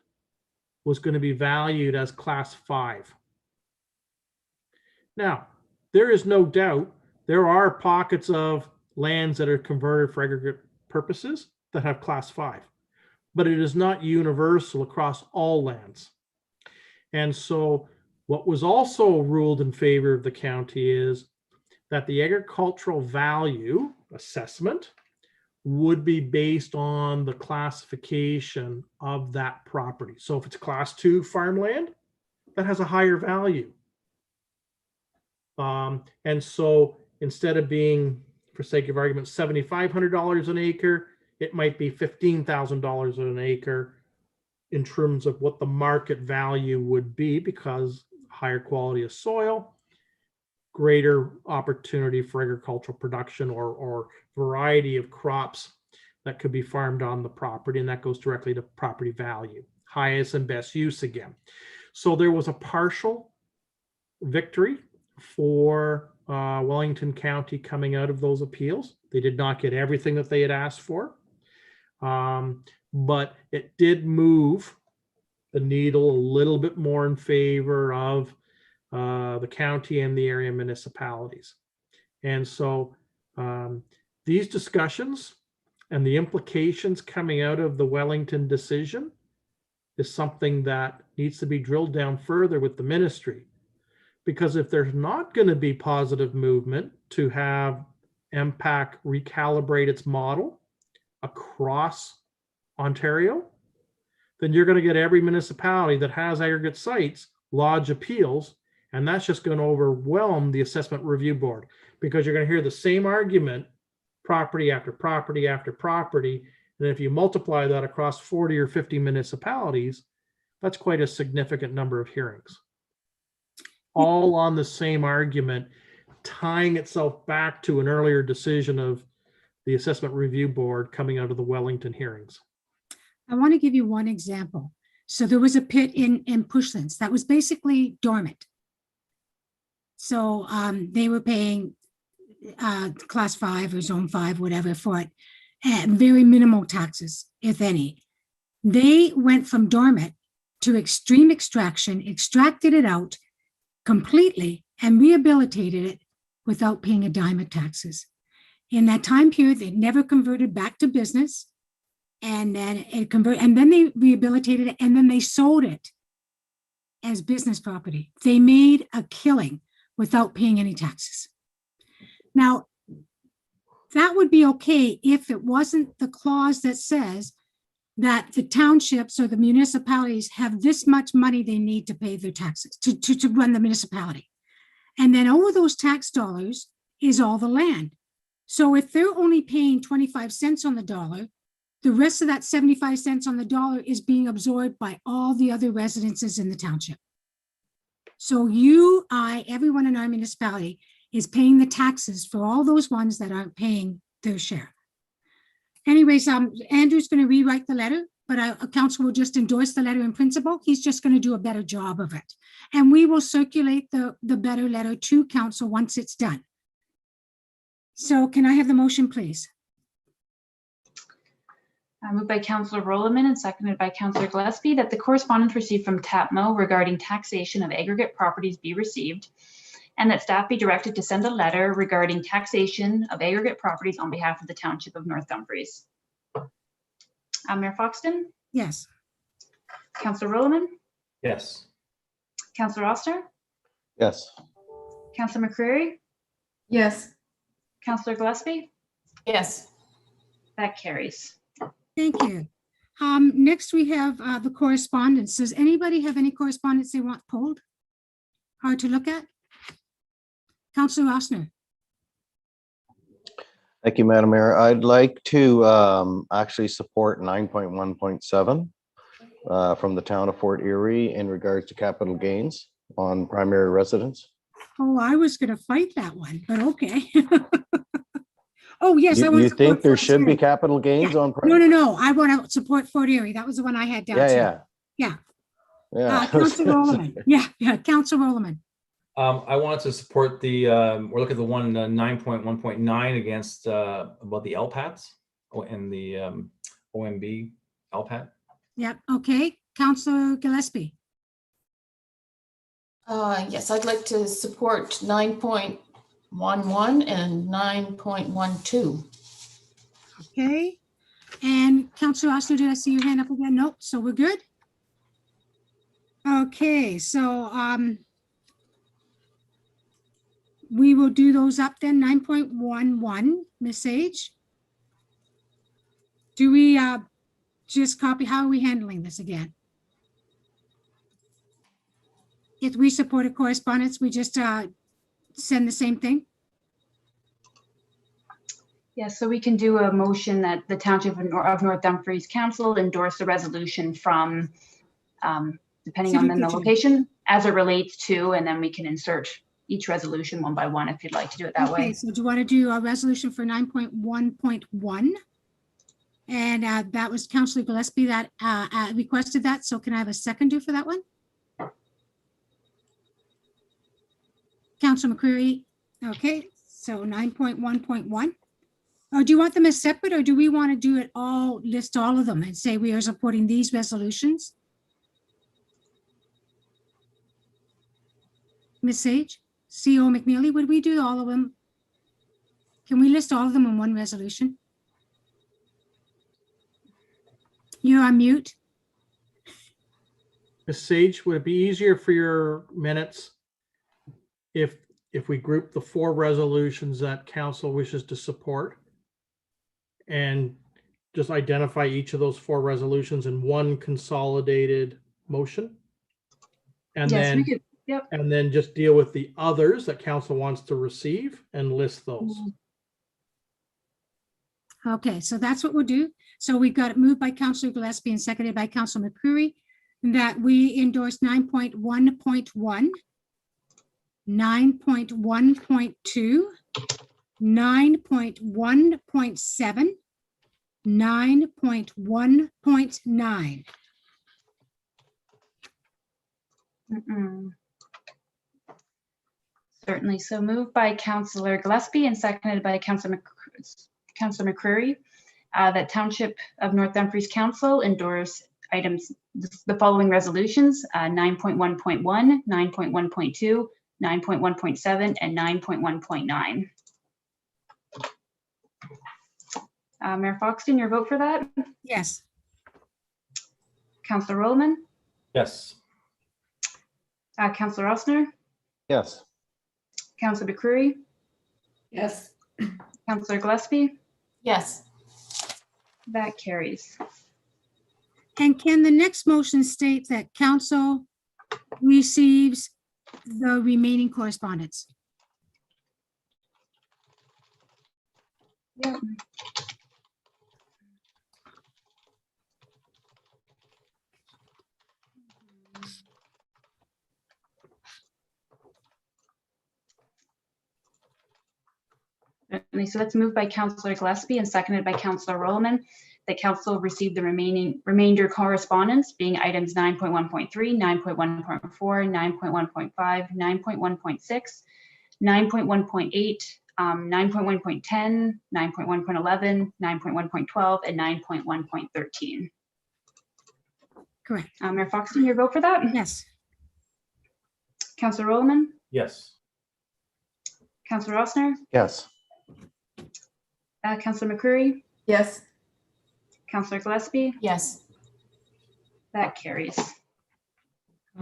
was going to be valued as Class 5. Now, there is no doubt there are pockets of lands that are converted for aggregate purposes that have Class 5, but it is not universal across all lands. And so what was also ruled in favor of the county is that the agricultural value assessment would be based on the classification of that property. So if it's Class 2 farmland, that has a higher value. And so instead of being, for sake of argument, $7,500 an acre, it might be $15,000 an acre in terms of what the market value would be, because higher quality of soil, greater opportunity for agricultural production or variety of crops that could be farmed on the property, and that goes directly to property value, highest and best use again. So there was a partial victory for Wellington County coming out of those appeals. They did not get everything that they had asked for, but it did move the needle a little bit more in favor of the county and the area municipalities. And so these discussions and the implications coming out of the Wellington decision is something that needs to be drilled down further with the ministry. Because if there's not going to be positive movement to have MPAC recalibrate its model across Ontario, then you're going to get every municipality that has aggregate sites lodge appeals, and that's just going to overwhelm the assessment review board, because you're going to hear the same argument property after property after property. And if you multiply that across 40 or 50 municipalities, that's quite a significant number of hearings, all on the same argument, tying itself back to an earlier decision of the assessment review board coming out of the Wellington hearings.
I want to give you one example. So there was a pit in Pushlands that was basically dormant. So they were paying Class 5 or Zone 5, whatever, for it, and very minimal taxes, if any. They went from dormant to extreme extraction, extracted it out completely, and rehabilitated it without paying a dime of taxes. In that time period, they never converted back to business, and then then they rehabilitated it, and then they sold it as business property. They made a killing without paying any taxes. Now, that would be okay if it wasn't the clause that says that the townships or the municipalities have this much money they need to pay their taxes to run the municipality. And then over those tax dollars is all the land. So if they're only paying 25 cents on the dollar, the rest of that 75 cents on the dollar is being absorbed by all the other residences in the township. So everyone in our municipality is paying the taxes for all those ones that aren't paying their share. Anyways, Andrew's going to rewrite the letter, but council will just endorse the letter in principle. He's just going to do a better job of it. And we will circulate the better letter to council once it's done. So can I have the motion, please?
Moved by Councillor Rowland and seconded by Councillor Gillespie that the correspondence received from TAPMO regarding taxation of aggregate properties be received, and that staff be directed to send a letter regarding taxation of aggregate properties on behalf of the Township of North Dumfries. Mayor Foxton,
Yes.
Councillor Rowland,
Yes.
Councillor Oster,
Yes.
Councillor McCreary,
Yes.
Councillor Gillespie,
Yes.
that carries.
Thank you. Next we have the correspondence. Does anybody have any correspondence they want pulled or to look at? Councillor Osner.
Thank you, Madam Mayor. I'd like to actually support 9.1.7 from the town of Fort Erie in regards to capital gains on primary residence.
Oh, I was going to fight that one, but okay. Oh, yes. I want
You
to
think
support
there
Fort
should be
Erie.
capital gains on?
No. I want to support Fort Erie. That was the one I had down.
Yeah.
Yeah. Councillor Rowland. Yeah. Councillor Rowland.
I wanted to support the, or look at the one 9.1.9 against about the LPATs and the OMB LPAT.
Yep. Okay. Councillor Gillespie.
Yes, I'd like to support 9.11 and 9.12.
Okay. And Councillor Osner, did I see your hand up again? Nope. So we're good. Okay. So we will do those up then. 9.11, Ms. Sage. Do we just copy? How are we handling this again? If we support a correspondence, we just send the same thing?
Yes, so we can do a motion that the Township of North Dumfries Council endorse the resolution from, depending on the location, as it relates to, and then we can insert each resolution one by one if you'd like to do it that way.
Okay, so do you want to do a resolution for 9.1.1? And that was Councillor Gillespie that requested that. So can I have a seconder for that one? Councillor McCreary. Okay, so 9.1.1. Or do you want them as separate, or do we want to do it all, list all of them and say we are supporting these resolutions? Ms. Sage, CO McNeely, would we do all of them? Can we list all of them in one resolution? You're on mute.
Ms. Sage, would it be easier for your minutes if we group the 4 resolutions that council wishes to support and just identify each of those 4 resolutions in one consolidated motion? And
Yes,
then,
we could, yep.
and then just deal with the others that council wants to receive and list those.
Okay, so that's what we'll do. So we've got it moved by Councillor Gillespie and seconded by Councillor McCreary that we endorse 9.1.1, 9.1.2, 9.1.7, 9.1.9.
Certainly. So moved by Councillor Gillespie and seconded by Councillor McCreary that Township of North Dumfries Council endorse items, the following resolutions: 9.1.1, 9.1.2, 9.1.7, and 9.1.9. Mayor Foxton, your vote for that?
Yes.
Councillor Rowland?
Yes.
Councillor Osner?
Yes.
Councillor McCreary?
Yes.
Councillor Gillespie?
Yes.
That carries.
And can the next motion state that council receives the remaining correspondence?
Yeah. Certainly. So that's moved by Councillor Gillespie and seconded by Councillor Rowland that council received the remainder correspondence being items 9.1.3, 9.1.4, 9.1.5, 9.1.6, 9.1.8, 9.1.10, 9.1.11, 9.1.12, and 9.1.13.
Correct.
Mayor Foxton, your vote for that?
Yes.
Councillor Rollman,
Yes.
Councillor Rossner,
Yes.
Councillor McCreary,
Yes.
Councillor Gillespie,
Yes.
that carries.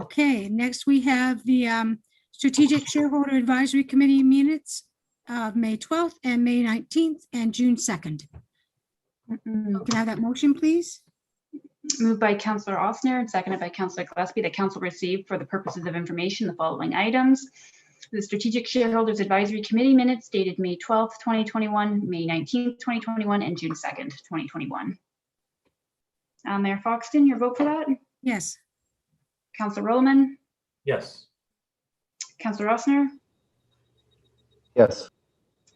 Okay, next we have the Strategic Shareholder Advisory Committee minutes of May 12th and May 19th and June 2nd. Can I have that motion, please?
Moved by Councillor Ossner and seconded by Councillor Gillespie that council received for the purposes of information the following items. The Strategic Shareholders Advisory Committee minutes dated May 12th, 2021, May 19th, 2021, and June 2nd, 2021. Mayor Foxton, your vote for that?
Yes.
Councillor Rollman,
Yes.
Councillor Ossner,
Yes.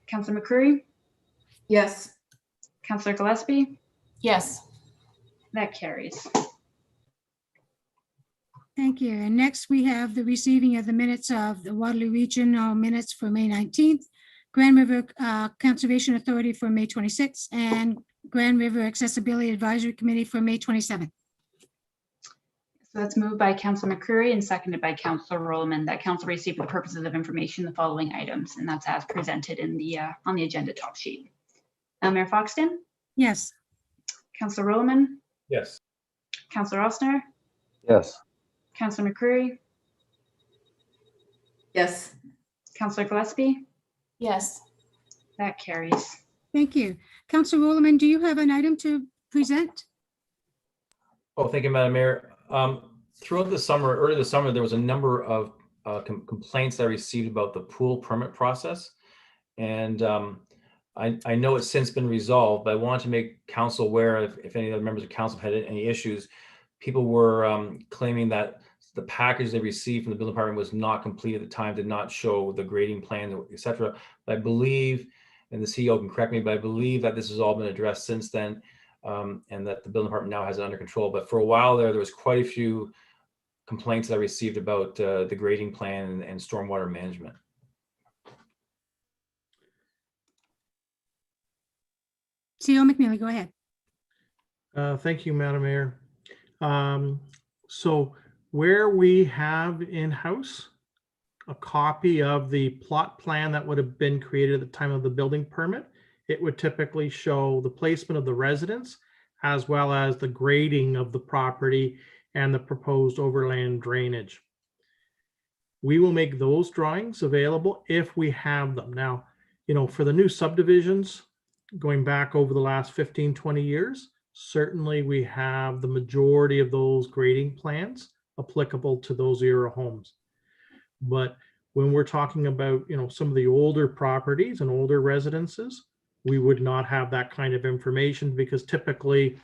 Councillor McCreary,
Yes.
Councillor Gillespie,
Yes.
that carries.
Thank you. And next we have the receiving of the minutes of the Waterloo Regional minutes for May 19th, Grand River Conservation Authority for May 26th, and Grand River Accessibility Advisory Committee for May 27th.
So that's moved by Councillor McCreary and seconded by Councillor Rollman that council received for the purposes of information the following items, and that's as presented in the on the agenda top sheet. Mayor Foxton,
Yes.
Councillor Rollman,
Yes.
Councillor Ossner,
Yes.
Councillor McCreary,
Yes.
Councillor Gillespie,
Yes.
that carries.
Thank you. Councillor Rollman, do you have an item to present?
Oh, thank you, Madam Mayor. Throughout the summer, early this summer, there was a number of complaints I received about the pool permit process. And I know it's since been resolved, but I wanted to make council aware if any other members of council had any issues. People were claiming that the package they received from the building department was not complete at the time, did not show the grading plan, etc. But I believe, and the CEO can correct me, but I believe that this has all been addressed since then, and that the building department now has it under control. But for a while there was quite a few complaints that I received about the grading plan and stormwater management.
CEO McNeely, go ahead.
Thank you, Madam Mayor. So where we have in-house a copy of the plot plan that would have been created at the time of the building permit, it would typically show the placement of the residence as well as the grading of the property and the proposed overland drainage. We will make those drawings available if we have them. Now, you know, for the new subdivisions, going back over the last 15, 20 years, certainly we have the majority of those grading plans applicable to those era homes. But when we're talking about, you know, some of the older properties and older residences, we would not have that kind of information because typically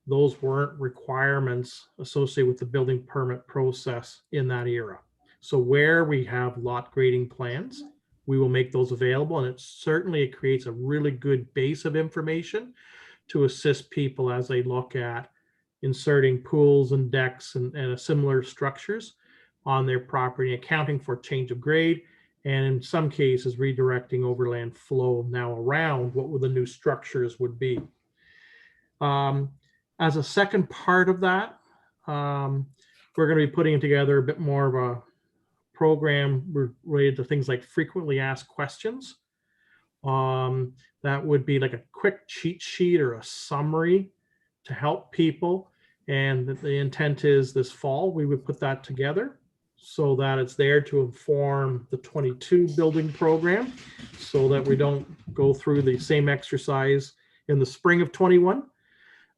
those weren't requirements associated with the building permit process in that era. So where we have lot grading plans, we will make those available, and it creates a really good base of information to assist people as they look at inserting pools and decks and similar structures on their property, accounting for change of grade, and in some cases redirecting overland flow now around what the new structures would be. As a second part of that, we're going to be putting together a bit more of a program related to things like frequently asked questions. That would be like a quick cheat sheet or a summary to help people. And the intent is this fall, we would put that together so that it's there to inform the 22 building program so that we don't go through the same exercise in the spring of 21.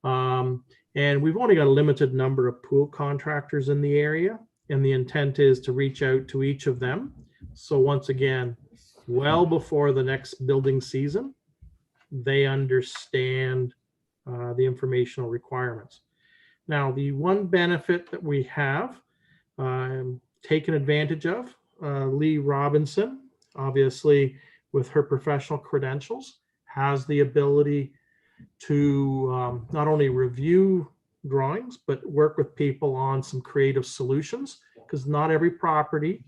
And we've only got a limited number of pool contractors in the area. And the intent is to reach out to each of them. So once again, well before the next building season, they understand the informational requirements. Now, the one benefit that we have taken advantage of, Lee Robinson, obviously with her professional credentials, has the ability to not only review drawings, but work with people on some creative solutions, because not every property,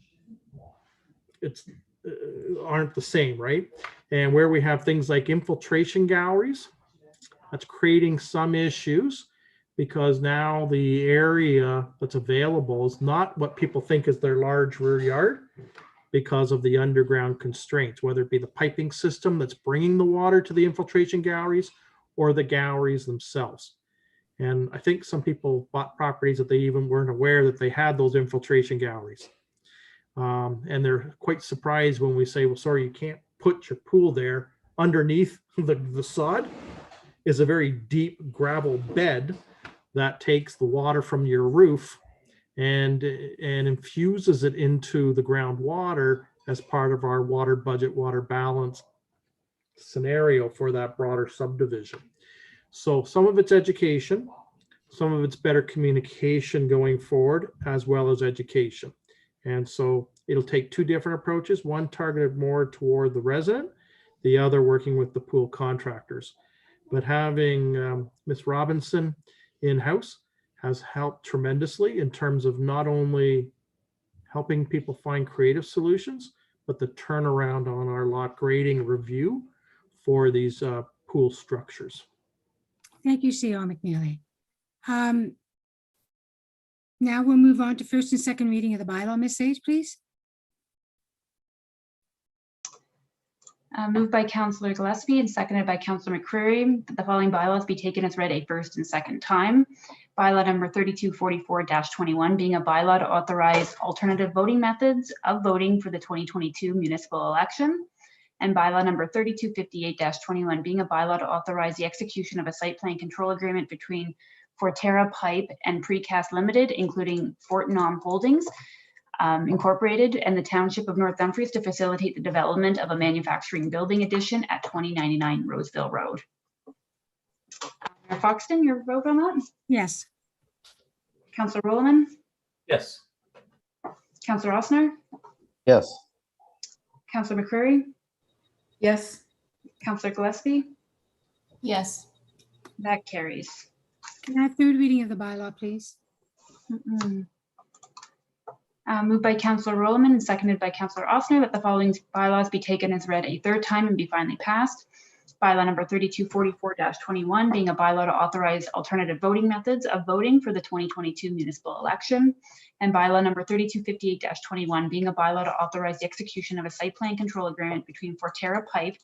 aren't the same, right? And where we have things like infiltration galleries, that's creating some issues because now the area that's available is not what people think is their large rear yard because of the underground constraints, whether it be the piping system that's bringing the water to the infiltration galleries or the galleries themselves. And I think some people bought properties that they even weren't aware that they had those infiltration galleries. And they're quite surprised when we say, well, sorry, you can't put your pool there. Underneath the sod is a very deep gravel bed that takes the water from your roof and infuses it into the groundwater as part of our water budget, water balance scenario for that broader subdivision. So some of it's education, some of it's better communication going forward, as well as education. And so it'll take two different approaches, one targeted more toward the resident, the other working with the pool contractors. But having Ms. Robinson in-house has helped tremendously in terms of not only helping people find creative solutions, but the turnaround on our lot grading review for these pool structures.
Thank you, CEO McNeely. Now we'll move on to first and second reading of the bylaw. Ms. Sage, please.
Moved by Councillor Gillespie and seconded by Councillor McCreary that the following bylaws be taken as read a first and second time. Bylaw number 3244-21 being a bylaw to authorize alternative voting methods of voting for the 2022 municipal election. And bylaw number 3258-21 being a bylaw to authorize the execution of a site plan control agreement between Forterra Pipe and Precast Limited, including Fortnum Holdings Incorporated and the Township of North Dumfries to facilitate the development of a manufacturing building addition at 2099 Roseville Road. Mayor Foxton, your vote on that?
Yes.
Councillor Rowland?
Yes.
Councillor Osner?
Yes.
Councillor McCreary?
Yes.
Councillor Gillespie?
Yes.
That carries.
Can I have third reading of the bylaw, please?
Moved by Councillor Rowland and seconded by Councillor Osner that the following bylaws be taken as read a third time and be finally passed. Bylaw number 3244-21 being a bylaw to authorize alternative voting methods of voting for the 2022 municipal election. And bylaw number 3258-21 being a bylaw to authorize the execution of a site plan control agreement between Forterra Pipe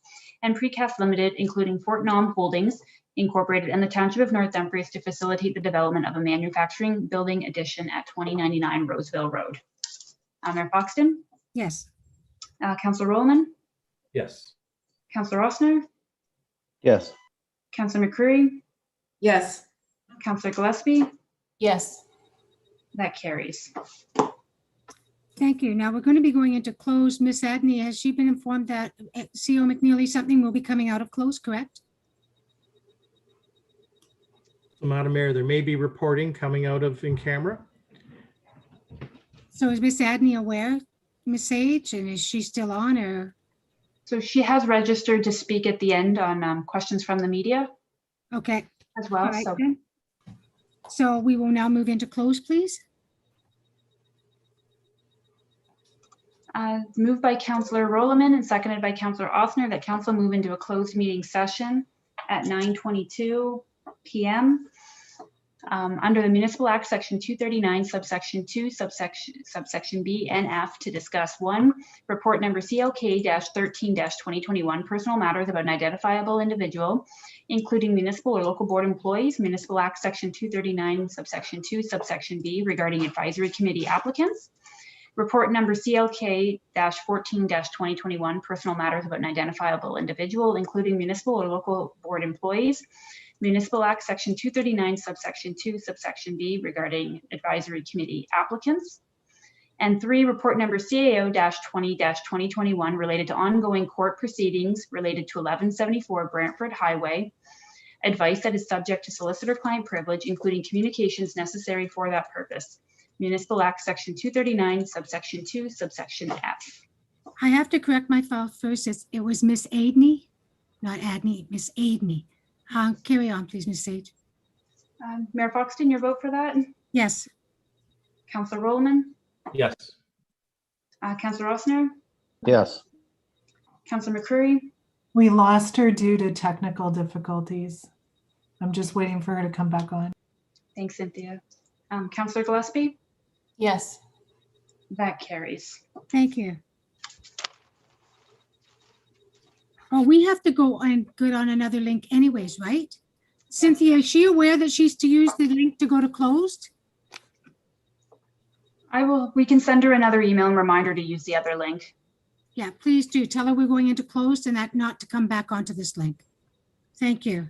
and Precast Limited, including Fortnum Holdings Incorporated and the Township of North Dumfries to facilitate the development of a manufacturing building addition at 2099 Roseville Road. Mayor Foxton?
Yes.
Councillor Rowland?
Yes.
Councillor Osner?
Yes.
Councillor McCreary?
Yes.
Councillor Gillespie?
Yes.
That carries.
Thank you. Now we're going to be going into closed. Ms. Adney, has she been informed that CEO McNeely, something will be coming out of closed, correct?
So Madam Mayor, there may be reporting coming out of in camera.
So is Ms. Adney aware, Ms. Sage, and is she still on or?
So she has registered to speak at the end on questions from the media
Okay.
as well.
All right,
So
then. So we will now move into close, please.
moved by Councillor Rowland and seconded by Councillor Osner that council move into a closed meeting session at 9:22 p.m. Under the Municipal Act, Section 239, subsection 2, subsection B and F to discuss 1, report number CLK-13-2021, personal matters about an identifiable individual, including municipal or local board employees, Municipal Act, Section 239, subsection 2, subsection B regarding advisory committee applicants. Report number CLK-14-2021, personal matters about an identifiable individual, including municipal or local board employees, Municipal Act, Section 239, subsection 2, subsection B regarding advisory committee applicants. And 3, report number CAO-20-2021 related to ongoing court proceedings related to 1174 Brantford Highway, advice that is subject to solicitor-client privilege, including communications necessary for that purpose. Municipal Act, Section 239, subsection 2, subsection F.
I have to correct my file first. It was Miss Adney, not Adney, Miss Adney. Carry on, please, Ms. Sage.
Mayor Foxton, your vote for that?
Yes.
Councillor Rowland?
Yes.
Councillor Osner?
Yes.
Councillor McCurry,
We lost her due to technical difficulties. I'm just waiting for her to come back on.
thanks, Cynthia. Councillor Gillespie,
Yes.
that carries.
Thank you. Oh, we have to go and get on another link anyways, right? Cynthia, is she aware that she's to use the link to go to closed?
We can send her another email and reminder to use the other link.
Yeah, please do. Tell her we're going into closed and that not to come back onto this link. Thank you.